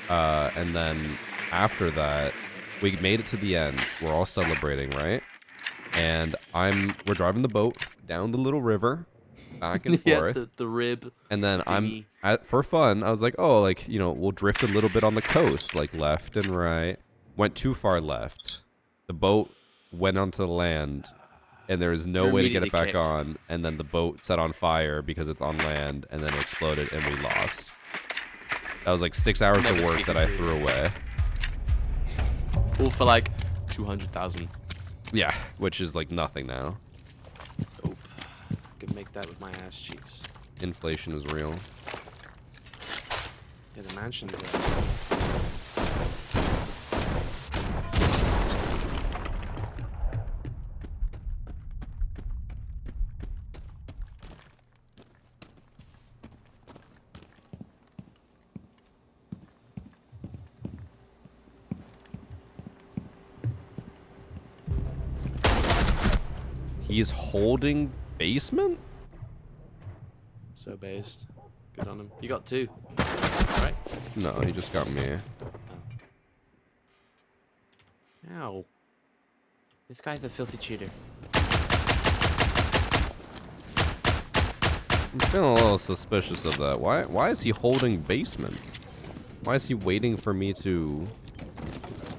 And then after that, we made it to the end. We're all celebrating, right? And we're driving the boat down the little river, back and forth. Yeah, the rib. And then thingy. for fun, I was like, oh, like, we'll drift a little bit on the coast, like left and right. Went too far left. The boat went onto the land, and there was no You're way to get it immediately back kicked. on. And then the boat set on fire because it's on land, and then it exploded, and we lost. That was like 6 hours Never of work speaking that I to you threw again. away. All for like 200,000. Yeah, which is like nothing now. Dope. Could make that with my ass cheeks. Inflation is real. Yeah, the mansion's there. He's holding basement? So based. Good on him. You got 2. Right? No, he just got me. Ow. This guy's a filthy cheater. I'm feeling a little suspicious of that. Why is he holding basement? Why is he waiting for me to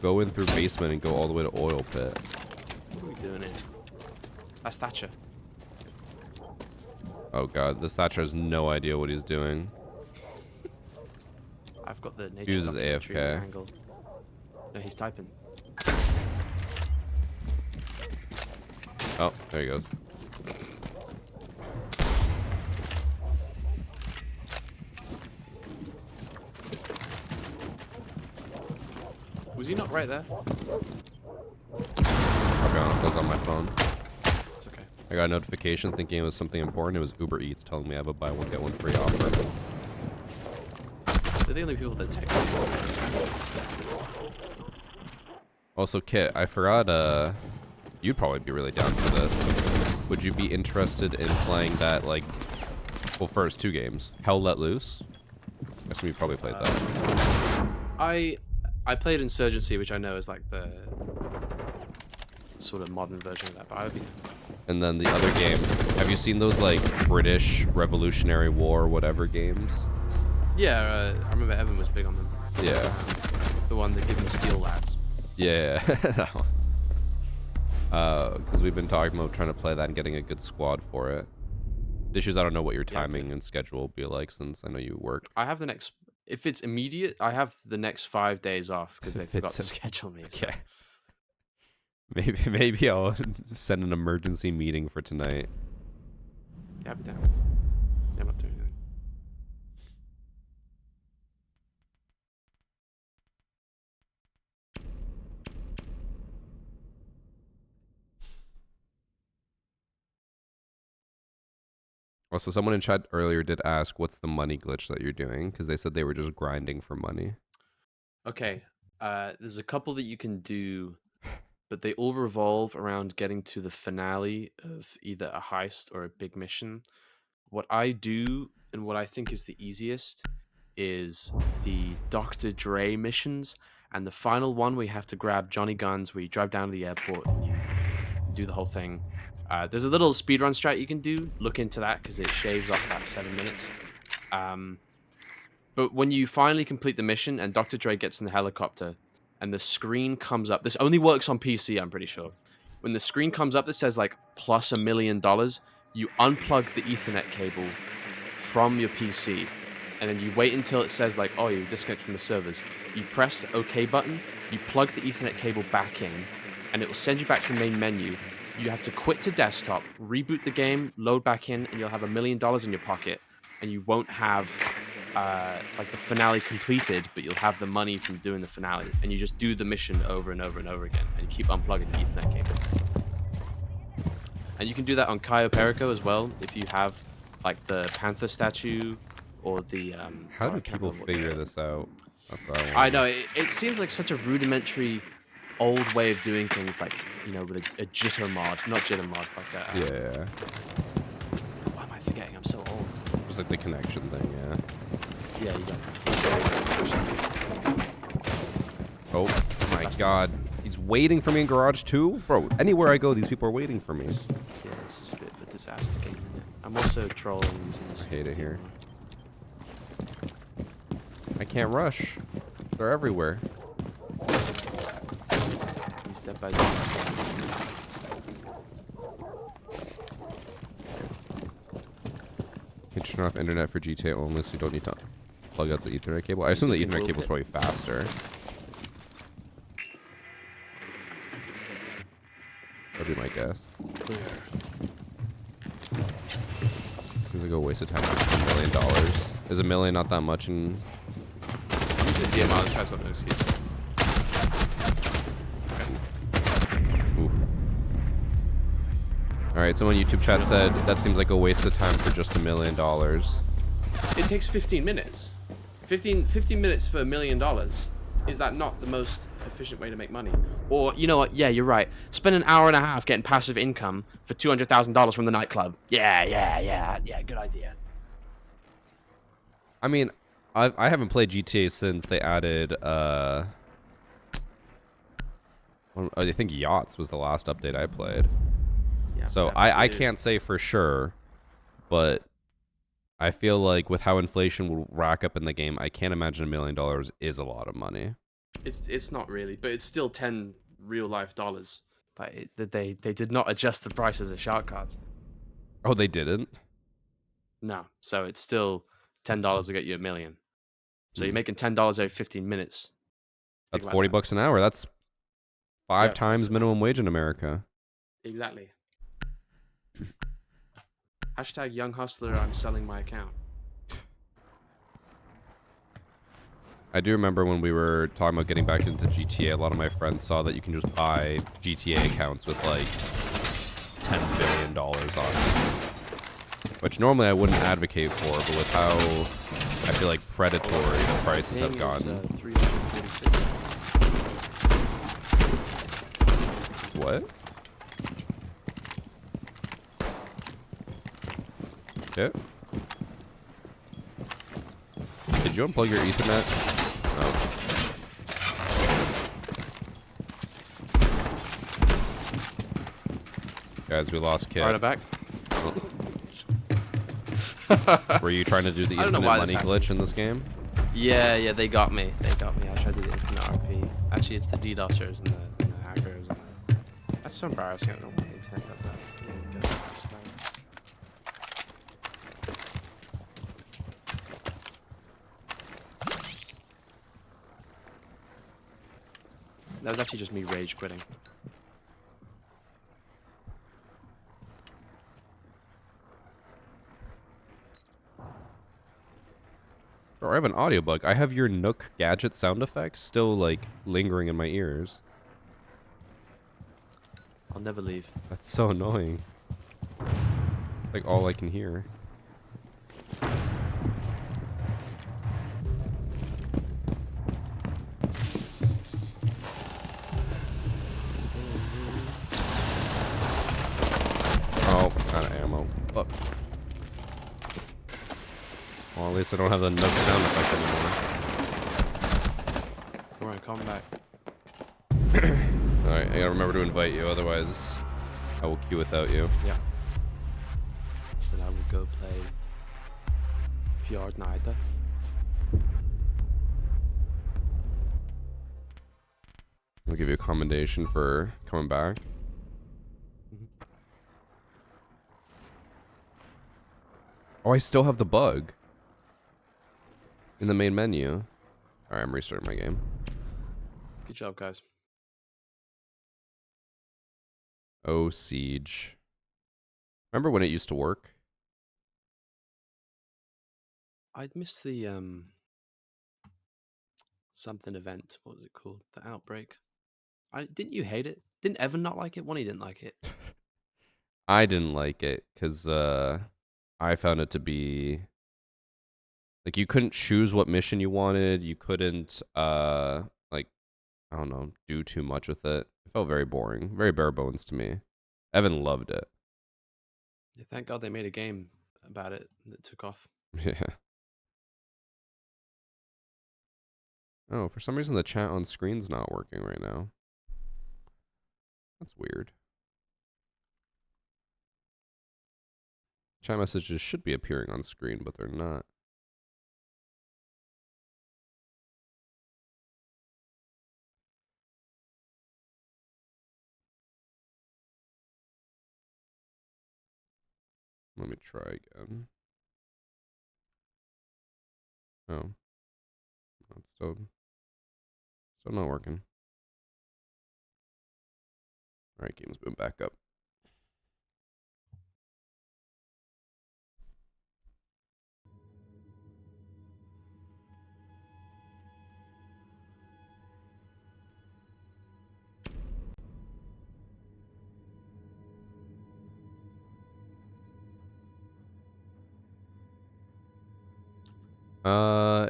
go in through basement and go all the way to oil pit? What are we doing here? That's Thatcher. Oh god, this Thatcher has no idea what he's doing. I've got the nature He uses documentary AFK. angle. No, he's typing. Oh, there he goes. Was he not right there? I'll be honest, I was on my phone. It's okay. I got a notification thinking it was something important. It was Uber Eats telling me I have a buy one get one free offer. They're the only people that take it. Also, Kit, I forgot, you'd probably be really down for this. Would you be interested in playing that, like, well, first 2 games. Hell Let Loose? I assume you probably played that. I played Insurgency, which I know is like the sort of modern version of that, but I would be... And then the other game, have you seen those, like, British Revolutionary War whatever games? Yeah, I remember Evan was big on them. Yeah. The one that give them steel lads. Yeah. Because we've been talking about trying to play that and getting a good squad for it. The issue is I don't know what your Yeah, timing and schedule will be like since I know you work. I have the next... If it's immediate, I have the next 5 days off because they If forgot it's to schedule me. So. Okay. Maybe I'll send an emergency meeting for tonight. Yeah, I'll be down. Yeah, I'm not doing anything. Also, someone in chat earlier did ask, what's the money glitch that you're doing? Because they said they were just grinding for money. Okay, there's a couple that you can do, but they all revolve around getting to the finale of either a heist or a big mission. What I do, and what I think is the easiest, is the Dr. Dre missions, and the final one where you have to grab Johnny Guns, where you drive down to the airport and you do the whole thing. There's a little speedrun strat you can do. Look into that because it shaves off about 7 minutes. But when you finally complete the mission and Dr. Dre gets in the helicopter and the screen comes up, this only works on PC, I'm pretty sure. When the screen comes up that says like plus $1 million, you unplug the Ethernet cable from your PC and then you wait until it says like, oh, you disconnect from the servers. You press the OK button, you plug the Ethernet cable back in, and it will send you back to the main menu. you have to quit to desktop, reboot the game, load back in, and you'll have $1 million in your pocket, and you won't have like the finale completed, but you'll have the money from doing the finale, and you just do the mission over and over and over again, and you keep unplugging the Ethernet cable. And you can do that on Cayo Perico as well if you have like the Panther statue or the. How do people figure this out? That's what I I want. know it seems like such a rudimentary, old way of doing things, like with a jitter mod, not jitter mod, like a. Yeah. Why am I forgetting? I'm so old. Just like the connection thing, yeah. Yeah, you got. Oh my god. He's waiting for me in garage too? Bro, anywhere I go, these people are waiting for me. Yeah, this is a bit of a disaster game, isn't it? I'm also trolling using this. I hate it here. I can't rush. They're everywhere. He's dead by the. You can turn off internet for GTA only, so you don't need to plug out the Ethernet cable. I assume the Ethernet cable is probably faster. That'd be my guess. Seems like a waste of time for $1 million. Is $1 million not that much in... Yeah, this guy's got no excuse. Oof. Alright, someone in YouTube chat said, that seems like a waste of time for just $1 million. It takes 15 minutes. 15 minutes for $1 million. Is that not the most efficient way to make money? Or, you know what? Yeah, you're right. Spend an hour and a half getting passive income for $200,000 from the nightclub. Yeah. Good idea. I mean, I haven't played GTA since they added, I think Yachts was the last update I played. Yeah, So I can't say for sure, but I feel like with how inflation will rack up in the game, I can't imagine $1 million is a lot of money. It's not really, but it's still 10 real life dollars. Like they did not adjust the prices of shark cards. Oh, they didn't? No, so it's still $10 to get you $1 million. So you're making $10 every 15 minutes. That's 40 bucks an hour. That's five Yeah, times that's- minimum wage in America. Exactly. Hashtag young hustler, I'm selling my account. I do remember when we were talking about getting back into GTA, a lot of my friends saw that you can just buy GTA accounts with like $10 billion on it. Which normally I wouldn't advocate for, but with how I feel like predatory the prices have gotten. 346. What? Yeah. Did you unplug your Ethernet? Oh. Guys, we lost Kit. Alright, I'm back. Were you trying to do the I don't know infinite why money this glitch in this game? Yeah, they got me. I tried to do the infinite RP. Actually, it's the DDoSers and the hackers. That's so embarrassing. I don't know why the internet does that. That was actually just me rage quitting. Or I have an audio bug. I have your Nook gadget sound effects still like lingering in my ears. I'll never leave. That's so annoying. Like all I can hear. Oh, out of ammo. Fuck. Well, at least I don't have the Nook sound effect anymore. Alright, come back. Alright, I gotta remember to invite you, otherwise I will queue without you. Yeah. Then I will go play Fjord Nighter. I'll give you a commendation for coming back. Oh, I still have the bug in the main menu. Alright, I'm restarting my game. Good job, guys. Oh, Siege. Remember when it used to work? I'd missed the something event. What was it called? The Outbreak. Didn't you hate it? Didn't Evan not like it? One, he didn't like it. I didn't like it because I found it to be like you couldn't choose what mission you wanted. You couldn't like I don't know, do too much with it. It felt very boring, very bare bones to me. Evan loved it. Yeah, thank God they made a game about it that took off. Yeah. Oh, for some reason the chat on screen's not working right now. That's weird. Chat messages should be appearing on screen, but they're not. Let me try again. Oh. No, it's still not working. Alright, game's been back up.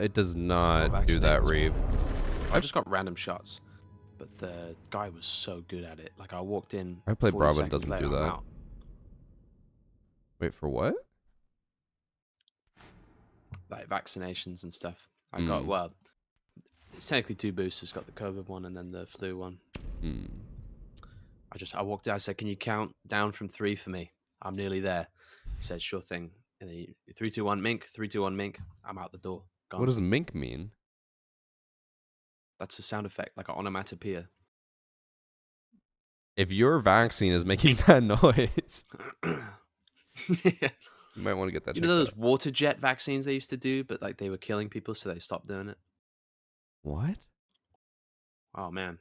It does not do that, Reeve. I just got random shots, but the guy was so good at it. Like I walked in. I played 40 Bravo, seconds doesn't later, do I'm that. out. Wait, for what? Like vaccinations and stuff. I got well. It's technically 2 boosters. Got the COVID one and then the flu one. I walked in. I said, "Can you count down from 3 for me? I'm nearly there." He said, "Sure thing." And then 3, 2, 1, mink. 3, 2, 1, mink. I'm out the door. Gone. What does mink mean? That's a sound effect, like an onomatopoeia. If your vaccine is making that noise, Yeah. you might want to get that You checked know those out. water jet vaccines they used to do, but like they were killing people, so they stopped doing it. What? Oh man.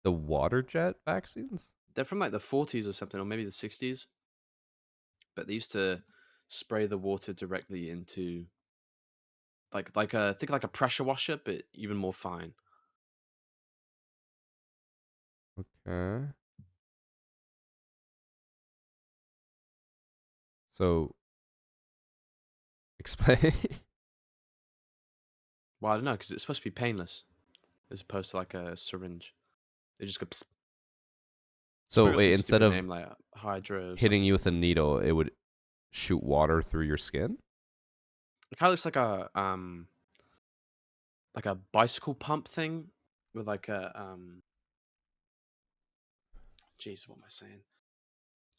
The water jet vaccines? They're from like the 40s or something, or maybe the 60s. But they used to spray the water directly into think like a pressure washer, but even more fine. Okay. So, explain. Well, I don't know, because it's supposed to be painless, as opposed to like a syringe. They just go. Psst. So, Probably got some wait, instead stupid of name like Hydro. hitting you with a something. needle, it would shoot water through your skin? It kind of looks like a bicycle pump thing with like a Jeez, what am I saying?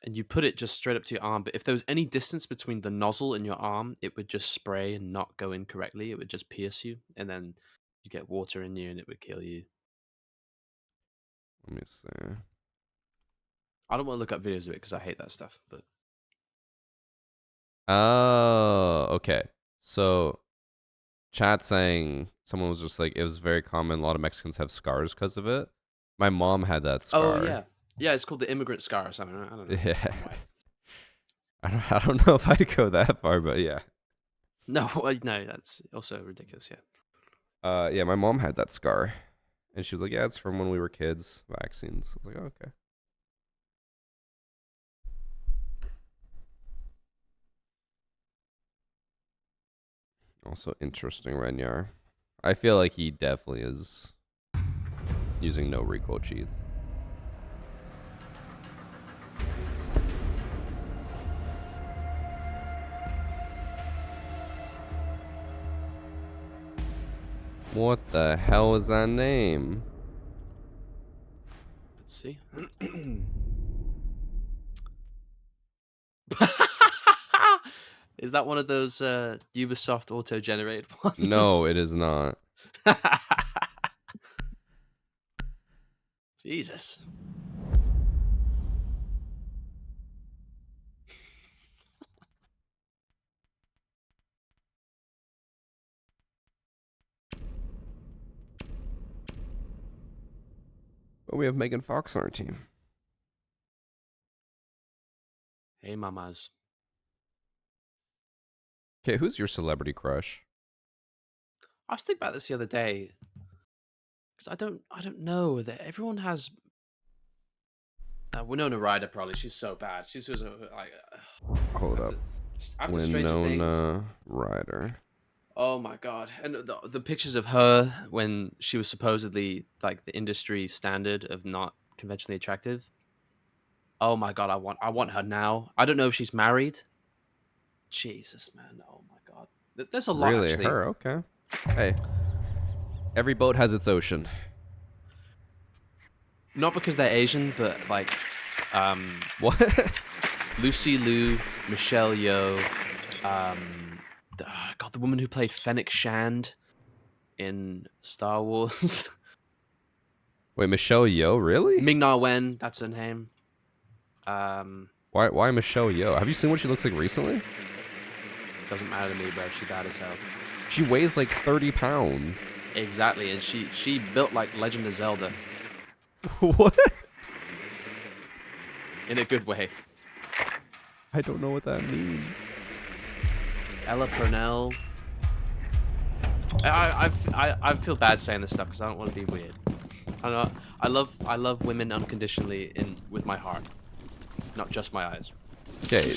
And you put it just straight up to your arm. But if there was any distance between the nozzle and your arm, it would just spray and not go in correctly. It would just pierce you, and then you get water in you, and it would kill you. Let me see. I don't want to look up videos of it because I hate that stuff. But Oh, okay. So, chat saying someone was just like, it was very common. A lot of Mexicans have scars because of it. My mom had that scar. oh yeah, it's called the immigrant scar or something. Right? I don't know. Yeah. I don't know if I'd go that far, but yeah. No, no, that's also ridiculous. Yeah. Yeah, my mom had that scar. And she was like, yeah, it's from when we were kids, vaccines. I was like, oh, okay. Also interesting, Renyar. I feel like he definitely is using no recoil cheats. What the hell is that name? Let's see. Is that one of those Ubisoft auto-generated ones? No, it is not. Jesus. But we have Megan Fox on our team. Hey, mamas. Okay, who's your celebrity crush? I was thinking about this the other day because I don't know that everyone has. Winona Ryder probably. She's so bad. She's just like. Hold up. After Stranger Things. Winona Ryder. Oh my god! And the pictures of her when she was supposedly like the industry standard of not conventionally attractive. Oh my god! I want her now. I don't know if she's married. Jesus, man! Oh my god! There's a lot Really? actually. Her? Okay. Hey. Every boat has its ocean. Not because they're Asian, but like, What? Lucy Liu, Michelle Yeoh, God, the woman who played Fennec Shand in Star Wars. Wait, Michelle Yeoh? Really? Ming-Na Wen, that's her name. Why Michelle Yeoh? Have you seen what she looks like recently? Doesn't matter to me, bro. She bad as hell. She weighs like 30 pounds. Exactly, and she built like Legend of Zelda What? in a good way. I don't know what that means. Ella Purnell. I feel bad saying this stuff because I don't want to be weird. I know I love women unconditionally with my heart, not just my eyes. Okay,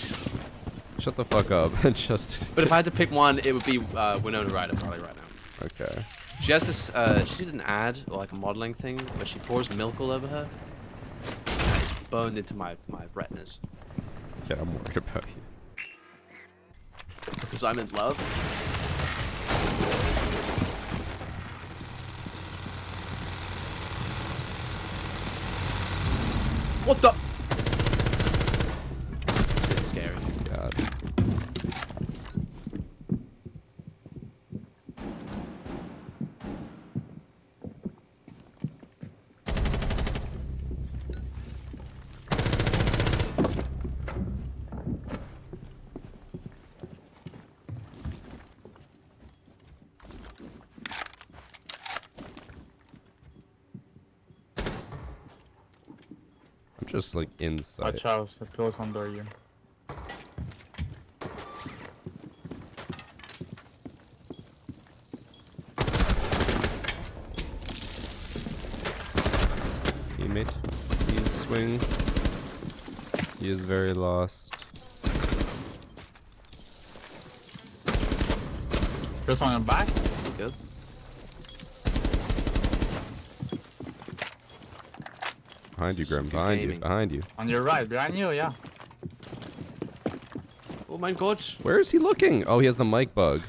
shut the fuck up and just. But if I had to pick one, it would be Winona Ryder probably right now. Okay. She has this. She did an ad or like a modeling thing where she pours milk all over her. And it's burned into my retinas Yeah, I'm worried about you. because I'm in love. What the? It's scary. God. I'm just like inside. Watch out, so close on door you. Teammate. He's swing. He is very lost. Just on your back? Good. Behind you, Grim. Good Behind you. gaming. Behind you. On your right, behind you, yeah. Oh my god. Where is he looking? Oh, he has the mic bug.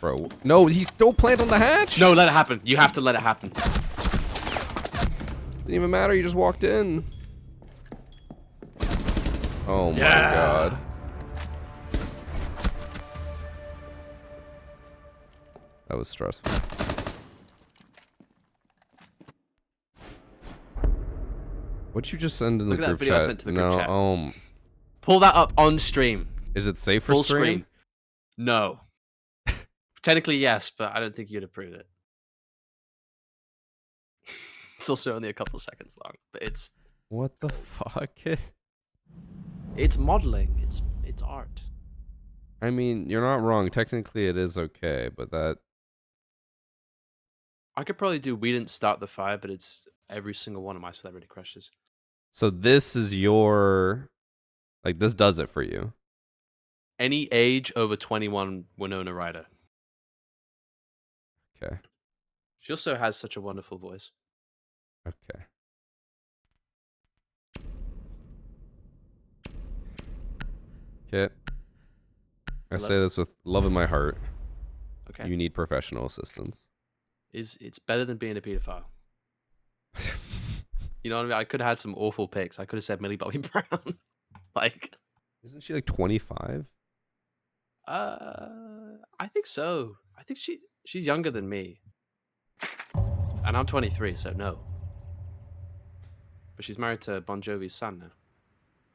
Bro. No, don't plant on the hatch. No, let it happen. You have to let it happen. Didn't even matter. You just walked in. Oh my Yeah. god. That was stressful. What'd you just send in the Look at that group video I chat? sent to the group No, chat. Pull that up on stream. is it safe for Full stream? screen. No. Technically, yes, but I don't think you'd approve it. It's also only a couple seconds long, but it's What the fuck? modeling. It's art. I mean, you're not wrong. Technically, it is okay, but that. I could probably do We Didn't Start the Fire, but it's every single one of my celebrity crushes. So this is your. Like, this does it for you. Any age over 21, Winona Ryder. Okay. She also has such a wonderful voice. Okay. Okay. I Hello? say this with love in my heart. Okay. You need professional assistance. It's better than being a pedophile. You know what I mean? I could have had some awful picks. I could have said Millie Bobby Brown. Like, Isn't she like 25? I think so. I think she's younger than me. And I'm 23, so no. But she's married to Bon Jovi's son now.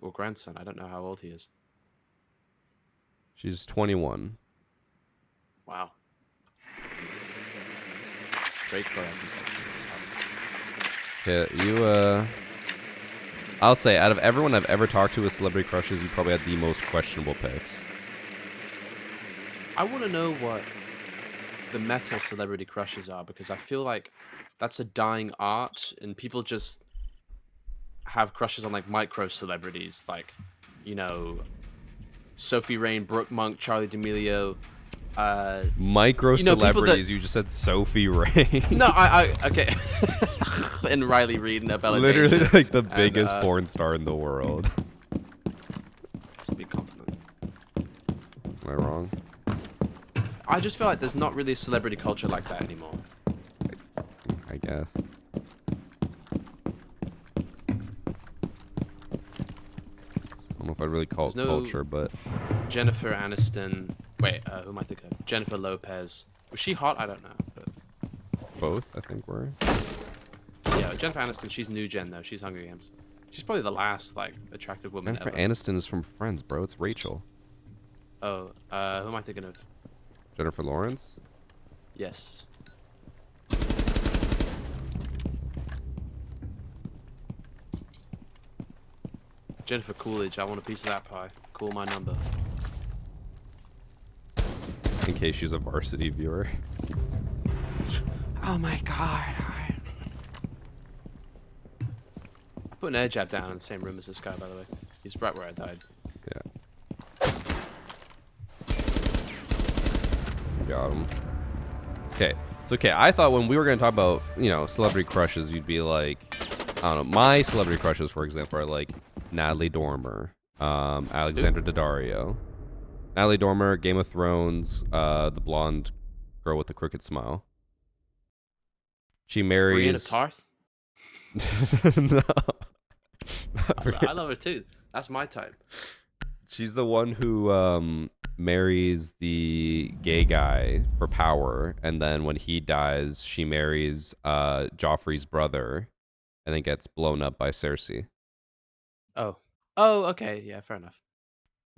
Or grandson. I don't know how old he is. She's 21. Wow. Drake probably hasn't texted me. Yeah, you I'll say, out of everyone I've ever talked to with celebrity crushes, you probably had the most questionable picks. I want to know what the metal celebrity crushes are, because I feel like that's a dying art, and people just have crushes on like micro celebrities, like, you know, Sophie Rain, Brooke Monk, Charlie D'Amelio. Micro you know, celebrities, you just said Sophie Rain. No, I okay. And Riley Reid and Bella Literally Danger, like the and, biggest porn star in the world. That's a big compliment. Am I wrong? I just feel like there's not really a celebrity culture like that anymore. I guess. I don't know if I'd really call it There's no culture, but Jennifer Aniston. Wait, who am I thinking of? Jennifer Lopez. Was she hot? I don't know. But both, I think, were. yeah, Jennifer Aniston. She's new gen though. She's Hunger Games. She's probably the last like attractive woman Jennifer ever. Aniston is from Friends, bro. It's Rachel. Oh, who am I thinking of? Jennifer Lawrence? Yes. Jennifer Coolidge. I want a piece of that pie. Call my number. In case she's a varsity viewer. Oh my god. I put an air jab down in the same room as this guy, by the way. He's right where I died. Yeah. Got him. Okay. It's okay. I thought when we were going to talk about, you know, celebrity crushes, you'd be like, I don't know. My celebrity crushes, for example, are like Natalie Dormer, Alexandra Daddario. Natalie Dormer, Game of Thrones, the blonde girl with the crooked smile. She marries... Brienne of Tarth? No. I love her too. That's my type. She's the one who marries the gay guy for power, and then when he dies, she marries Joffrey's brother, and then gets blown up by Cersei. Oh. Oh, okay. Yeah, fair enough.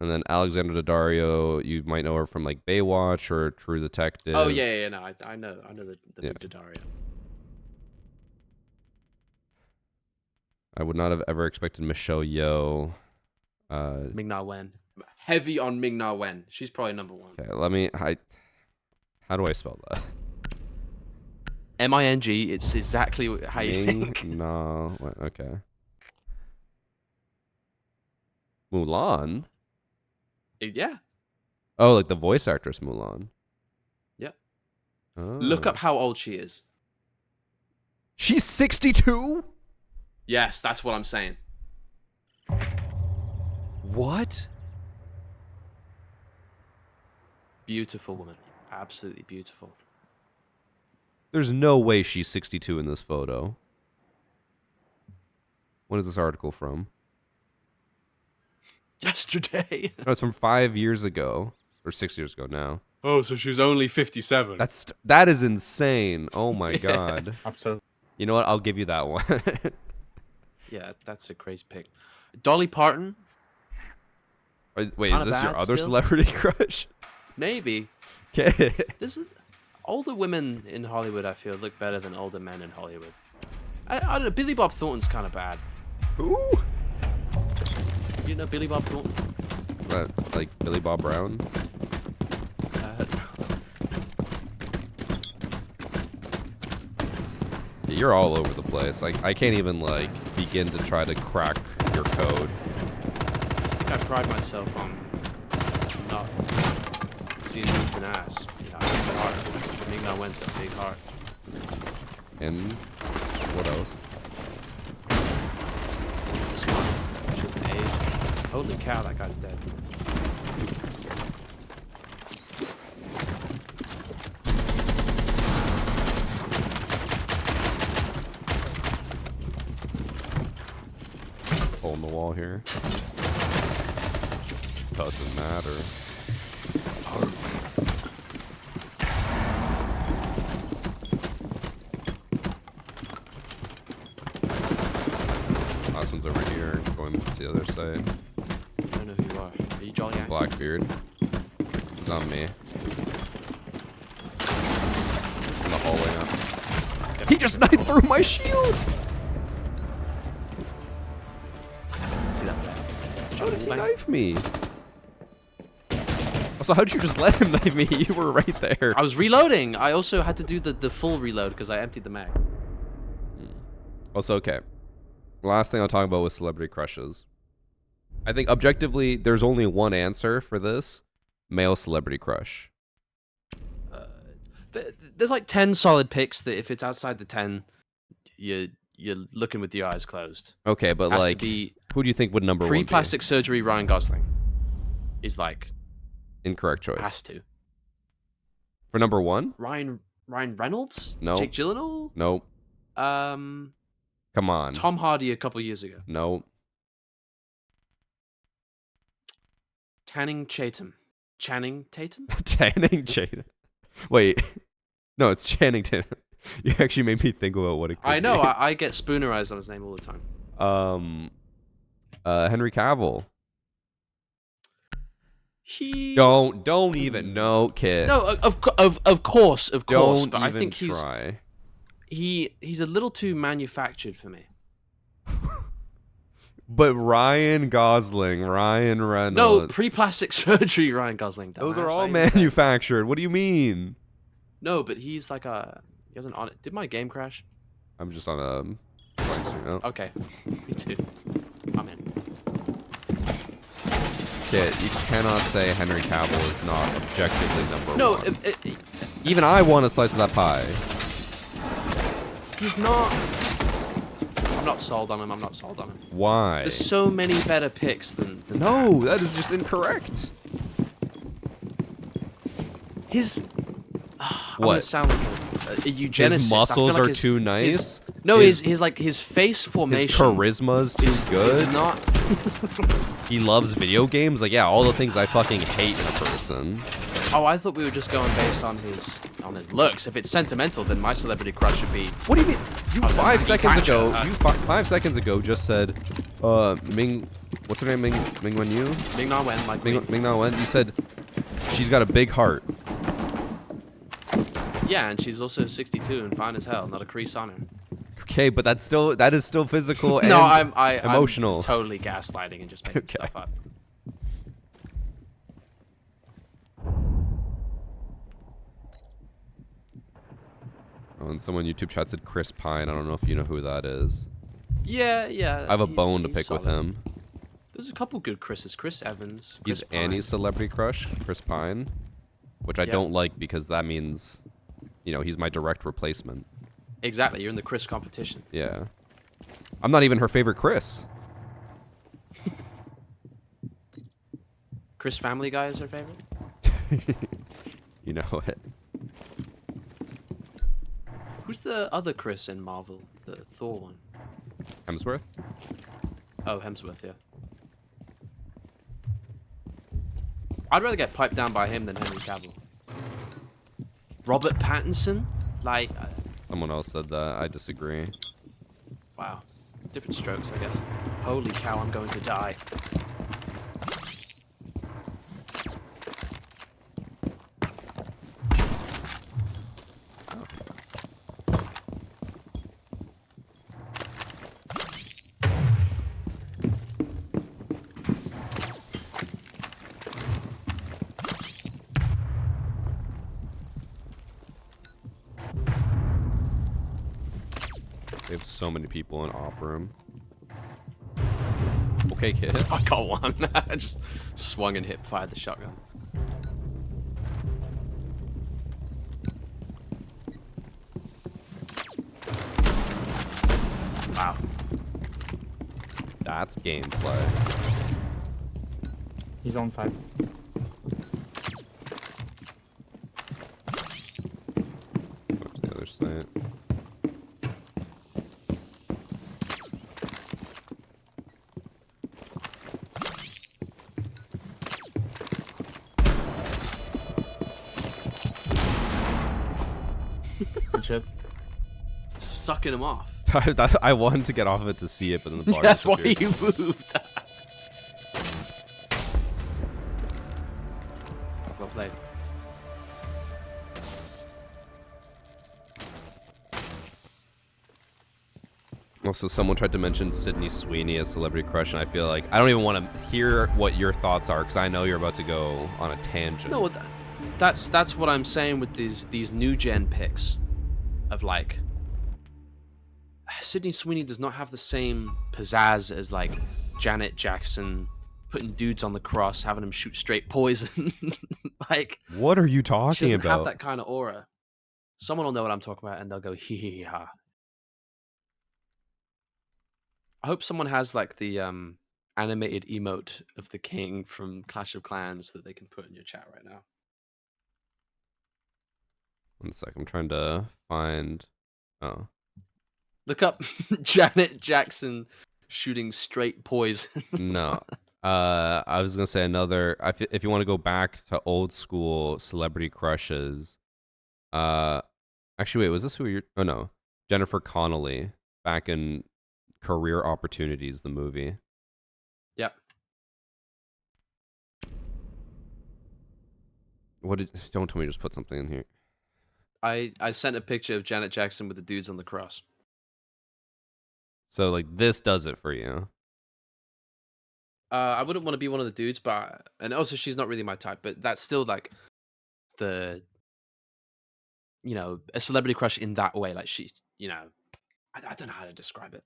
And then Alexandra Daddario, you might know her from like Baywatch or True Detective. Oh yeah, no, I know the Yeah. big Daddario. I would not have ever expected Michelle Yeoh. Ming-Na Wen. Heavy on Ming-Na Wen. She's probably number one. Okay, how do I spell that? Ming. It's exactly how you think. No, okay. Mulan. Yeah. Oh, like the voice actress Mulan. Yep. Oh. Look up how old she is. She's 62? Yes, that's what I'm saying. What? Beautiful woman. Absolutely beautiful. There's no way she's 62 in this photo. When is this article from? Yesterday. No, it's from 5 years ago. Or 6 years ago now. Oh, so she was only 57. That is insane. Oh my Yeah. god. Absolutely. You know what? I'll give you that one. Yeah, that's a crazy pick. Dolly Parton. Wait, is Kinda this your bad other still. celebrity crush? Maybe. Okay. This is older women in Hollywood. I feel look better than older men in Hollywood. I don't know. Billy Bob Thornton's kind of bad. Who? You know Billy Bob Thornton? What, like Billy Bob Brown? Yeah, you're all over the place. Like I can't even like begin to try to crack your code. I pride myself on not seeing boobs and ass. You know, I have a heart. Ming-Na Wen's got a big heart. And what else? Just one. She doesn't age. Holy cow, that guy's dead. Hole in the wall here. Doesn't matter. Last one's over here, going to the other side. I don't know who you are. Are you Jolly Axe? Blackbeard. It's on me. In the hallway now. just knifed through my shield. Didn't see that there. How did he knife me? Also, how did you just let him knife me? You were right there. I was reloading. I also had to do the full reload because I emptied the mag. Also, okay. Last thing I'll talk about was celebrity crushes. I think objectively, there's only one answer for this: male celebrity crush. There's like 10 solid picks that if it's outside the 10, you're looking with your eyes closed. Okay, but Has to like, be who do you think would number one be? Pre-plastic surgery Ryan Gosling is like Incorrect choice. has to. For number one? Ryan Reynolds? No. Jake Gyllenhaal? Nope. Um, Come on. Tom Hardy a couple years ago. Nope. Channing Tatum. Channing Tatum? Channing Tatum. Wait. No, it's Channing Tatum. You actually made me think about what it could I know. be. I get spoonerized on his name all the time. Henry Cavill. He Don't even know, kid. No, of course, Don't but even I think try. he's a little too manufactured for me. But Ryan Gosling, Ryan Reynolds. No, pre-plastic surgery Ryan Gosling. Those dumbass, are I all even said. manufactured. What do you mean? No, but he's like a he hasn't on it. Did my game crash? I'm just on a blank screen. Oh. Okay, me too. I'm in. Kid, you cannot say Henry Cavill is not objectively number No, one. Even I want a slice of that pie. he's not. I'm not sold on him. I'm not sold on him. Why? There's so many better picks than No, that is just incorrect. his. I'm gonna What? sound like a eugenicist. His I feel muscles like are his- too nice. No, his, his like his face formation. his charisma's too good. Is not. He loves video games. Like, yeah, all the things I fucking hate in a person. Oh, I thought we were just going based on his looks. If it's sentimental, then my celebrity crush would be. What do you mean? You Oh, 5 seconds ago, manufacturer. you 5 seconds ago just said, Ming, what's her name? Ming Wen Yu? Ming Na Wen, like Ming Na Wen. You said she's got a big heart. yeah, and she's also 62 and fine as hell, not a crease on her. Okay, but that is still physical and No, I'm emotional. totally gaslighting and just making Okay. stuff up. Oh, and someone YouTube chat said Chris Pine. I don't know if you know who that is. Yeah. I have a bone to he's pick with solid. him. There's a couple good Chris's. Chris Evans. He's Chris Pine. Annie's celebrity crush, Chris Pine, which I Yeah. don't like because that means, he's my direct replacement. Exactly, you're in the Chris competition. Yeah. I'm not even her favorite Chris. Chris Family Guy is her favorite. You know it. Who's the other Chris in Marvel? The Thor one. Hemsworth? Oh, Hemsworth, yeah. I'd rather get piped down by him than Henry Cavill. Robert Pattinson? Like, Someone else said that. I disagree. wow. Different strokes, I guess. Holy cow, I'm going to die. They have so many people in op room. Okay, kid. I got one. I just swung and hip fired the shotgun. Wow. That's gameplay. He's on side. Go to the other side. Good shit. Sucking him off. I wanted to get off of it to see it, but then the bar That's why disappeared. you moved. Well played. Also, someone tried to mention Sydney Sweeney as celebrity crush, and I feel like I don't even want to hear what your thoughts are because I know you're about to go on a tangent. No, that's what I'm saying with these new gen picks of like Sydney Sweeney does not have the same pizzazz as like Janet Jackson putting dudes on the cross, having them shoot straight poison. Like, What are you she talking doesn't have about? that kind of aura. Someone will know what I'm talking about, and they'll go hee hee hee ha. I hope someone has like the animated emote of the king from Clash of Clans that they can put in your chat right now. One sec, I'm trying to find. Oh, Look up Janet Jackson shooting straight poison. no. I was gonna say another. If you want to go back to old school celebrity crushes, actually, wait, was this who you're? Oh no, Jennifer Connelly back in Career Opportunities, the movie. Yep. What did? Don't tell me you just put something in here. I sent a picture of Janet Jackson with the dudes on the cross. So like this does it for you. I wouldn't want to be one of the dudes, but and also she's not really my type, but that's still like the a celebrity crush in that way. Like she, I don't know how to describe it.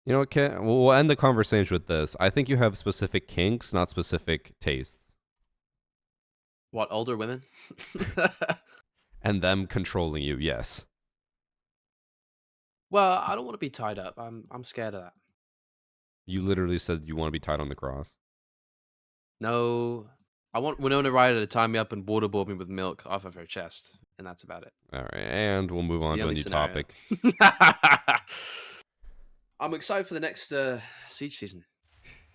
You know what, Kit? We'll end the conversation with this. I think you have specific kinks, not specific tastes. What, older women? And them controlling you, yes. Well, I don't want to be tied up. I'm scared of that. You literally said you want to be tied on the cross. No, I want Winona Ryder to tie me up and waterboard me with milk off of her chest, and that's about it. All right, and we'll move It's on the to a only new scenario. topic. I'm excited for the next Siege season.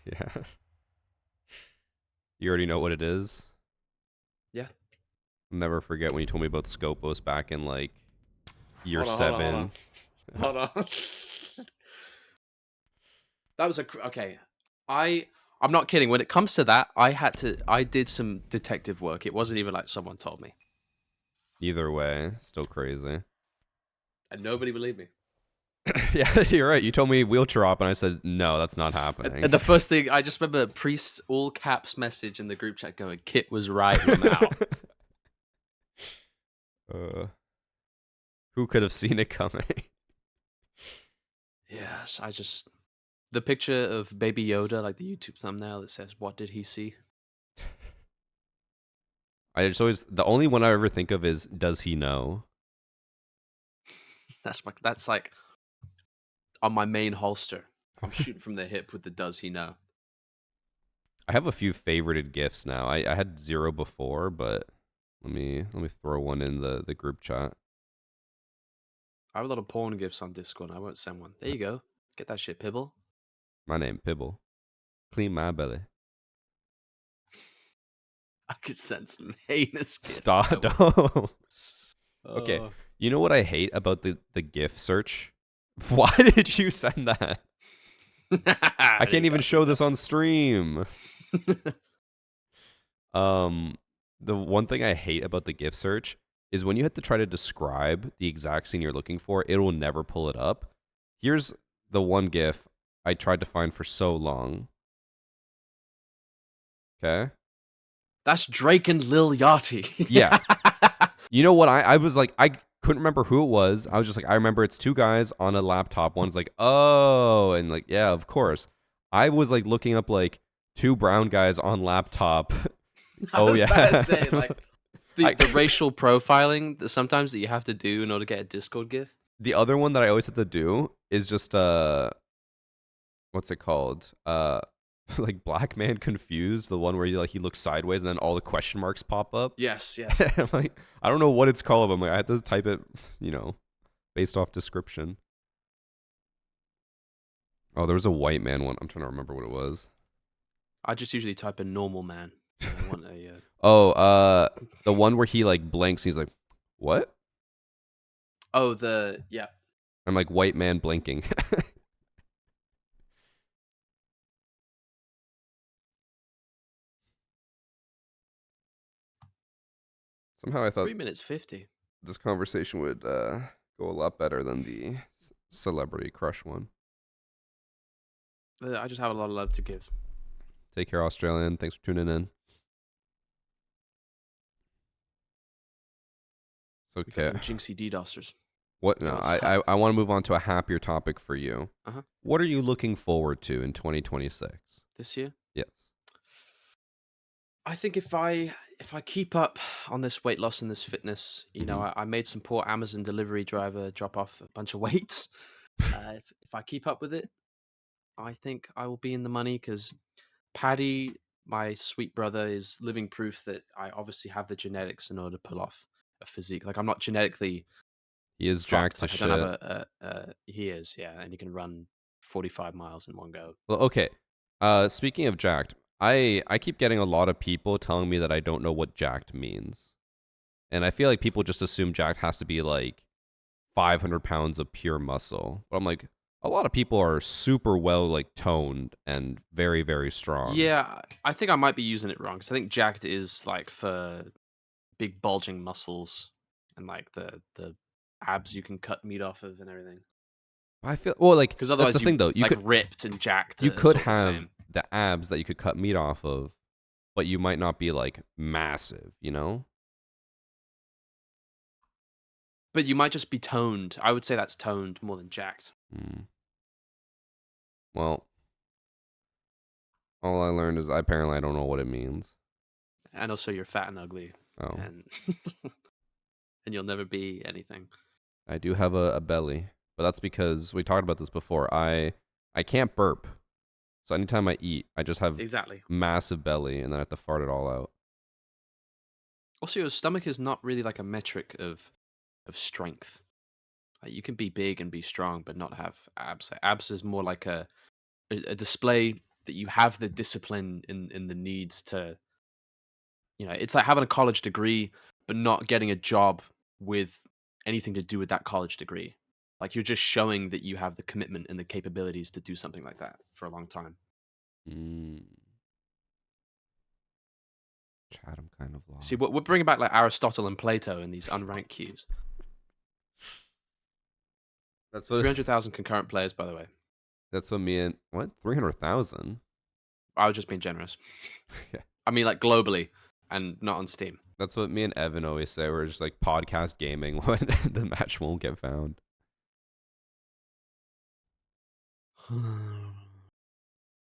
Yeah. You already know what it is? Yeah. I'll never forget when you told me about Scopus back in like year Hold on, 7. Hold on. That was okay. I'm not kidding. When it comes to that, I did some detective work. It wasn't even like someone told me. Either way, still crazy. And nobody believed me. Yeah, you're right. You told me wheelchair op, and I said, no, that's not happening. And the first thing, I just remember Priest's all caps message in the group chat going, Kit was right, Lamau. Who could have seen it coming? Yes, the picture of Baby Yoda, like the YouTube thumbnail that says, what did he see? The only one I ever think of is, does he know? That's like on my main holster. I'm shooting from the hip with the does he know. I have a few favorited gifs now. I had 0 before, but let me throw one in the group chat. I have a lot of porn gifts on Discord, and I won't send one. There you go. Get that shit, Pibble. My name Pibble. Clean my belly. I could send some heinous gifts. Stop. Don't. Okay. Uh, You know what I hate about the GIF search? Why did you send that? I can't even show this on stream. The one thing I hate about the GIF search is when you have to try to describe the exact scene you're looking for, it will never pull it up. Here's the one GIF I tried to find for so long. Okay? That's Drake and Lil Yachty. Yeah. You know what? I was like, I couldn't remember who it was. I was just like, I remember it's 2 guys on a laptop. One's like, oh, and like, yeah, of course. I was like looking up like 2 brown guys on laptop. I was about yeah. to say, like, the racial profiling that sometimes that you have to do in order to get a Discord GIF. The other one that I always have to do is just what's it called? Like Black Man Confused, the one where he looks sideways and then all the question marks pop up. Yes, yes. I'm like, I don't know what it's called. I'm like, I have to type it, based off description. Oh, there was a white man one. I'm trying to remember what it was. I just usually type in normal man. I want a. Oh, the one where he like blinks. And he's like, what? Oh, yeah. I'm like, white man blinking. Somehow I thought 3 minutes 50. this conversation would go a lot better than the celebrity crush one. I just have a lot of love to give. Take care, Australian. Thanks for tuning in. It's okay. Jinxie DDoSers. What? No, I want to move on to a happier topic for you. Uh-huh. What are you looking forward to in 2026? This year? Yes. I think if I keep up on this weight loss and this fitness, you know, Mm-hmm. I made some poor Amazon delivery driver drop off a bunch of weights. If I keep up with it, I think I will be in the money because Paddy, my sweet brother, is living proof that I obviously have the genetics in order to pull off a physique. Like I'm not genetically He is fucked. jacked to Like I don't shit. have he is, yeah, and he can run 45 miles in one go. Well, okay. Speaking of jacked, I keep getting a lot of people telling me that I don't know what jacked means, and I feel like people just assume jacked has to be like 500 pounds of pure muscle. But I'm like, a lot of people are super well like toned and very, very strong. Yeah, I think I might be using it wrong because I think jacked is like for big bulging muscles and like the abs you can cut meat off of and everything. I feel well, like Because that's otherwise, the thing though. You like could ripped and jacked. you are could sort of the have same. the abs that you could cut meat off of, but you might not be like massive. You know? But you might just be toned. I would say that's toned more than jacked. Well, all I learned is apparently I don't know what it means. And also, you're fat and ugly, Oh, and and you'll never be anything. I do have a belly, but that's because we talked about this before. I can't burp, so anytime I eat, I just have Exactly. massive belly, and then I have to fart it all out. Also, your stomach is not really like a metric of strength. Like, you can be big and be strong, but not have abs. Like, abs is more like a display that you have the discipline in the needs to. You know, it's like having a college degree, but not getting a job with anything to do with that college degree. Like you're just showing that you have the commitment and the capabilities to do something like that for a long time. Chat, I'm kind of lost. See, we're bringing back like Aristotle and Plato and these unranked queues. That's what 300,000 concurrent players, by the way. That's what me and what 300,000. I was just being generous. Yeah. I mean, like globally, and not on Steam. That's what me and Evan always say. We're just like podcast gaming when the match won't get found.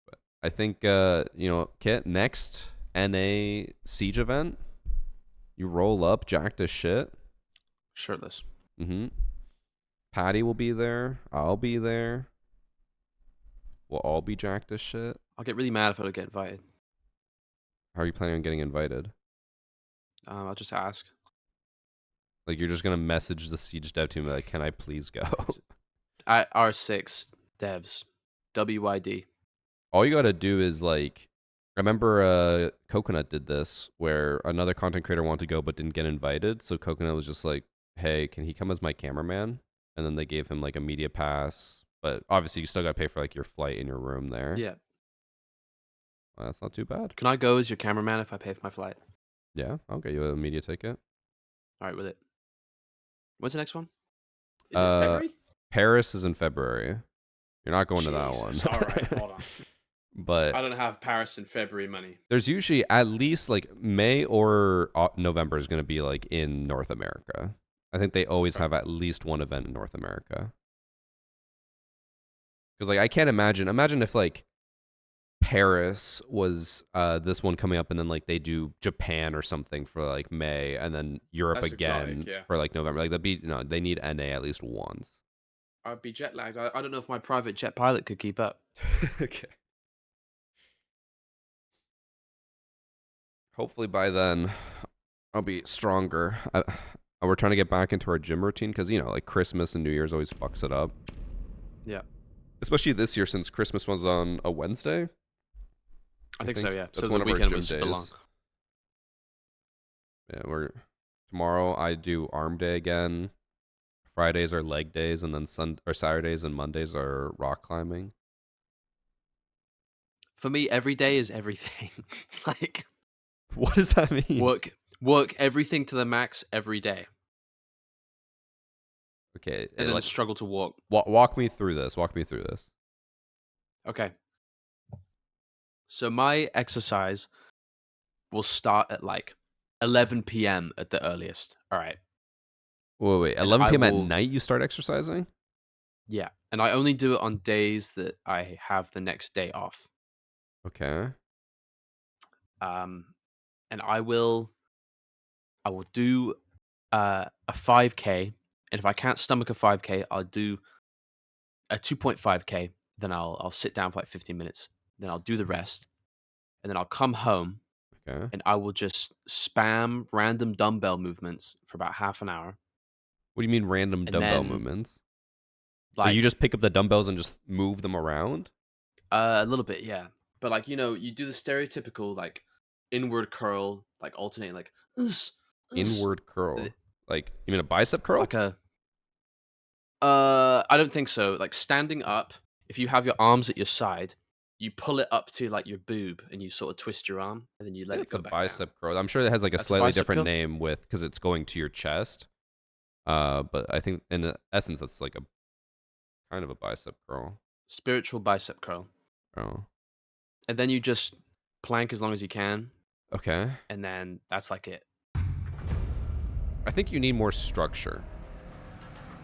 But I think Kit, next NA Siege event, you roll up jacked as shit. Shirtless. Patty will be there. I'll be there. We'll all be jacked as shit. I'll get really mad if I don't get invited. How are you planning on getting invited? I'll just ask. Like you're just gonna message the Siege dev team like, can I please go? At R6 devs, WYD. All you gotta do is like, I remember Coconut did this where another content creator wanted to go but didn't get invited. So Coconut was just like, hey, can he come as my cameraman? And then they gave him like a media pass. But obviously you still gotta pay for like your flight and your room there. Yeah. Well, that's not too bad. Can I go as your cameraman if I pay for my flight? Yeah, I'll get you a media ticket. All right, with it. When's the next one? Is it February? Paris is in February. You're not going to that one. Jesus. All right, hold on. But I don't have Paris in February money. there's usually at least like May or November is going to be like in North America. I think they always have at least one event in North America. Because like I can't imagine if like Paris was this one coming up and then like they do Japan or something for like May and then Europe That's again exotic, yeah. for like November. Like that'd be they need NA at least once. I'd be jet lagged. I don't know if my private jet pilot could keep up. Okay. Hopefully by then I'll be stronger. We're trying to get back into our gym routine because like Christmas and New Year's always fucks it up. Yeah. Especially this year since Christmas was on a Wednesday. I think so, yeah. That's So one the of our weekend gym was days. long. Yeah, tomorrow I do arm day again. Fridays are leg days, and then Saturdays and Mondays are rock climbing. For me, every day is everything. Like, what does that mean? work everything to the max every day. Okay, and then struggle to walk. walk me through this. Walk me through this. Okay. So my exercise will start at like 11 p.m. at the earliest. All right. Wait. And 11 I p.m. at will- night you start exercising? Yeah, and I only do it on days that I have the next day off. Okay. And I will do a 5K, and if I can't stomach a 5K, I'll do a 2.5K. Then I'll sit down for like 15 minutes. Then I'll do the rest, and then I'll come home Okay. and I will just spam random dumbbell movements for about half an hour. What do you mean random And dumbbell then, movements? Like You just pick up the dumbbells and just move them around? a little bit, yeah. But like you do the stereotypical like inward curl, like alternating, like Inward curl. Uh, Like, you mean a bicep curl? like a. I don't think so. Like standing up, if you have your arms at your side, you pull it up to like your boob, and you sort of twist your arm, and then you let it It's go a back bicep down. curl. I'm sure it has like a That's a slightly bicep different curl? name with because it's going to your chest. But I think in essence that's like a kind of a bicep curl. Spiritual bicep curl, Oh. and then you just plank as long as you can, Okay. and then that's like it. I think you need more structure.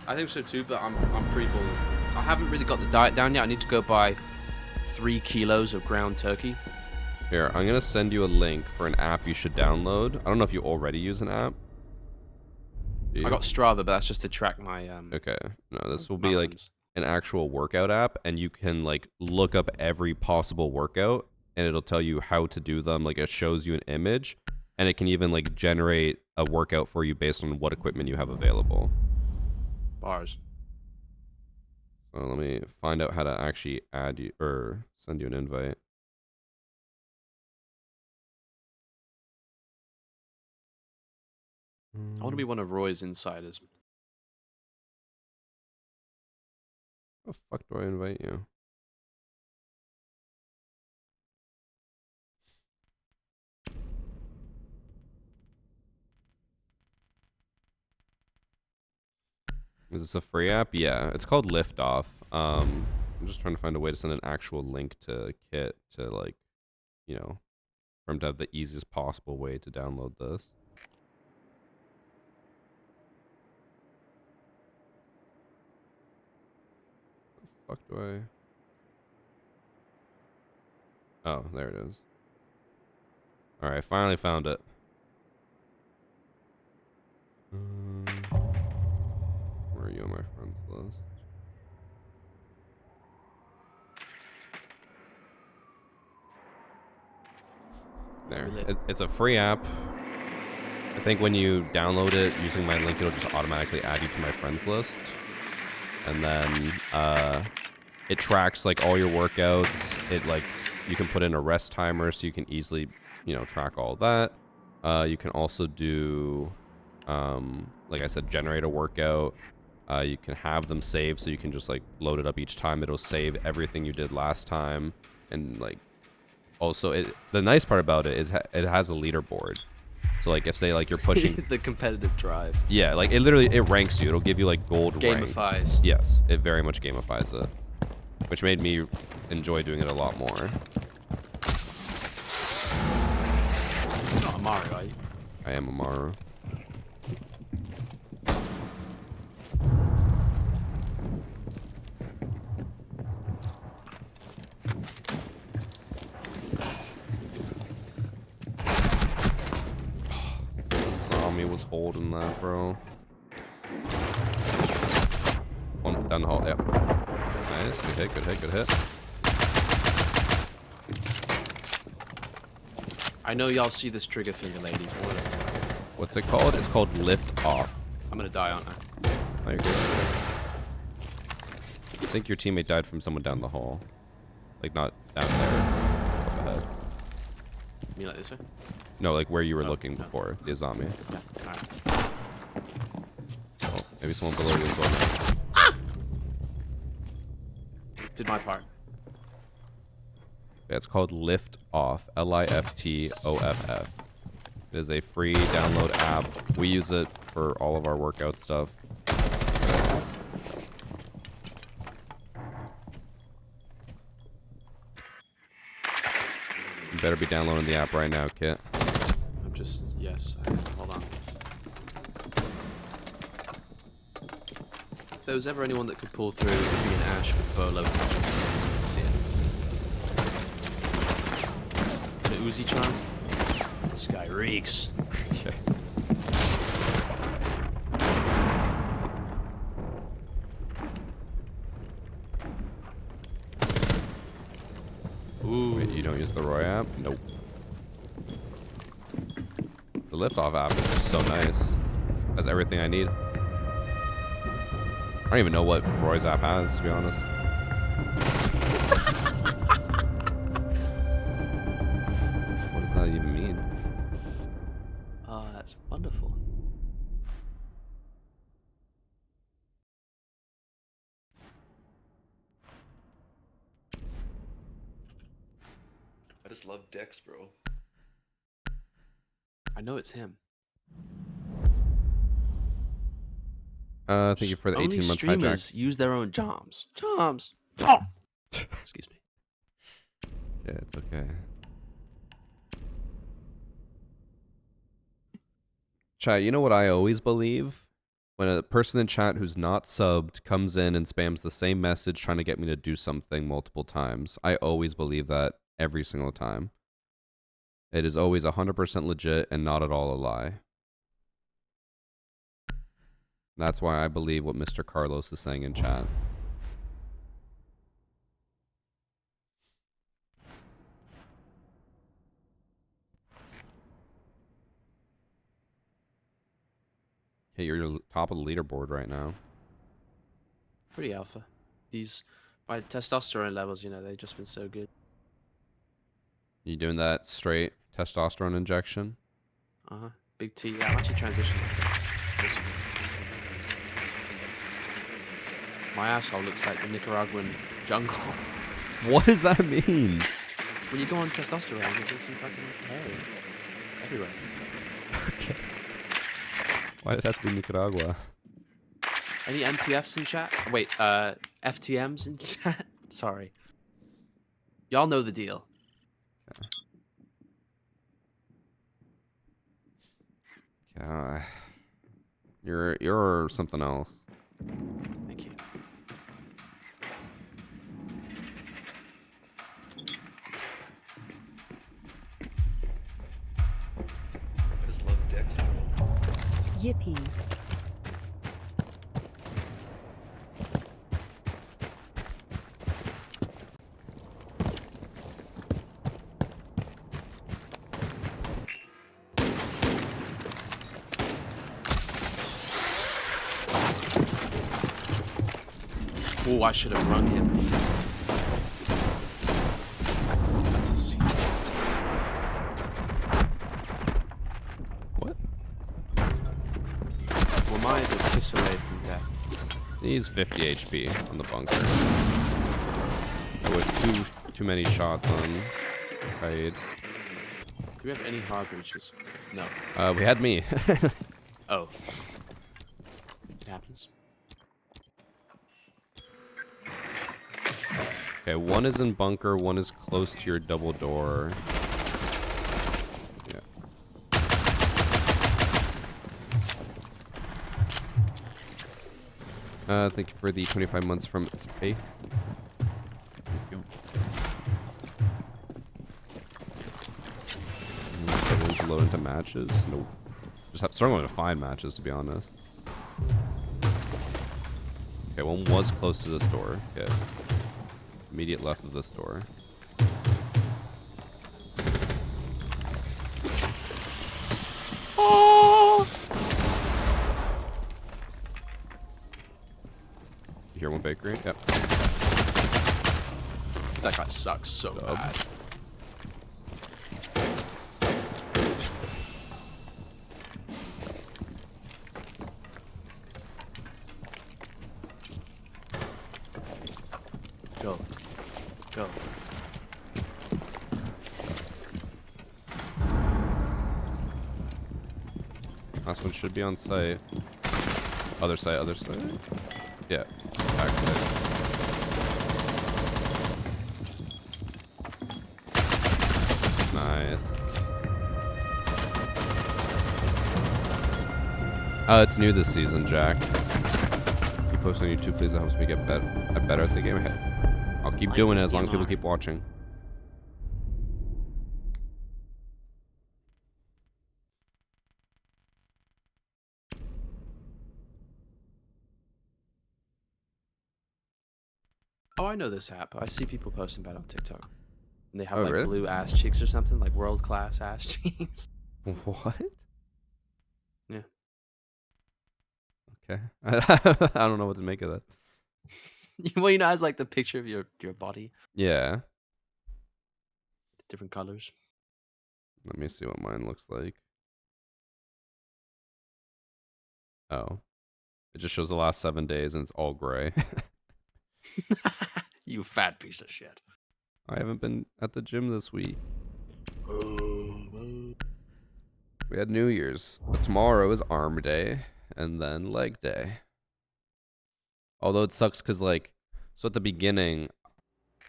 I think so too, but I'm free balling. I haven't really got the diet down yet. I need to go buy 3 kilos of ground turkey. Here, I'm gonna send you a link for an app you should download. I don't know if you already use an app. Do I you? got Strava, but that's just to track my Okay. No, this will my be like runs. an actual workout app, and you can like look up every possible workout, and it'll tell you how to do them. Like it shows you an image, and it can even like generate a workout for you based on what equipment you have available. Bars. So let me find out how to actually add you or send you an invite. I want to be one of Roy's insiders. How the fuck do I invite you? Is this a free app? Yeah, it's called Liftoff. I'm just trying to find a way to send an actual link to Kit to like, you know, for him to have the easiest possible way to download this. The fuck do I? Oh, there it is. All right, finally found it. Where are you on my friends list? There. It's a free app. I think when you download it using my link, it'll just automatically add you to my friends list. And then it tracks like all your workouts. It like you can put in a rest timer so you can easily, you know, track all that. You can also do like I said, generate a workout. You can have them save so you can just like load it up each time. It'll save everything you did last time. And like also the nice part about it is it has a leaderboard. So like if say like you're pushing the competitive drive. Yeah, like it literally it ranks you. It'll give you like gold rank. Gamifies. Yes, it very much gamifies it, which made me enjoy doing it a lot more. You're not a Mario, are you? I am Amaru. Zombie was holding that, bro. One down the hall. Yep. Nice. Good hit. Good hit. Good hit. I know y'all see this trigger finger, ladies. What's it called? It's called Lift Off. I'm gonna die, aren't I? Oh, you're good. I think your teammate died from someone down the hall. Like, not down there. Up ahead. You mean like this way? No, like where you were Oh, looking no. before. The zombie. Yeah. Alright. Oh, maybe someone below you is going. Did my part. Yeah, it's called Lift Off. Liftoff. It is a free download app. We use it for all of our workout stuff. 6. You better be downloading the app right now, Kit. I'm just, yes, hold on. If there was ever anyone that could pull through, it would be an Ash with Bolo gadgets, so you can see it. The Uzi charm? This guy reeks. Okay. Ooh. Wait, you don't use the Roy app? Nope. The liftoff app is just so nice. Has everything I need. I don't even know what Roy's app has, to be honest. What does that even mean? Oh, that's wonderful. I just love Dex, bro. I know it's him. Thank you for the 18 Only months streamers hijack. use their own charms. Charms. Excuse me. Yeah, it's okay. Chat, you know what I always believe? When a person in chat who's not subbed comes in and spams the same message trying to get me to do something multiple times, I always believe that every single time. It is always 100% legit and not at all a lie. That's why I believe what Mr. Carlos is saying in chat. Hey, you're top of the leaderboard right now. Pretty alpha. These, my testosterone levels, you know, they've just been so good. You doing that straight testosterone injection? Uh-huh. Big T. Yeah, I'm actually transitioning. It's awesome. My asshole looks like the Nicaraguan jungle. What does that mean? When you go on testosterone, it looks like fucking hairy. Everywhere. Okay. Why did it have to be Nicaragua? Any MTFs in chat? Wait, FTMs in chat? Sorry. Y'all know the deal. Okay. You're something else. Thank you. I just love Dex, bro. Yippee. Oh, I should have rung him. That's a scene. What? Well, mine's a kiss away from death. He's 50 HP on the bunker. With too many shots on raid. Do we have any hard breaches? No. We had me. Oh. It happens. Okay, one is in bunker, one is close to your double door. Yeah. Thank you for the 25 months from Space. Thank you. Struggling to load into matches? Nope. Just struggling to find matches, to be honest. Okay, one was close to this door. Okay. Immediate left of this door. Oh! You hear one bakery? Yep. That guy sucks so bad. Go. Go. Last one should be on site. Other side, other side. Yeah. Back to it. Nice. It's new this season, Jack. You post on YouTube, please. That helps me get better at the game. I'll keep doing it as long as people keep watching. Oh, I know this app. I see people posting about it on TikTok. And they have Oh, like really? blue ass cheeks or something, like world class ass cheeks. What? Yeah. Okay. I don't know what to make of that. Well, it has like the picture of your body, Yeah. different colors. Let me see what mine looks like. Oh. It just shows the last 7 days and it's all gray. You fat piece of shit. I haven't been at the gym this week. We had New Year's. Tomorrow is arm day and then leg day. Although it sucks because, like, so at the beginning,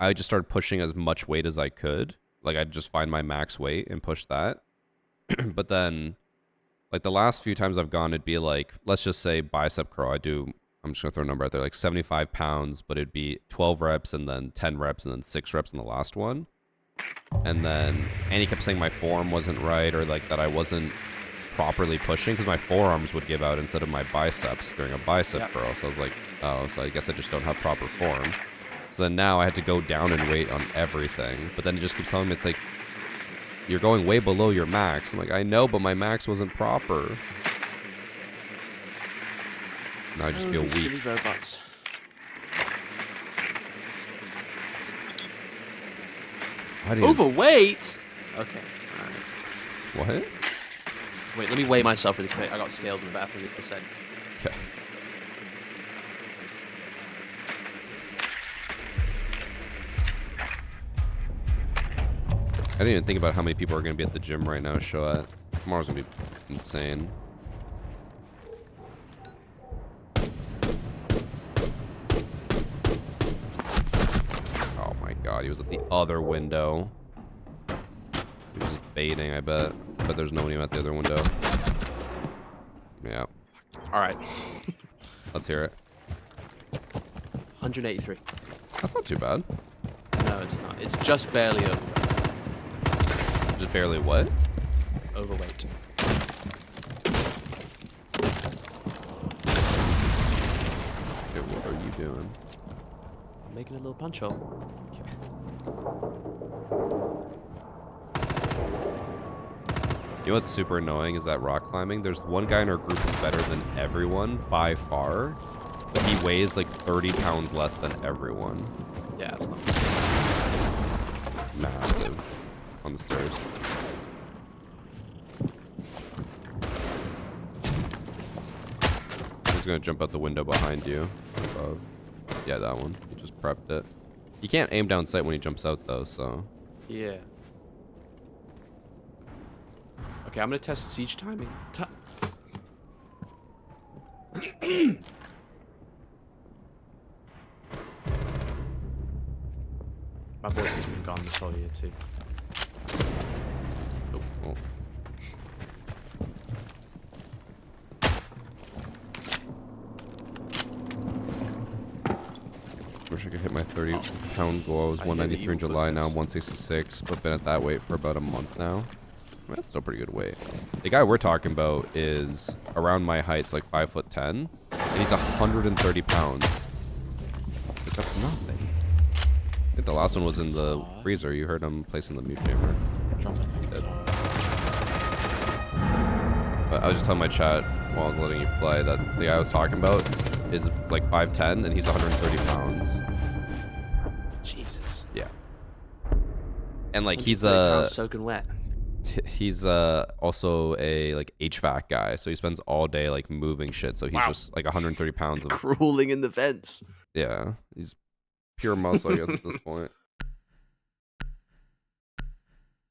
I just started pushing as much weight as I could. Like, I'd just find my max weight and push that. But then, like, the last few times I've gone, it'd be like, let's just say bicep curl. I'm just going to throw a number out there, like 75 pounds, but it'd be 12 reps and then 10 reps and then 6 reps in the last one. And then Annie kept saying my form wasn't right or, like, that I wasn't properly pushing because my forearms would give out instead of my biceps during a bicep curl. So I was like, oh, so I guess I just don't have proper form. So then now I had to go down in weight on everything. But then it just keeps telling me, it's like, you're going way below your max. I'm like, I know, but my max wasn't proper. Now I just feel weak. Silly robots. How do you... Overweight? Okay. All right. What? Wait, let me weigh myself really quick. I got scales in the bathroom. A sec. Okay. I didn't even think about how many people are going to be at the gym right now. Show at tomorrow's going to be insane. Oh my god, he was at the other window. He was just baiting, I bet. But there's no one even at the other window. Yeah. Alright. Let's hear it. 183. That's not too bad. No, it's not. It's just barely overweight. Just barely what? Overweight. Okay, what are you doing? I'm making a little punch hole. You know what's super annoying is that rock climbing. There's one guy in our group who's better than everyone by far, but he weighs like 30 pounds less than everyone. Yeah, it's not. Massive. On the stairs. He's gonna jump out the window behind you. Above. Yeah, that one. He just prepped it. He can't aim down sight when he jumps out though, so. Yeah. Okay, I'm gonna test siege timing. My voice has been gone this whole year too. Oh, oh. Wish I could hit my 30-pound goal. I was 193 in July, now I'm 166, but been at that weight for about a month now. I mean, that's still pretty good weight. The guy we're talking about is around my height, it's like 5'10", and he's 130 pounds. Like, that's nothing. I think the last one was in the freezer. You heard him placing the mute chamber. He did. But I was just telling my chat while I was letting you play that the guy I was talking about is like 5'10", and he's 130 pounds. Jesus. Yeah. And like He's soaking wet. He's also a like HVAC guy, so he spends all day like moving shit. So he's just like 130 pounds of crawling in the vents. Yeah, he's pure muscle, I guess, at this point.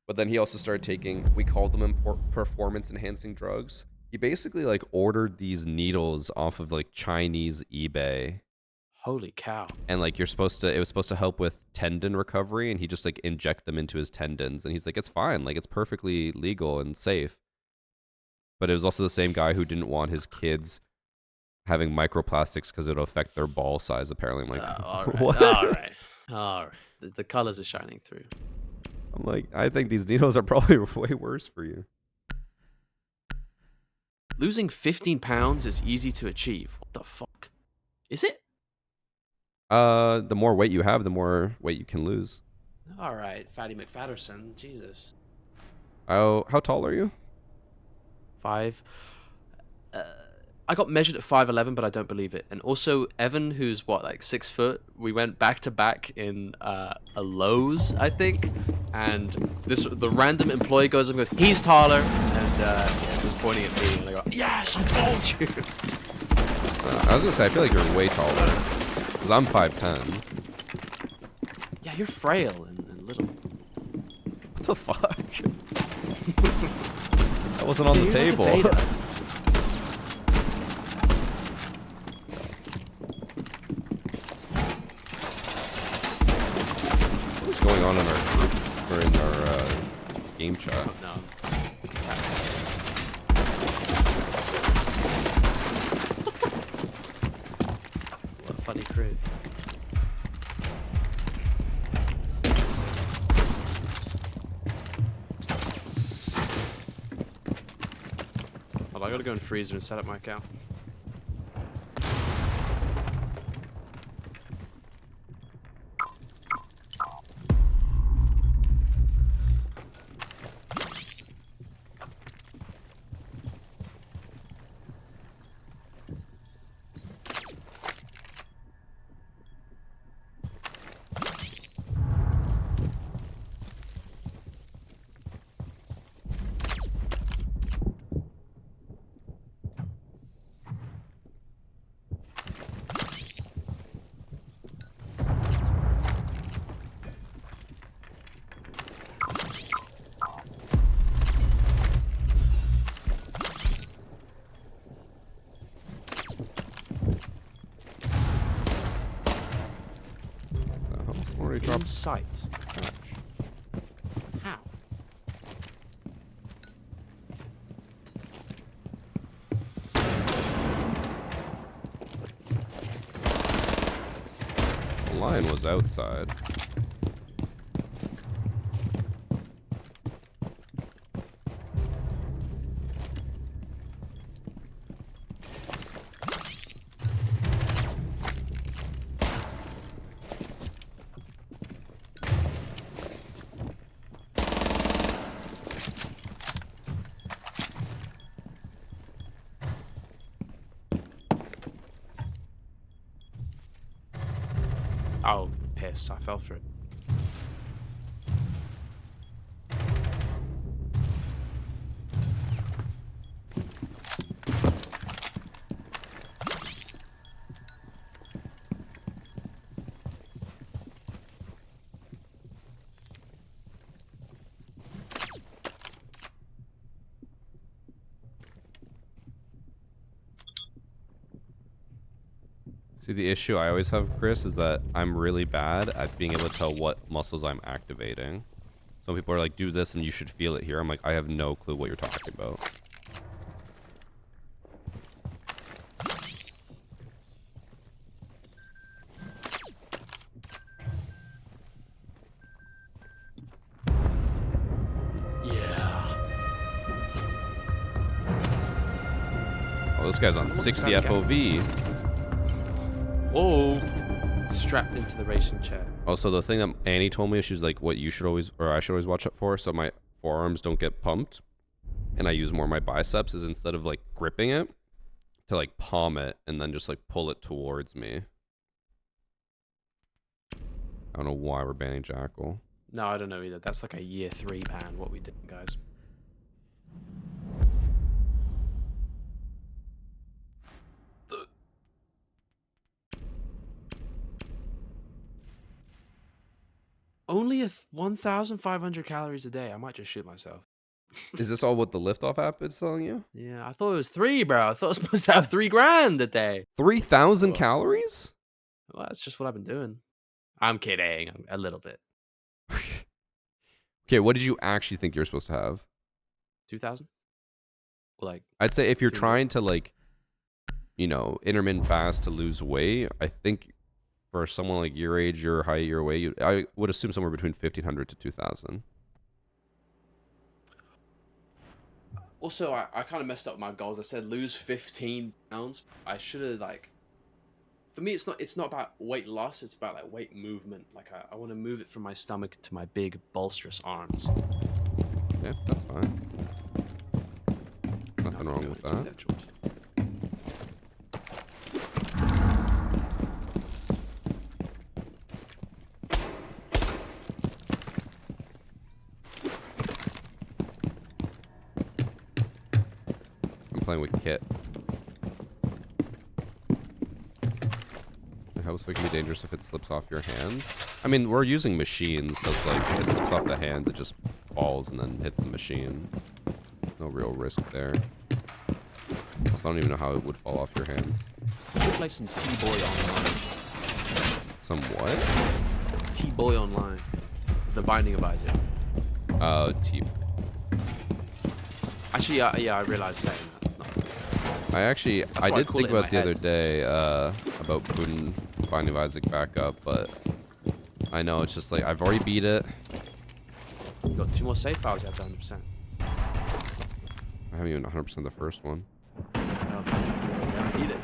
But then he also started taking, we called them performance enhancing drugs. He basically like ordered these needles off of like Chinese eBay, Holy cow. and like it was supposed to help with tendon recovery, and he just like inject them into his tendons, and he's like, it's fine, like it's perfectly legal and safe. But it was also the same guy who didn't want his kids having microplastics because it'll affect their ball size. Apparently, I'm like, All right. what? All right. All right. The colors are shining through. I'm like, I think these needles are probably way worse for you. Losing 15 pounds is easy to achieve. What the fuck? Is it? The more weight you have, the more weight you can lose. All right, Fatty McFatterson. Jesus. Oh, how tall are you? 5. I got measured at 5'11", but I don't believe it. And also, Evan, who's what, like 6 foot, we went back to back in a Lowe's, I think. And the random employee goes up and goes, he's taller. And was pointing at me. And I go, yes, I told you. I was gonna say, I feel like you're way taller. Because I'm 5'10". Yeah, you're frail and little. What the fuck? That wasn't on the You're like a table. beta. What's going on in our group or in our game chat? Oh, no. What a funny crew. Well, I gotta go in freezer and set up my account. Already In dropped. sight. How? The lion was outside. Oh, piss. I fell for it. See, the issue I always have, Chris, is that I'm really bad at being able to tell what muscles I'm activating. Some people are like, do this and you should feel it here. I'm like, I have no clue what you're talking about. Yeah. Oh, this guy's on What's 60 that again? FOV. Whoa. Strapped into the racing chair. Also, the thing that Annie told me, she's like, what you should always, or I should always watch out for, so my forearms don't get pumped, and I use more of my biceps, is instead of like gripping it, to like palm it, and then just like pull it towards me. I don't know why we're banning Jackal. No, I don't know either. That's like a year 3 ban, what we did, guys. Only 1,500 calories a day. I might just shoot myself. Is this all what the liftoff app is telling you? Yeah, I thought it was 3, bro. I thought I was supposed to have 3 grand a day. 3,000 Well. calories? Well, that's just what I've been doing. I'm kidding, a little bit. Okay, what did you actually think you're supposed to have? 2,000. Like, I'd say if you're 2 trying to like, you know, intermittent fast to lose weight, I think for someone like your age, your height, your weight, I would assume somewhere between 1,500 to 2,000. Also, I kind of messed up my goals. I said lose 15 pounds. I should have like. For me, it's not about weight loss. It's about like weight movement. Like I want to move it from my stomach to my big bolsterous arms. Yeah, that's fine. Nothing wrong with that. I'm playing with Kit. How is it can be dangerous if it slips off your hands? I mean, we're using machines, so it's like if it slips off the hands, it just falls and then hits the machine. No real risk there. Also, I don't even know how it would fall off your hands. Play some T-Boy online. Some what? T-Boy online. The Binding of Isaac. T. Actually, yeah, I realized saying that. I actually, That's I why I did call think it in about my the other head. day about putting Binding of Isaac back up, but I know it's just like I've already beat it. You got 2 more save files. You have to 100%. I haven't even 100% the first one. Yeah, beat it.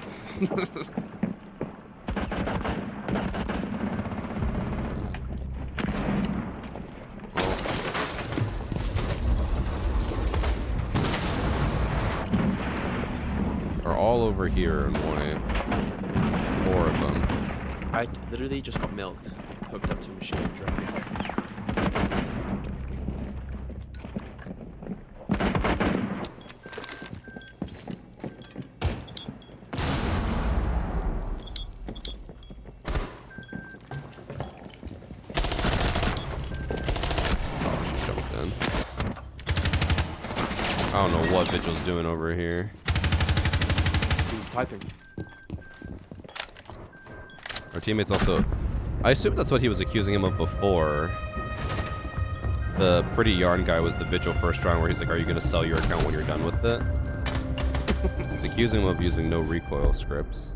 They're all over here in way. 4 of them. I literally just got milked, hooked up to a machine and drunk. Oh, she jumped in. I don't know what Vigil's doing over here. He was typing. Our teammates also... I assume that's what he was accusing him of before. The pretty yarn guy was the Vigil first round where he's like, are you going to sell your account when you're done with it? He's accusing him of using no recoil scripts.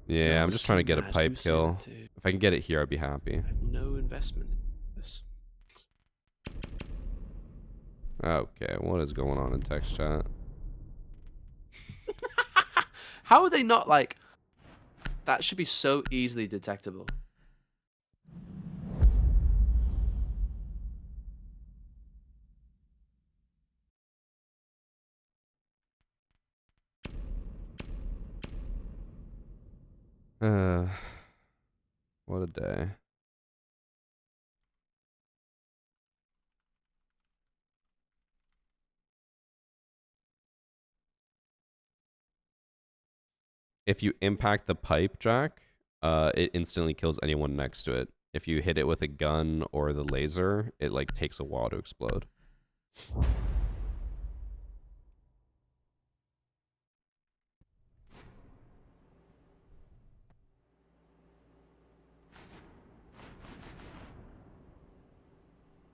Yeah, I'm just trying to get a pipe kill. If I can get it here, I'd be happy. I have no investment in this. Okay, what is going on in text chat? How are they not like... That should be so easily detectable. What a day. If you impact the pipe jack, it instantly kills anyone next to it. If you hit it with a gun or the laser, it like takes a while to explode.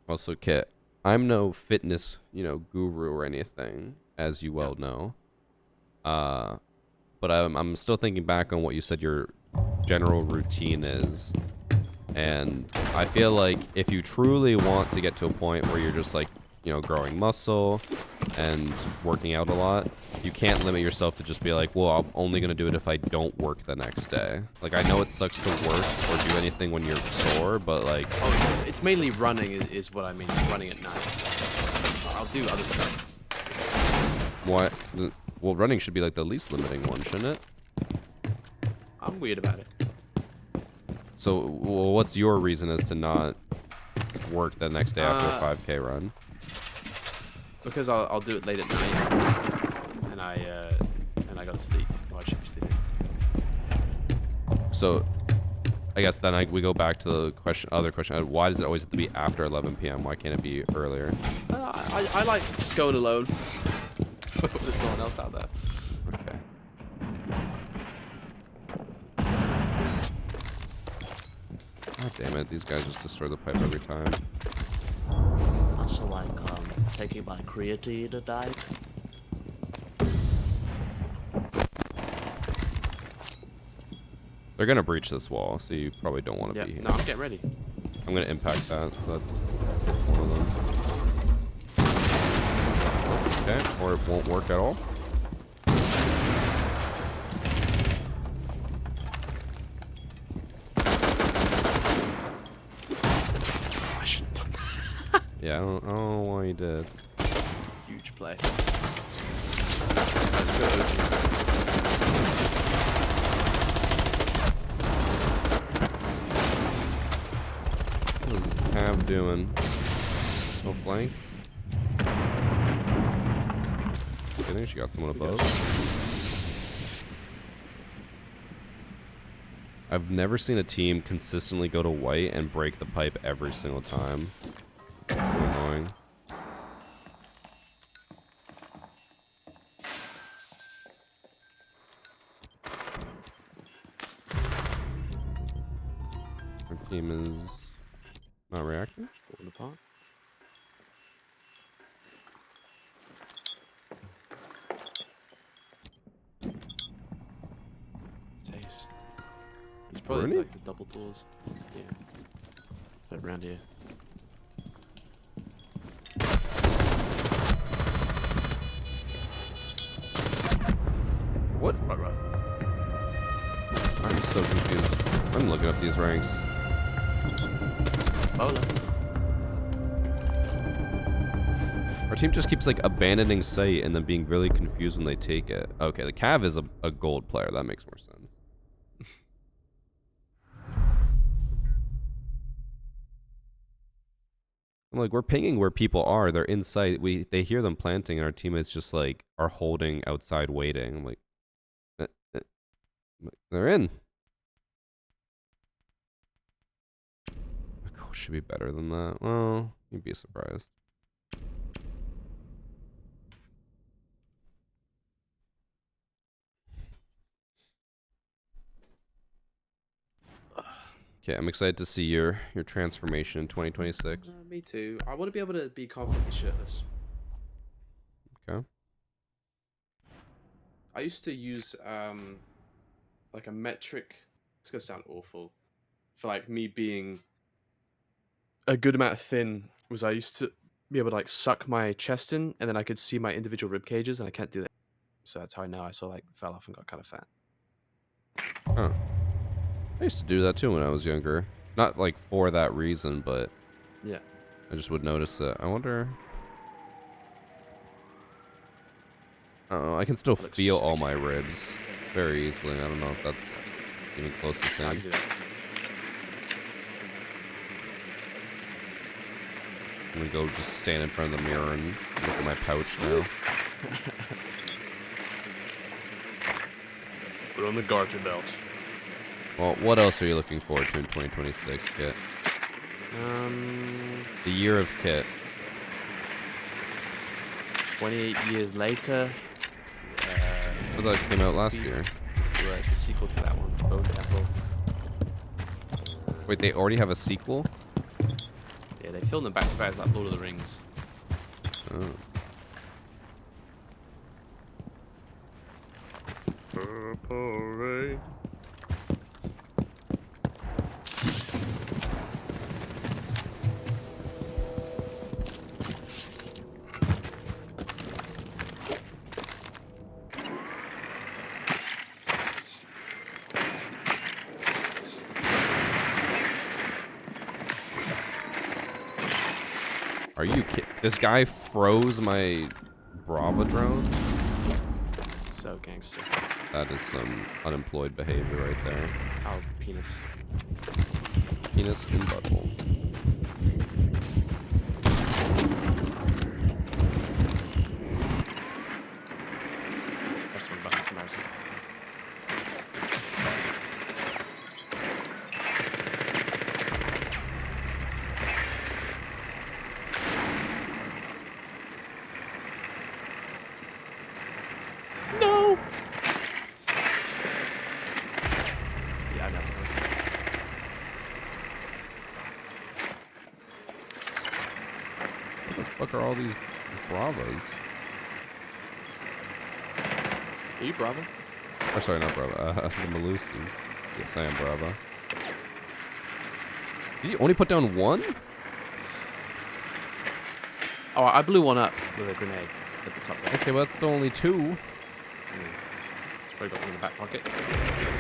Also, Kit, I'm no fitness, guru or anything, as you well know. But I'm still thinking back on what you said your general routine is. And I feel like if you truly want to get to a point where you're just like, growing muscle and working out a lot, you can't limit yourself to just be like, well, I'm only going to do it if I don't work the next day. Like, I know it sucks to work or do anything when you're sore, but like... Oh, it's mainly running is what I mean. Running at night. I'll do other stuff. What? Well, running should be like the least limiting one, shouldn't it? I'm weird about it. So, well, what's your reason as to not work the next day after a 5K run? Because I'll do it late at night, and I gotta sleep. Well, I should be sleeping. So, I guess then we go back to the other question. Why does it always have to be after 11 p.m.? Why can't it be earlier? I like going alone. There's no one else out there. Okay. God damn it! These guys just destroy the pipe every time. Also like taking my creatine to diet. They're gonna breach this wall, so you probably don't want to be here. No, I'm getting ready. I'm gonna impact that. So that's one of them. Okay, or it won't work at all. I shouldn't have done that. Yeah, I don't know why you did. Huge play. What is Cav doing? No flank? I think she got someone above. I've never seen a team consistently go to white and break the pipe every single time. So annoying. Our team is not reacting. Falling apart. It's ace. It's probably Really? like the double doors. Yeah. It's like around here. What? I'm so confused. I'm looking up these ranks. Bola. Our team just keeps like abandoning sight and then being really confused when they take it. Okay, the Cav is a gold player. That makes more sense. I'm like, we're pinging where people are. They're in sight. They hear them planting, and our teammates just like are holding outside waiting. I'm like, they're in. Oh, should be better than that. Well, you'd be surprised. Okay, I'm excited to see your transformation in 2026. Me too. I want to be able to be confidently shirtless. Okay. I used to use like a metric. It's gonna sound awful. For like me being a good amount of thin was I used to be able to like suck my chest in and then I could see my individual rib cages and I can't do that. So that's how I know I sort of like fell off and got kind of fat. Huh. I used to do that too when I was younger. Not like for that reason, but yeah, I just would notice it. I wonder. I can still feel all my ribs very easily. I don't know if that's even close to I same. can do that. I'm gonna go just stand in front of the mirror and look at my pouch now. Put on the garter belt. Well, what else are you looking forward to in 2026, Kit? The year of Kit. 28 years later. I thought it came out last year. It's the sequel to that one, Bone Temple. Wait, they already have a sequel? Yeah, they filmed them back to back as like Lord of the Rings. Oh. Purple rain. Are you kidding? This guy froze my Brava drone? So gangster. That is some unemployed behavior right there. Oh, penis. Penis and butthole. That's one button, embarrassing. fuck are all these Bravas? Are you Bravo? Oh, sorry, not Brava. The Melusas. Yes, I am Brava. Did you only put down one? Oh, I blew one up with a grenade at the top there. Okay, well, that's still only two. It's probably got one in the back pocket.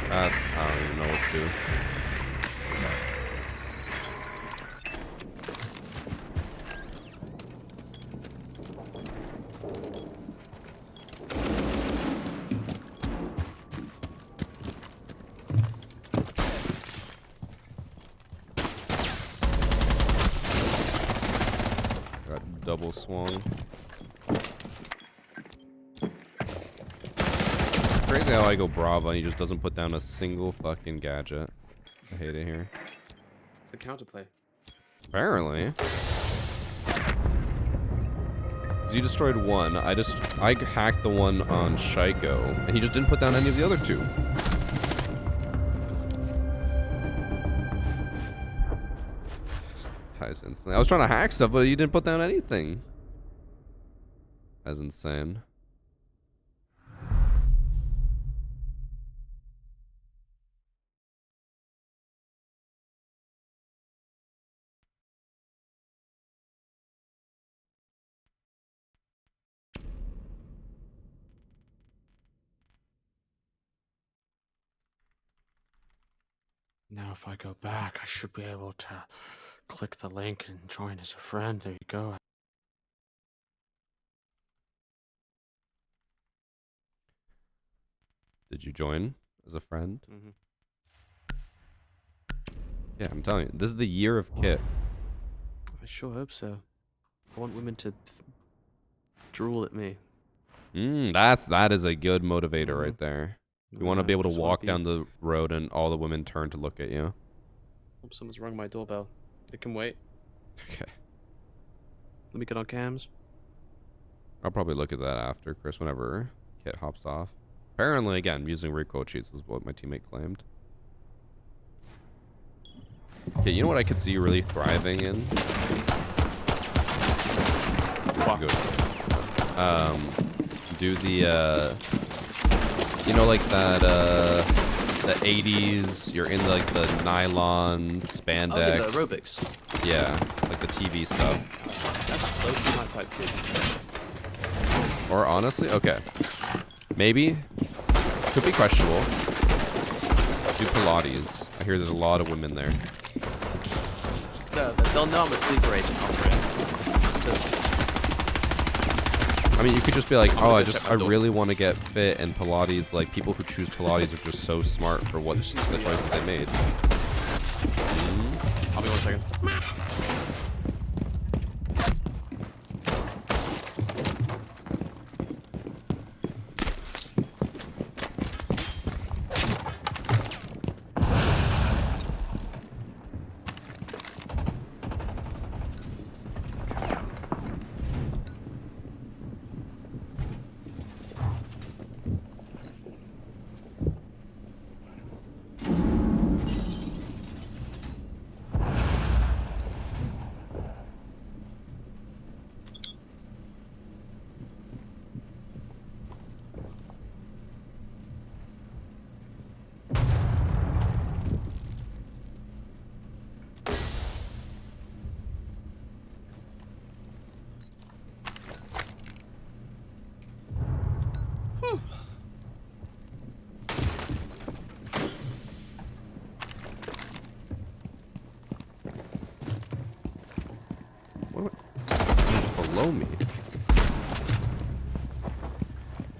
That's, I don't even know what to do. Got double swung. Crazy how I go Brava and he just doesn't put down a single fucking gadget. I hate it here. It's the counterplay. Apparently. 'Cause you destroyed one. I hacked the one on Shaiko, and he just didn't put down any of the other two. Ties instantly. I was trying to hack stuff, but you didn't put down anything. That's insane. Now if I go back, I should be able to click the link and join as a friend. There you go. Did you join as a friend? Mm-hmm. Yeah, I'm telling you, this is the year of Kit. I sure hope so. I want women to drool at me. That is a good motivator right there. You want to be able to Just wanna walk down the road and all the women turn to look at you. Hope someone's rung my doorbell. It can wait. Okay. Let me get on cams. I'll probably look at that after, Chris, whenever Kit hops off. Apparently, again, using recoil cheats was what my teammate claimed. Okay, you know what I could see you really thriving in? What? Do the, you know, like that, the 80s, you're in like the nylon spandex. Oh, yeah, the aerobics. Yeah, like the TV stuff. That's close to my type too. Or honestly, okay. Maybe. Could be questionable. Do Pilates. I hear there's a lot of women there. No, they'll know I'm a sleeper agent. So, I mean, you could just be like, oh, I door. really want to get fit, and Pilates, like, people who choose Pilates are just so smart for what the choices they made. I'll be 1 second. Below me.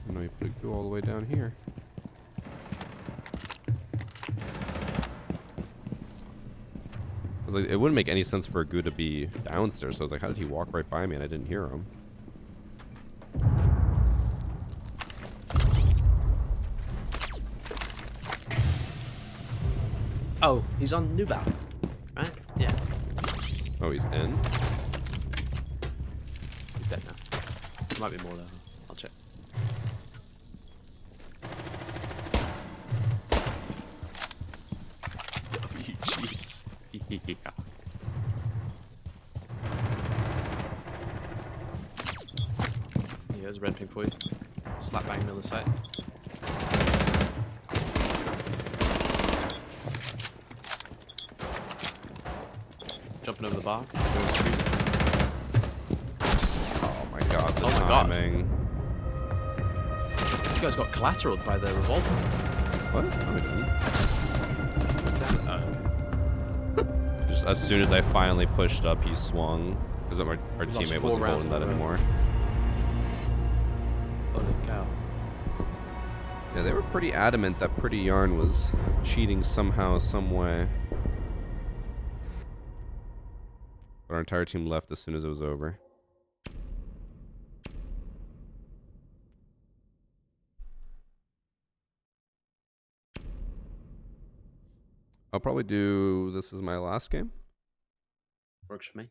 I know you put it all the way down here. I was like, it wouldn't make any sense for a goo to be downstairs. So I was like, how did he walk right by me and I didn't hear him? Oh, he's on New Bow, right? Yeah. Oh, he's in? He's dead now. There might be more though. I'll check. WGs. Yeah. There's a red ping for you. Slap bang middle of the site. Jumping over the bar. Oh my god, the Oh my God. timing. You guys got collateraled by the revolver. What? No, we didn't. Oh, okay. Just as soon as I finally pushed up, he swung. Because our We lost teammate 4 wasn't rounds holding in that a row. anymore. Holy cow. Yeah, they were pretty adamant that Pretty Yarn was cheating somehow, some way. But our entire team left as soon as it was over. I'll probably do this as my last game. Works for me.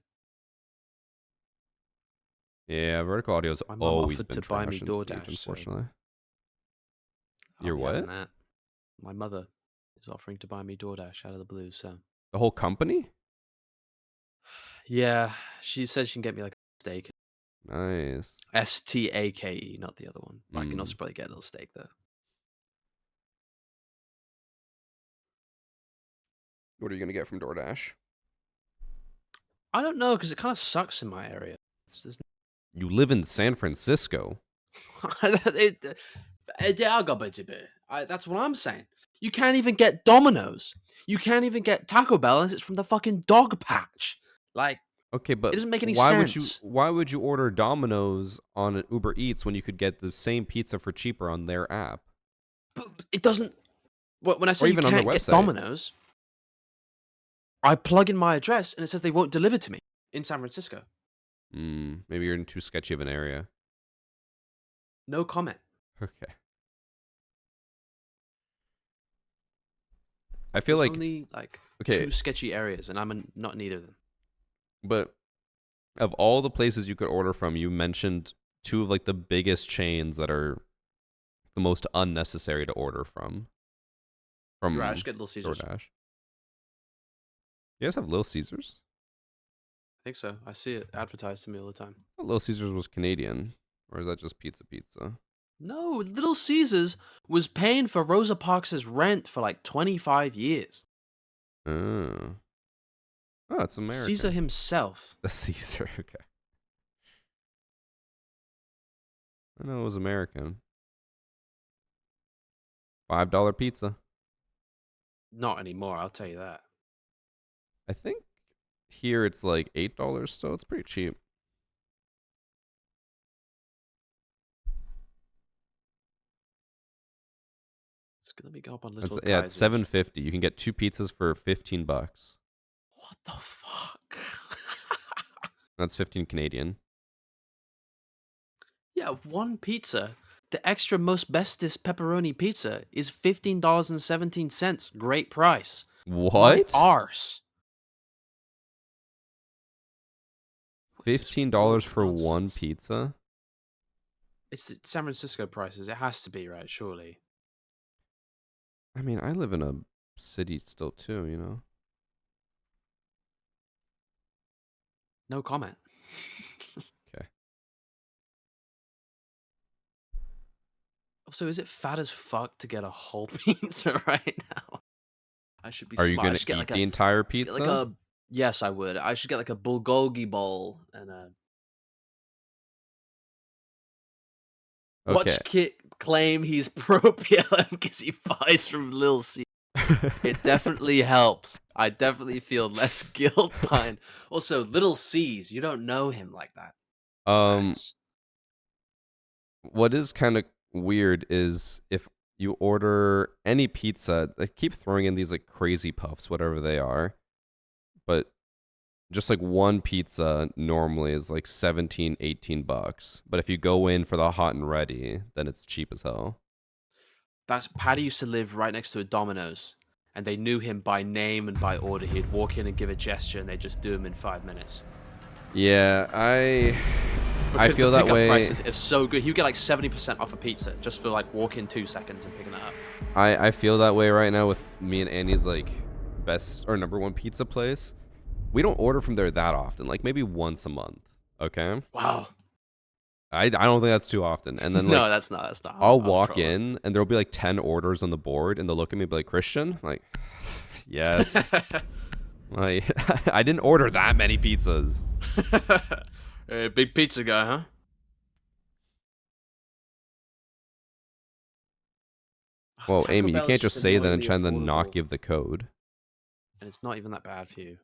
Yeah, vertical audio has My mum always offered been to buy trash me in DoorDash, Siege, so unfortunately. I'll Your be having what? That. My mother is offering to buy me DoorDash out of the blue, so. The whole company? Yeah, she said she can get me like a steak. Nice. STAKE, not the other one. I can also probably get a little steak though. What are you going to get from DoorDash? I don't know because it kind of sucks in my area. There's You live in San Francisco. That's what I'm saying. You can't even get Domino's. You can't even get Taco Bell unless it's from the fucking dog patch. Like, Okay, but it doesn't make any why sense. why would you order Domino's on Uber Eats when you could get the same pizza for cheaper on their app? But it doesn't. When I say Or you even on their can't get website. Domino's, I plug in my address and it says they won't deliver to me in San Francisco. Maybe you're in too sketchy of an area. No comment. Okay. I feel There's like only like okay, 2 sketchy areas, and I'm not in either of them. but of all the places you could order from, you mentioned 2 of like the biggest chains that are the most unnecessary to order from. From Right, I should get Little Caesars. DoorDash. You guys have Little Caesars? I think so. I see it advertised to me all the time. I thought Little Caesars was Canadian, or is that just pizza? No, Little Caesars was paying for Rosa Parks' rent for like 25 years. Oh, it's American. Caesar himself. The Caesar, okay. I know it was American. $5 pizza. Not anymore, I'll tell you that. I think here it's like $8, so it's pretty cheap. Let me go up on Little Yeah, it's Kaisers. $7.50. You can get 2 pizzas for $15. What the fuck? That's 15 Canadian. Yeah, 1 pizza. The extra most bestest pepperoni pizza is $15.17. Great price. What? My arse. $15 for nonsense? 1 pizza? It's San Francisco prices. It has to be, right? Surely. I mean, I live in a city still too, you know? No comment. Okay. Also, is it fat as fuck to get a whole pizza right now? I should be Are smart. you I going to should get eat like the a, entire get pizza? like a yes, I would. I should get like a bulgogi bowl and a Okay. Watch Kit claim he's pro PLM because he buys from Lil C. It definitely helps. I definitely feel less guilt behind. Also, Little C's, you don't know him like that. Nice. What is kind of weird is if you order any pizza, they keep throwing in these like crazy puffs, whatever they are. But just like one pizza normally is like 17, $18. But if you go in for the hot and ready, then it's cheap as hell. Paddy used to live right next to a Domino's, and they knew him by name and by order. He'd walk in and give a gesture, and they'd just do him in 5 minutes. Yeah, I Because feel the that pickup way. prices are so good. You get like 70% off a pizza just for like walking 2 seconds and picking it up. I feel that way right now with me and Annie's like best or number 1 pizza place. We don't order from there that often, like maybe once a month. Okay. Wow. I don't think that's too often. And then like No, that's not. That's not. I'll I'm walk trolling. in and there'll be like 10 orders on the board, and they'll look at me and be like, Christian? I'm like, yes. Like I didn't order that many pizzas. Hey, big pizza guy, huh? Well, Taco Amy, you Bell is can't just say that and annoyingly try to not affordable, give the code. and it's not even that bad for you.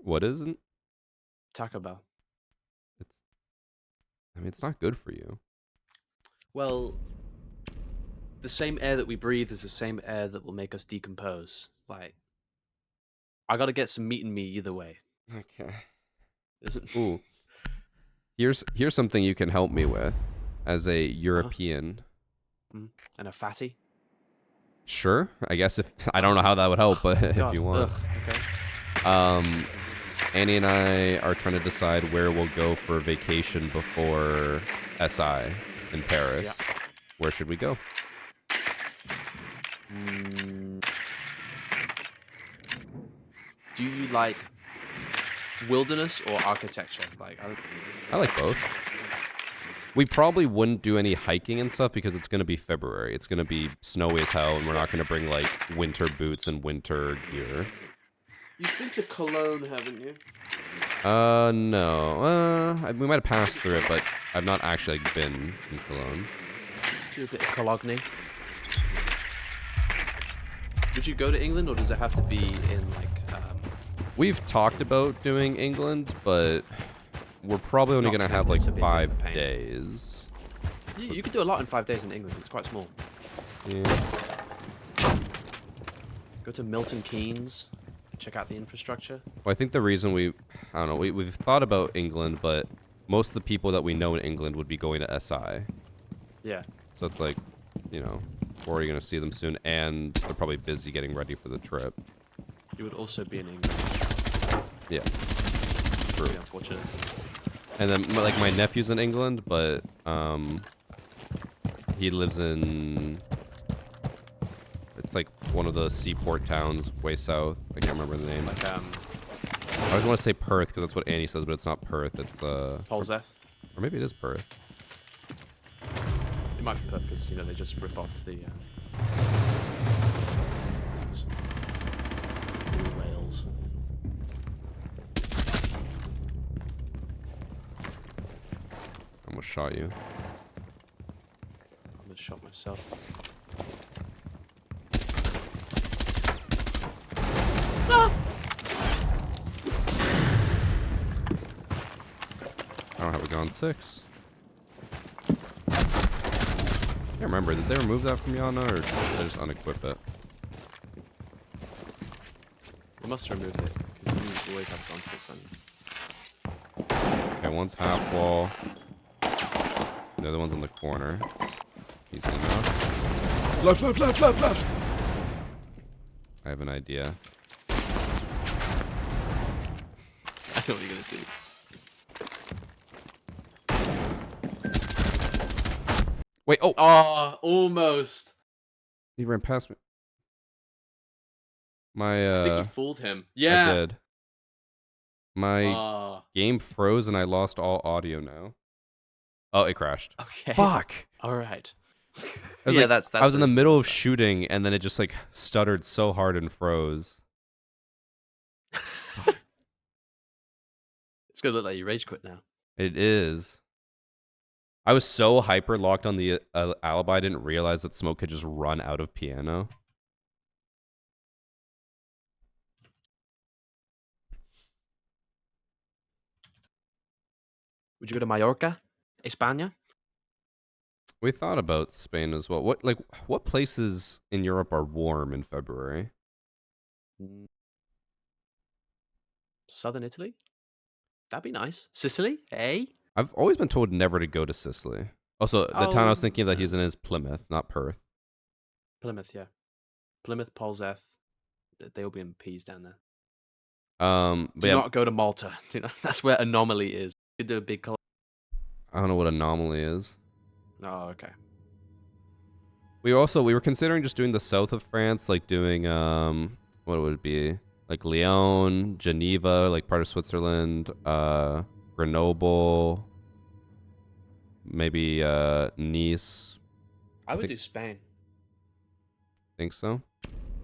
What isn't? Taco Bell. It's I mean, it's not good for you. Well, the same air that we breathe is the same air that will make us decompose. Like, I gotta get some meat in me either way. Okay. Is it? Ooh. Here's something you can help me with as a European. And a fatty? Sure. I guess if I don't know how that would help, but if God, you want. ugh, okay. Annie and I are trying to decide where we'll go for vacation before SI in Paris. Yeah. Where should we go? Do you like wilderness or architecture? Like, I like both. We probably wouldn't do any hiking and stuff because it's going to be February. It's going to be snowy as hell, and we're not going to bring like winter boots and winter gear. You've been to Cologne, haven't you? No. We might have passed through it, but I've not actually been in Cologne. Do a bit of Cologne. Would you go to England, or does it have to be in like? We've talked about doing England, but we're probably It's only not going to have like connected, so it'd be a bit 5 of a pain. days. You could do a lot in 5 days in England. It's quite small. Yeah. Go to Milton Keynes. Check out the infrastructure. Well, I think the reason I don't know, we've thought about England, but most of the people that we know in England would be going to SI. Yeah. So it's like, you know, we're already going to see them soon, and they're probably busy getting ready for the trip. You would also be in England. Yeah. True. Pretty unfortunate. And then, like, my nephew's in England, but he lives in, it's like one of the seaport towns way south. I can't remember the name. Like I always want to say Perth because that's what Annie says, but it's not Perth. It's Polzeth. or maybe it is Perth. It might be Perth because they just rip off the blue rails. I almost shot you. I'm gonna shot myself. I don't have a gun 6. I can't remember. Did they remove that from Yana, or did they just unequip it? They must have removed it because you always have gun 6 on you. Okay, one's half wall. The other one's in the corner. Easy enough. Left. I have an idea. I know what you're gonna do. Wait, oh! Oh, almost. He ran past me. I think My, you fooled him. I Yeah. did. My Ah, game froze and I lost all audio now. Oh, it crashed. okay. Fuck! All right. I was Yeah, like, that's I was in the reason middle it's of shooting and then it just like stuttered so hard and froze. It's gonna look like you rage quit now. It is. I was so hyper locked on the alibi, I didn't realize that smoke could just run out of piano. Would you go to Mallorca, España? We thought about Spain as well. What places in Europe are warm in February? Southern Italy? That'd be nice. Sicily? Eh? I've always been told never to go to Sicily. Also, the town I was Oh, thinking that he's in is Plymouth, not Perth. Plymouth, yeah. Plymouth, Polzeth. They'll be in peas down there. But Do yeah, not go to Malta. That's where Anomaly is. You could do a big color. I don't know what anomaly is. Oh, okay. We were considering just doing the south of France, like doing what would it be? Like Lyon, Geneva, like part of Switzerland, Grenoble, Maybe Nice. I would think- do Spain. Think so?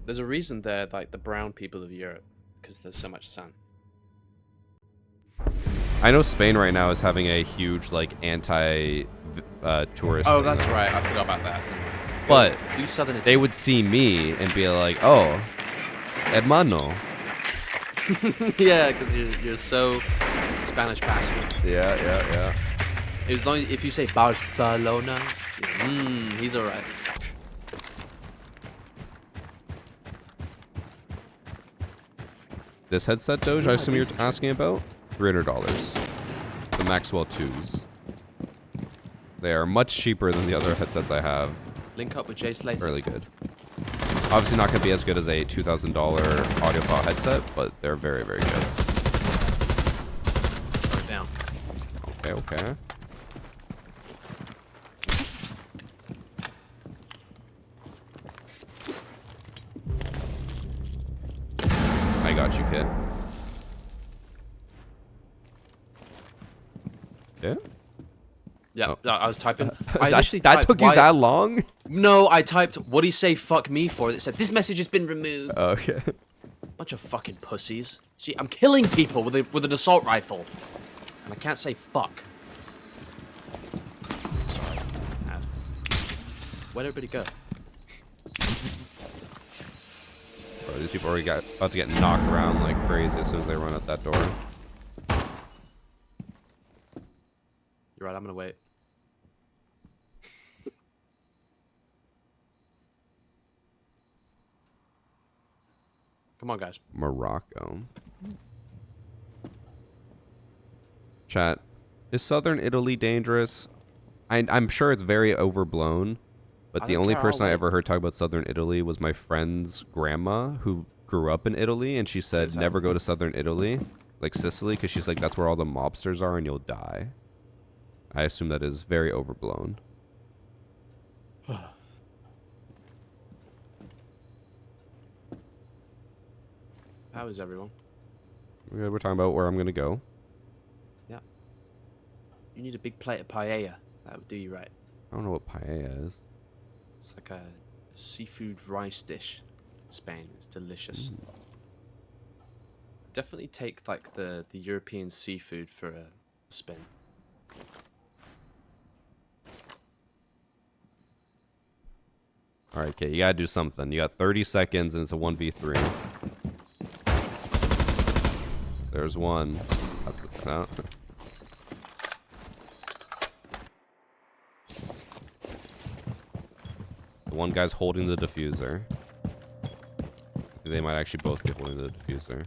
There's a reason they're like the brown people of Europe, because there's so much sun. I know Spain right now is having a huge like anti tourist. Oh, thing, that's though. right. I forgot about that. But do Southern they Italy. would see me and be like, "Oh, hermano." Yeah, because you're so Spanish passive. Yeah. As long as if you say Barcelona, he's alright. This headset, Doge, I assume you're asking about? $300. The Maxwell 2s. They are much cheaper than the other headsets I have. Link up with Jay Slater. Really good. Obviously not going to be as good as a $2,000 audiophile headset, but they're very, very good. Put it down. Okay. I got you, kid. Yeah? Yeah, Oh. I was typing. I That, initially that typed, took you "Why-" that long? No, I typed, "What do you say fuck me for?" It said, "This message has been removed." Okay. Bunch of fucking pussies. Gee, I'm killing people with an assault rifle. And I can't say fuck. Sorry. Ad. Where'd everybody go? Bro, these people already about to get knocked around like crazy as soon as they run out that door. You're right, I'm gonna wait. Come on, guys. Morocco. Chat. Is southern Italy dangerous? I'm sure it's very overblown, but I the don't only care, person I'll I wait. ever heard talk about southern Italy was my friend's grandma who grew up in Italy, and she said Is that- never go to southern Italy, like Sicily, because she's like, that's where all the mobsters are and you'll die. I assume that is very overblown. How is everyone? We're talking about where I'm going to go. Yeah. You need a big plate of paella. That would do you right. I don't know what paella is. It's like a seafood rice dish in Spain. It's delicious. Definitely take like the European seafood for a spin. All right, okay, you gotta do something. You got 30 seconds, and it's a 1v3. There's one. That's no. The one guy's holding the diffuser. They might actually both be holding the diffuser.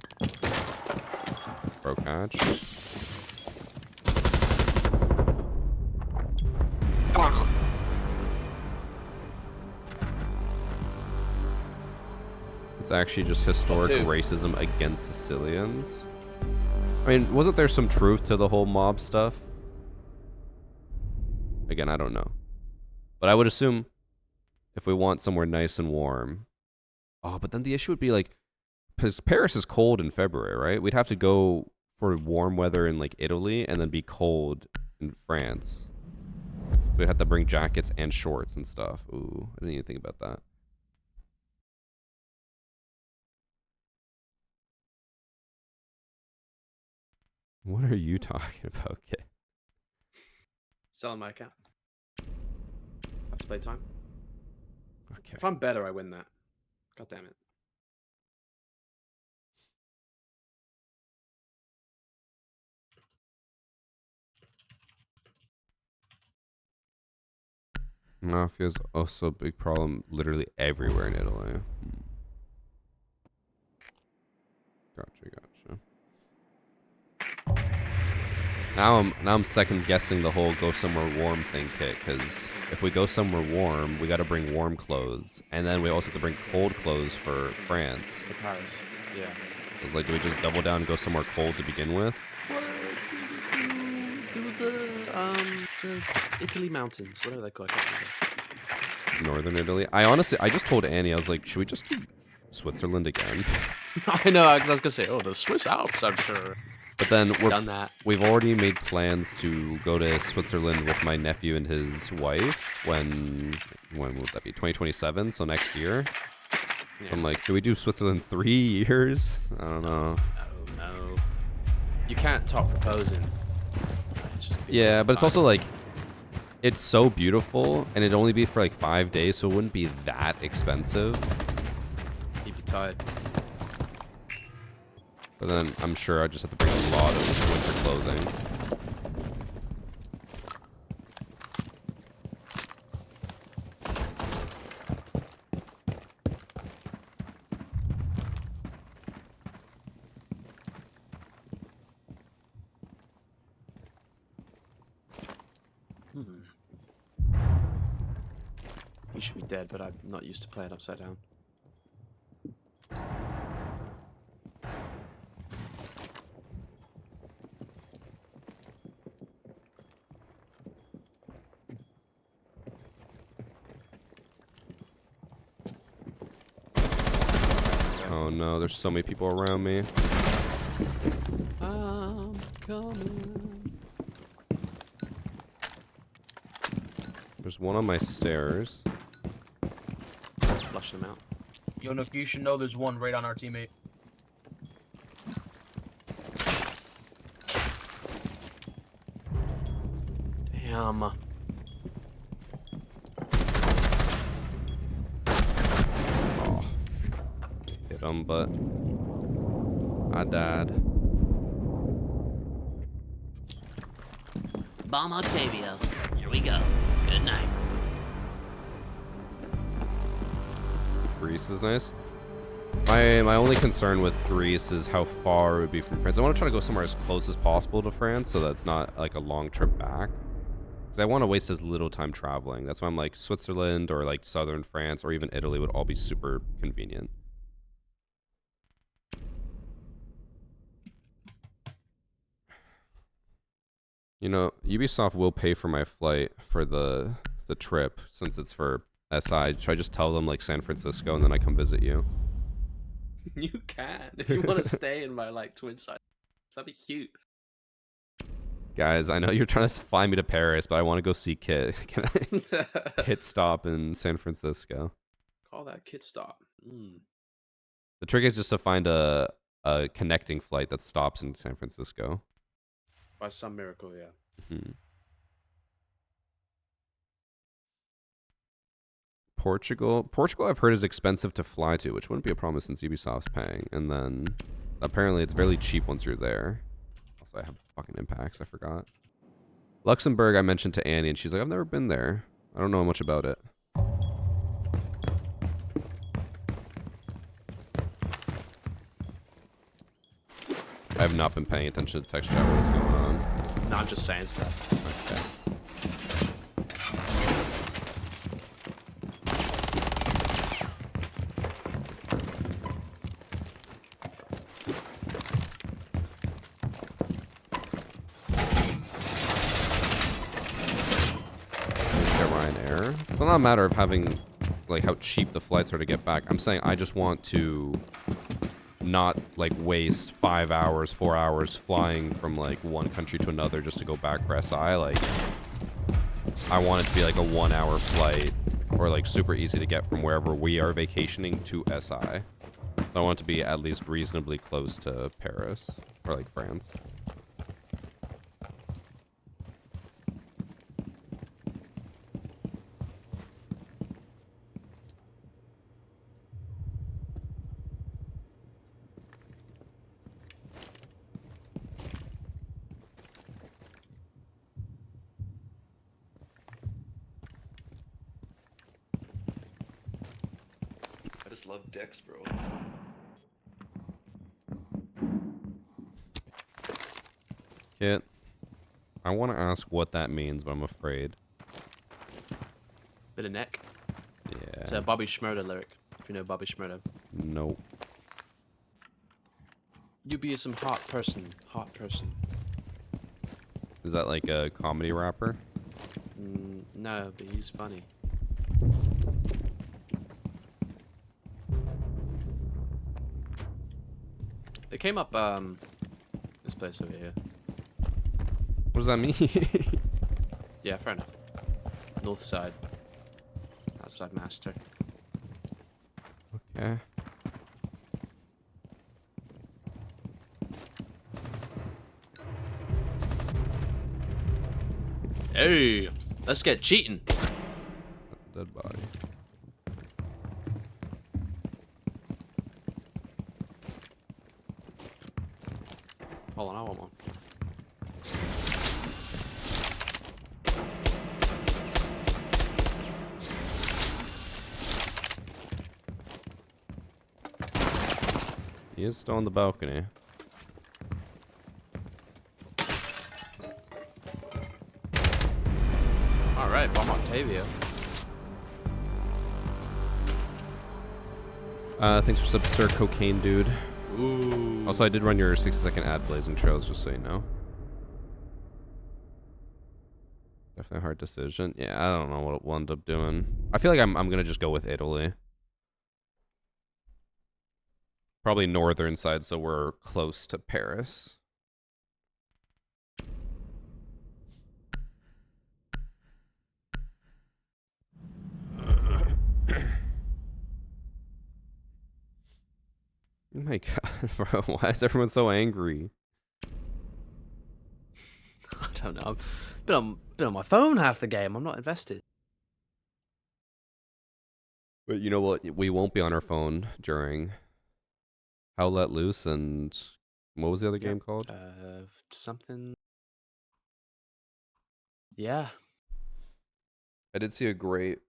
Pro catch. It's actually just historic two. racism against Sicilians. I mean, wasn't there some truth to the whole mob stuff? Again, I don't know. But I would assume if we want somewhere nice and warm. Oh, but then the issue would be like, because Paris is cold in February, right? We'd have to go for warm weather in like Italy and then be cold in France. We'd have to bring jackets and shorts and stuff. Ooh, I didn't even think about that. What are you talking about, kid? Selling my account. Have to play time. Okay. If I'm better, I win that. God damn it. Mafia is also a big problem literally everywhere in Italy. Gotcha. Now I'm second guessing the whole go somewhere warm thing, Kit, because if we go somewhere warm, we got to bring warm clothes, and then we also have to bring cold clothes for France. For Paris. Yeah. It's like, do we just double down and go somewhere cold to begin with? Do the Italy mountains, whatever they call it. Northern Italy. I just told Annie, I was like, should we just do Switzerland again? I know, because I was gonna say, oh, the Swiss Alps, I'm sure. But then Done that. we've already made plans to go to Switzerland with my nephew and his wife when would that be? 2027, so next year. Yeah. So I'm like, do we do Switzerland 3 years? I don't know. No. You can't top proposing. It's just gonna be Yeah, waste but it's of also time. like, it's so beautiful, and it'd only be for like 5 days, so it wouldn't be that expensive. You'd be tired. But then I'm sure I just have to bring a lot of winter clothing. He should be dead, but I'm not used to playing upside down. Oh no, there's so many people around me. I'm coming. There's one on my stairs. Flush them out. Yo, Nook, you should know there's one right on our teammate. Damn. Oh. Hit him, but I died. Bomb Octavio. Here we go. Good night. Greece is nice. My only concern with Greece is how far it would be from France. I want to try to go somewhere as close as possible to France so that's not like a long trip back. Because I want to waste as little time traveling. That's why I'm like Switzerland or like southern France or even Italy would all be super convenient. You know, Ubisoft will pay for my flight for the trip since it's for SI. Should I just tell them like San Francisco and then I come visit you? You can if you want to stay in my like twin side. That'd be cute. Guys, I know you're trying to fly me to Paris, but I want to go see Kit. Can I hit stop in San Francisco? Call that kit stop. The trick is just to find a connecting flight that stops in San Francisco. By some miracle, yeah. Portugal, I've heard is expensive to fly to, which wouldn't be a problem since Ubisoft's paying. And then apparently it's fairly cheap once you're there. Also, I have fucking impacts. I forgot. Luxembourg, I mentioned to Annie, and she's like, I've never been there. I don't know much about it. I have not been paying attention to text chat. What is going on? No, I'm just saying stuff. Okay. It's not a matter of having, like, how cheap the flights are to get back. I'm saying I just want to not, like, waste 5 hours, 4 hours flying from, like, one country to another just to go back for SI. Like, I want it to be, like, a 1 hour flight or, like, super easy to get from wherever we are vacationing to SI. So I want it to be at least reasonably close to Paris or, like, France. I just love dicks, bro. Kit, I want to ask what that means, but I'm afraid. Bit of neck. Yeah. It's a Bobby Shmurda lyric. If you know Bobby Shmurda. Nope. You be some hot person. Hot person. Is that like a comedy rapper? No, but he's funny. They came up, this place over here. What does that mean? Yeah, fair enough. North side. Outside master. Okay. Hey, let's get cheating. That's a dead body. Hold on, I want one. He is still on the balcony. Alright, bomb Octavia. Thanks for sub, Sir Cocaine Dude. Ooh. Also, I did run your 60-second ad blazing trails, just so you know. Definitely a hard decision. Yeah, I don't know what we'll end up doing. I feel like I'm gonna just go with Italy. Probably northern side, so we're close to Paris. Oh my god, bro, why is everyone so angry? I don't know. I've been on my phone half the game. I'm not invested. But you know what? We won't be on our phone during How Let Loose and what was the other game called? Something. Yeah. I did see a great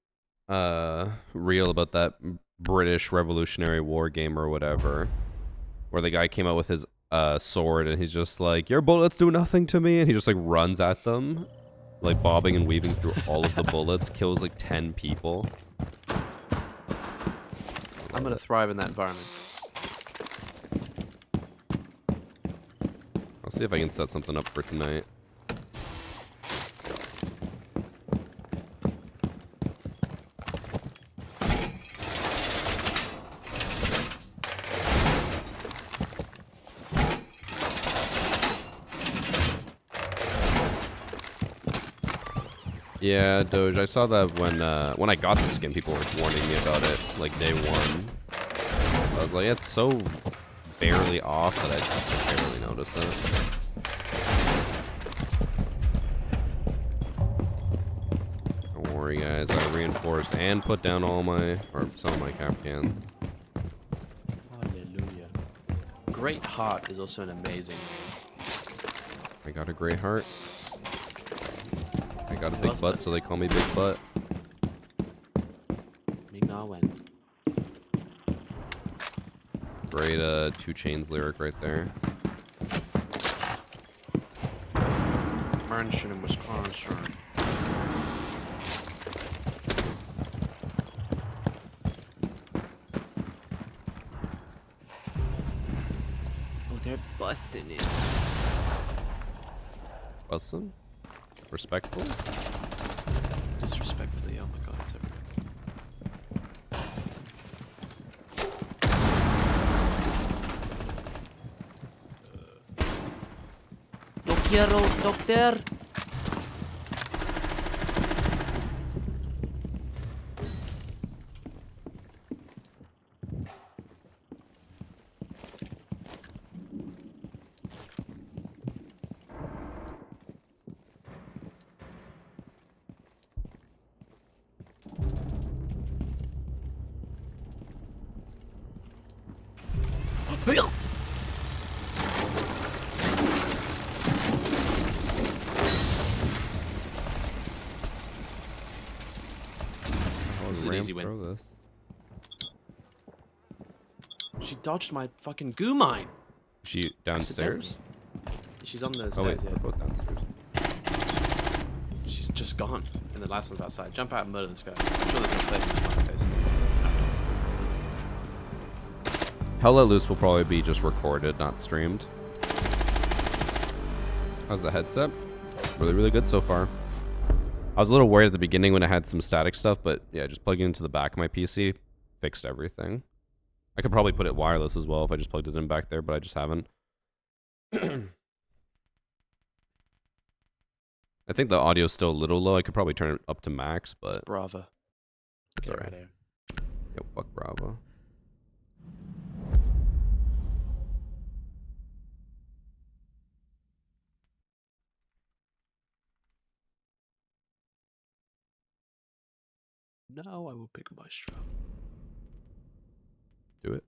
reel about that British Revolutionary War game or whatever, where the guy came out with his sword and he's just like, your bullets do nothing to me, and he just like runs at them, like bobbing and weaving through all of the bullets, kills like 10 people. I'm gonna thrive in that environment. I'll see if I can set something up for tonight. Yeah, Doge, I saw that when I got the skin, people were warning me about it, like day one. I was like, it's so barely off that I just barely noticed it. Don't worry, guys, I reinforced and put down all my, or some of my cap cans. Hallelujah. Great Heart is also an amazing name. I got a great heart. I got a big butt, so they call me Big Butt. Great 2 Chainz lyric right there. Mansion in Wisconsin. Oh, they're busting it. Bustin'? Respectful? Disrespectfully, oh my god, it's everywhere. No quiero, doctor. This is an easy win. She dodged my fucking goo mine. She downstairs? She's on the stairs, oh wait, yeah. they're both downstairs. She's just gone. And the last one's outside. Jump out and murder this guy. I'm sure there's no place in this fucking face. Hell Let Loose will probably be just recorded, not streamed. How's the headset? Really, really good so far. I was a little worried at the beginning when it had some static stuff, but yeah, just plugging into the back of my PC fixed everything. I could probably put it wireless as well if I just plugged it in back there, but I just haven't. I think the audio's still a little low. I could probably turn it up to max, but Bravo. it's alright. Yo, fuck Bravo. Now I will pick Maestro. Do it.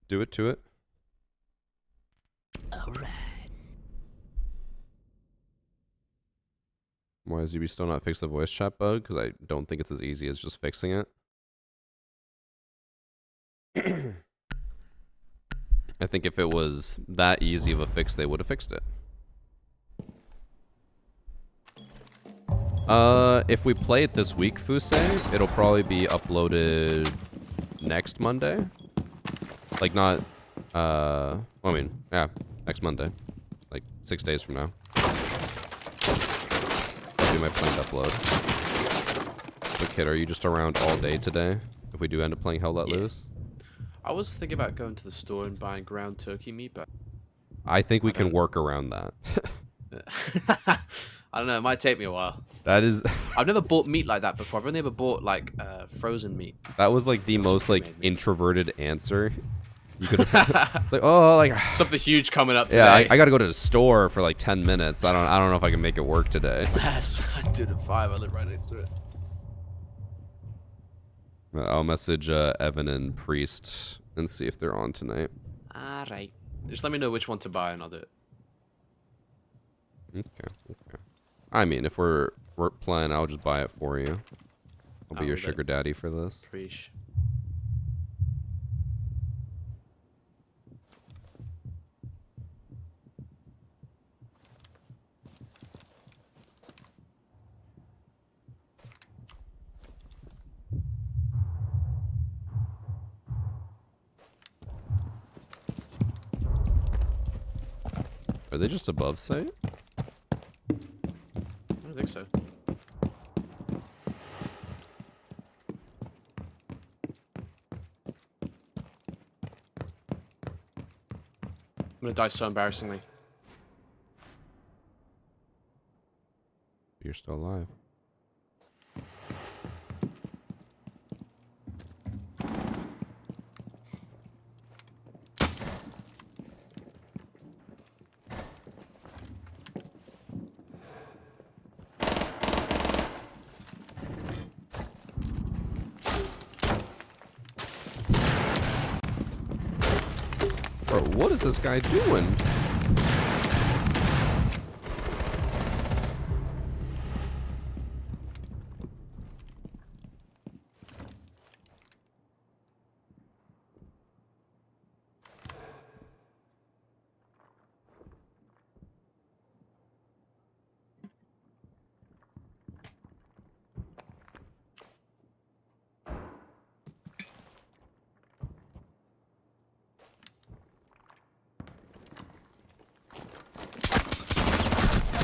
Do it to it. Alright. Why is UB still not fix the voice chat bug? Because I don't think it's as easy as just fixing it. I think if it was that easy of a fix, they would have fixed it. If we play it this week, Fuse, it'll probably be uploaded next Monday. Like not, I mean, yeah, next Monday. Like 6 days from now. That'll be my planned upload. So Kid, are you just around all day today? If we do end up playing Hell Let Loose? I was thinking about going to the store and buying ground turkey meat, but I think we can work around that. I don't know. It might take me a while. That is... I've never bought meat like that before. I've only ever bought like frozen meat. That was like the most like introverted answer you could have. It's like, oh, like something huge coming up today. Yeah, I got to go to the store for like 10 minutes. I don't know if I can make it work today. Yes, I did at 5. I live right next to it. I'll message Evan and Priest and see if they're on tonight. Alright. Just let me know which one to buy and I'll do it. Okay. I mean, if we're playing, I'll just buy it for you. I'll be your leave it. sugar daddy for this. Preach. Are they just above site? I don't think so. I'm gonna die so embarrassingly. You're still alive. Bro, what is this guy doing?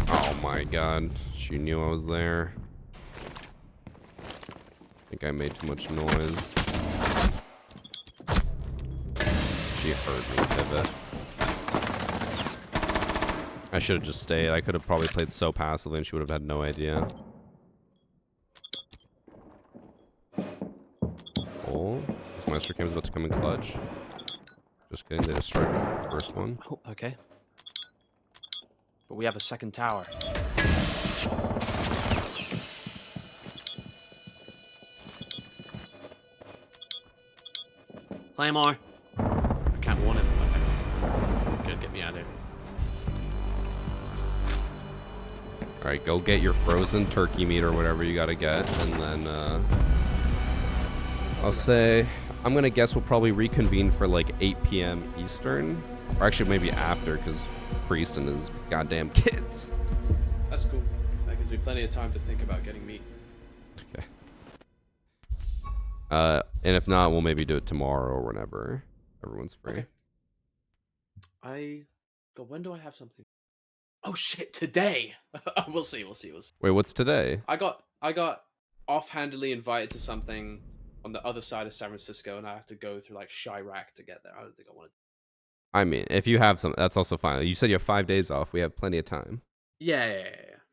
Oh my god, she knew I was there. I think I made too much noise. She heard me pivot. I should have just stayed. I could have probably played so passively and she would have had no idea. Oh, this Master Cam is about to come in clutch. Just kidding, they destroyed the first one. Oh, okay. But we have a second tower. Claymore. I can't warn him. Okay. Good, get me out of here. Alright, go get your frozen turkey meat or whatever you gotta get, and then, I'll say, I'm gonna guess we'll probably reconvene for like 8 p.m. Eastern. Or actually maybe after, because Priest and his goddamn kids. That's cool. That gives me plenty of time to think about getting meat. Okay. And if not, we'll maybe do it tomorrow or whenever everyone's free. Okay. God, when do I have something? Oh shit, today! We'll see. Wait, what's today? I got offhandedly invited to something on the other side of San Francisco, and I have to go through like Chirac to get there. I don't think I want to. I mean, if you have some, that's also fine. You said you have 5 days off. We have plenty of time. Yeah.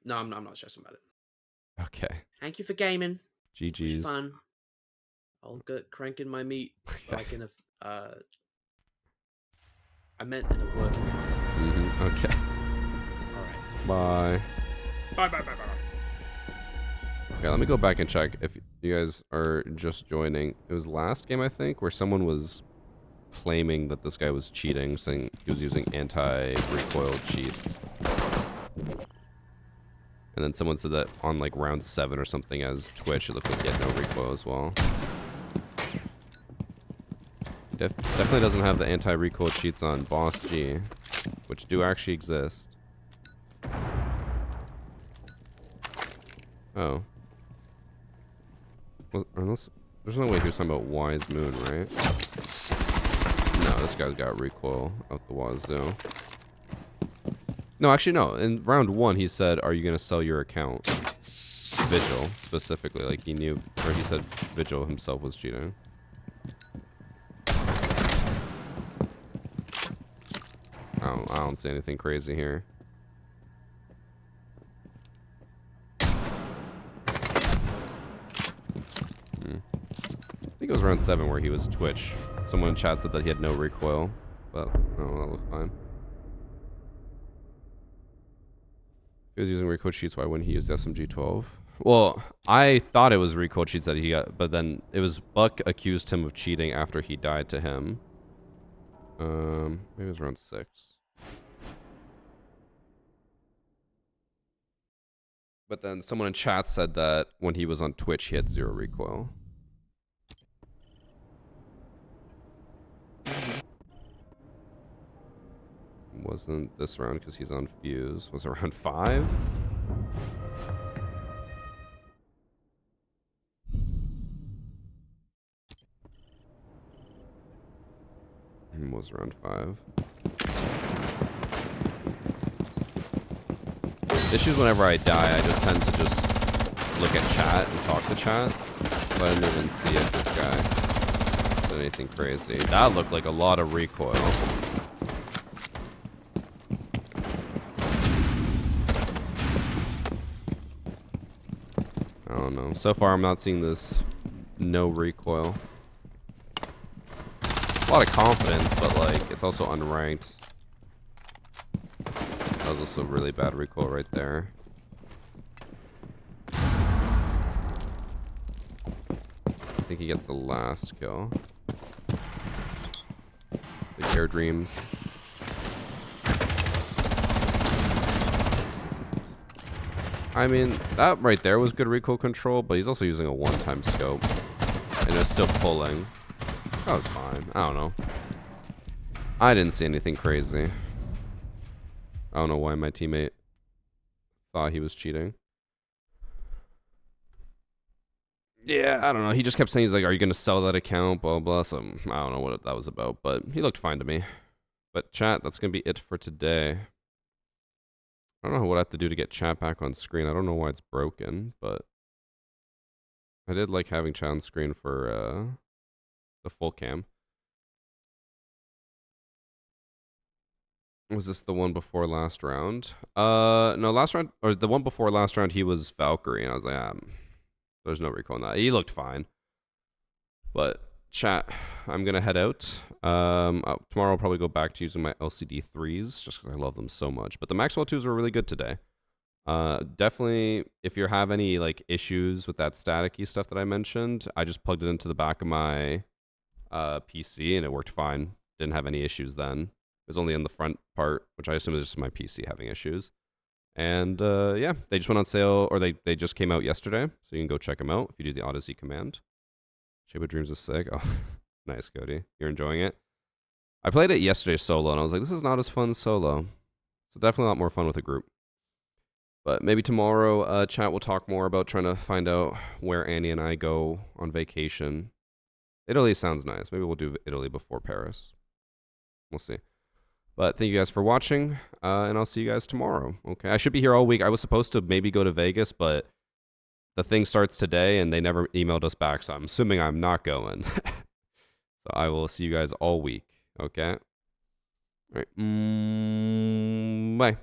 No, I'm not stressing about it. Okay. Thank you for gaming. It was GG's. fun. I'll get cranking my meat like in a. I meant in a working. Okay. All right. Bye. Bye. Okay, let me go back and check if you guys are just joining. It was last game, I think, where someone was claiming that this guy was cheating, saying he was using anti-recoil cheats. And then someone said that on like round 7 or something as Twitch, it looked like he had no recoil as well. Definitely doesn't have the anti-recoil cheats on Boss G, which do actually exist. Oh. Unless, there's no way he was talking about Wise Moon, right? No, this guy's got recoil out the wazoo. No, actually, no. In round 1, he said, "Are you going to sell your account?" Vigil, specifically. Like, he knew, or he said Vigil himself was cheating. I don't see anything crazy here. I think it was round 7 where he was Twitch. Someone in chat said that he had no recoil, but oh, that looked fine. If he was using recoil cheats, why wouldn't he use SMG-12? Well, I thought it was recoil cheats that he got, but then it was Buck accused him of cheating after he died to him. Maybe it was round 6. But then someone in chat said that when he was on Twitch, he had 0 recoil. Wasn't this round because he's on Fuse. Was it round 5? Was round 5. Issues whenever I die, I just tend to just look at chat and talk to chat. But I didn't even see if this guy did anything crazy. That looked like a lot of recoil. I don't know. So far, I'm not seeing this no recoil. A lot of confidence, but like, it's also unranked. That was also really bad recoil right there. I think he gets the last kill. The Air Dreams. I mean, that right there was good recoil control, but he's also using a one-time scope. And it's still pulling. That was fine. I don't know. I didn't see anything crazy. I don't know why my teammate thought he was cheating. Yeah, I don't know. He just kept saying, he's like, "Are you going to sell that account?" Blah, blah. So I don't know what that was about, but he looked fine to me. But chat, that's going to be it for today. I don't know what I have to do to get chat back on screen. I don't know why it's broken, but I did like having chat on screen for the full cam. Was this the one before last round? No, last round, or the one before last round, he was Valkyrie, and I was like, there's no recall on that. He looked fine. But chat, I'm gonna head out. Tomorrow I'll probably go back to using my LCD 3s, just because I love them so much. But the Maxwell 2s were really good today. Definitely, if you have any like issues with that staticky stuff that I mentioned, I just plugged it into the back of my PC, and it worked fine. Didn't have any issues then. It was only in the front part, which I assume is just my PC having issues. And yeah, they just went on sale, or they just came out yesterday, so you can go check them out if you do the Odyssey command. Shape of Dreams is sick. Oh, nice, Cody. You're enjoying it? I played it yesterday solo, and I was like, this is not as fun solo. So definitely a lot more fun with a group. But maybe tomorrow, chat will talk more about trying to find out where Annie and I go on vacation. Italy sounds nice. Maybe we'll do Italy before Paris. We'll see. But thank you guys for watching, and I'll see you guys tomorrow. Okay, I should be here all week. I was supposed to maybe go to Vegas, but the thing starts today, and they never emailed us back, so I'm assuming I'm not going. So I will see you guys all week, okay? All right. Bye.